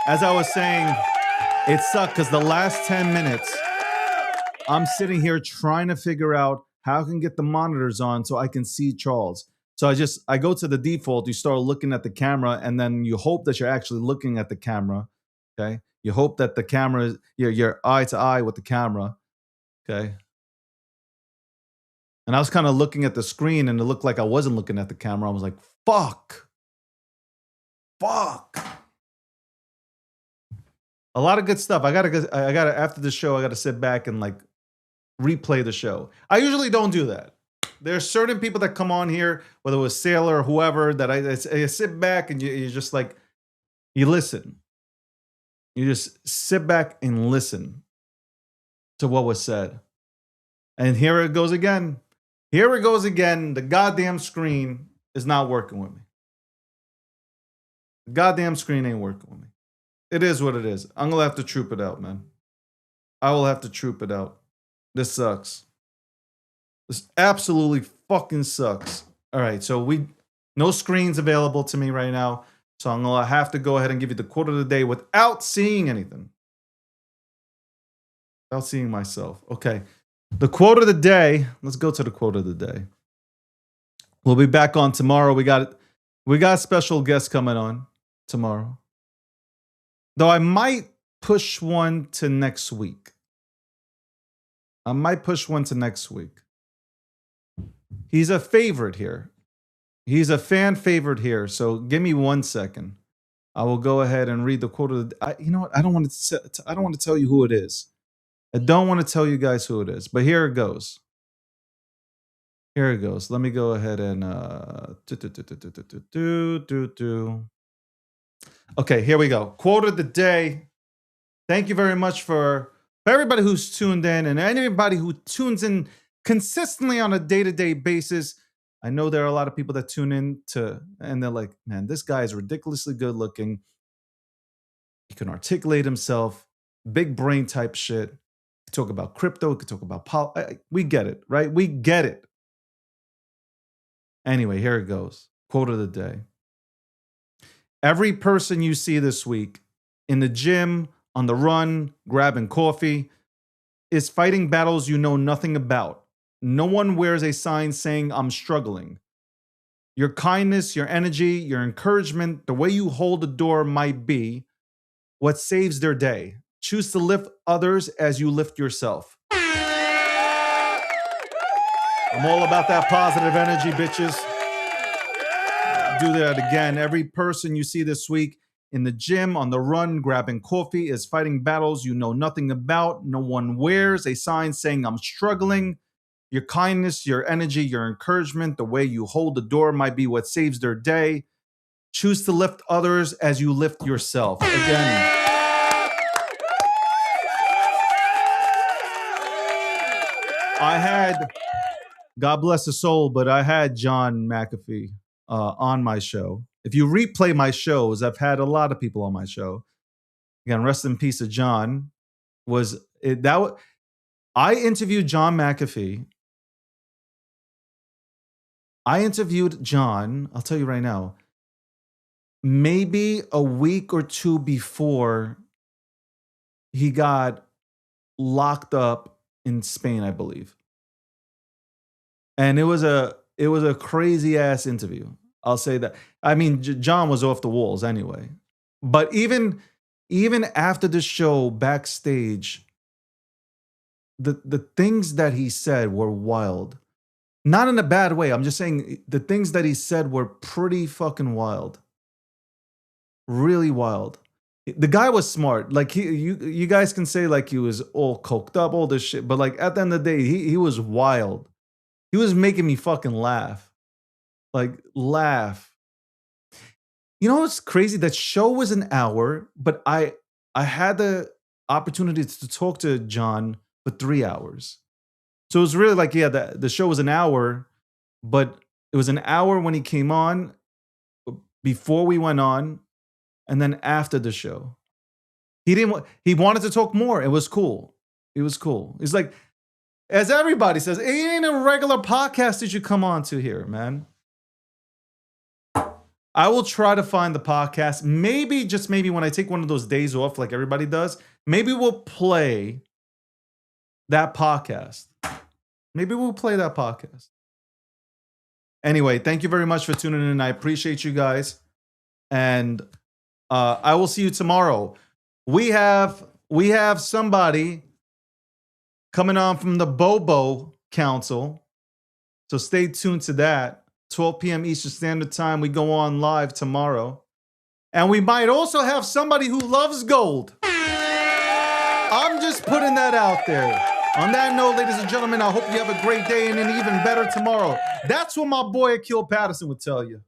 As I was saying, it sucked because the last 10 minutes, I'm sitting here trying to figure out how I can get the monitors on so I can see Charles. So I go to the default, you start looking at the camera, and then you hope that you're actually looking at the camera, okay? You hope that the camera, you're eye to eye with the camera, okay? And I was kind of looking at the screen, and it looked like I wasn't looking at the camera. I was like, fuck. A lot of good stuff. I gotta, after the show, I gotta sit back and like replay the show. I usually don't do that. There are certain people that come on here, whether it was Sailor or whoever, that I sit back and you just like, you listen. You just sit back and listen to what was said. And here it goes again. The goddamn screen is not working with me. The goddamn screen ain't working with me. It is what it is. I'm going to have to troop it out, man. I will have to troop it out. This sucks. This absolutely fucking sucks. All right, so no screens available to me right now. So I'm going to have to go ahead and give you the quote of the day without seeing anything. Without seeing myself. Okay. The quote of the day. Let's go to the quote of the day. We'll be back on tomorrow. We got special guests coming on tomorrow. Though I might push one to next week. He's a favorite here. He's a fan favorite here. So give me 1 second. I will go ahead and read the quote of the day. You know what? I don't want to tell you who it is. I don't want to tell you guys who it is, but here it goes. Let me go ahead and Okay, here we go. Quote of the day. Thank you very much for everybody who's tuned in and anybody who tunes in consistently on a day-to-day basis. I know there are a lot of people that tune in and they're like, man, this guy is ridiculously good looking. He can articulate himself, big brain type shit. Talk about crypto, we could talk about we get it, right? We get it. Anyway, here it goes. Quote of the day. Every person you see this week in the gym, on the run, grabbing coffee, is fighting battles you know nothing about. No one wears a sign saying I'm struggling. Your kindness, your energy, your encouragement, the way you hold the door might be what saves their day. Choose to lift others as you lift yourself. I'm all about that positive energy, bitches. Do that again. Every person you see this week in the gym, on the run, grabbing coffee, is fighting battles you know nothing about. No one wears a sign saying, I'm struggling. Your kindness, your energy, your encouragement, the way you hold the door might be what saves their day. Choose to lift others as you lift yourself. Again. I had, God bless his soul, but I had John McAfee on my show. If you replay my shows, I've had a lot of people on my show. Again, rest in peace of John. I interviewed John McAfee. I interviewed John, I'll tell you right now, maybe a week or two before he got locked up in Spain, I believe. And it was a crazy ass interview. I'll say that. I mean, John was off the walls anyway. But even after the show backstage, the things that he said were wild. Not in a bad way. I'm just saying the things that he said were pretty fucking wild. Really wild. The guy was smart. Like you guys can say like he was all coked up, all this shit, but like at the end of the day, he was wild. He was making me fucking laugh. Like laugh. You know what's crazy? That show was an hour, but I had the opportunity to talk to John for 3 hours. So it was really like, yeah, the show was an hour, but it was an hour when he came on, before we went on, and then after the show. He wanted to talk more. It was cool. It was cool. It's like, as everybody says, it ain't a regular podcast that you come on to here, man. I will try to find the podcast. Maybe, just maybe, when I take one of those days off like everybody does, maybe we'll play that podcast. Maybe we'll play that podcast. Anyway, thank you very much for tuning in. I appreciate you guys. And I will see you tomorrow. We have somebody coming on from the Bobo Council. So stay tuned to that. 12 p.m. Eastern Standard Time. We go on live tomorrow. And we might also have somebody who loves gold. I'm just putting that out there. On that note, ladies and gentlemen, I hope you have a great day and an even better tomorrow. That's what my boy Akil Patterson would tell you.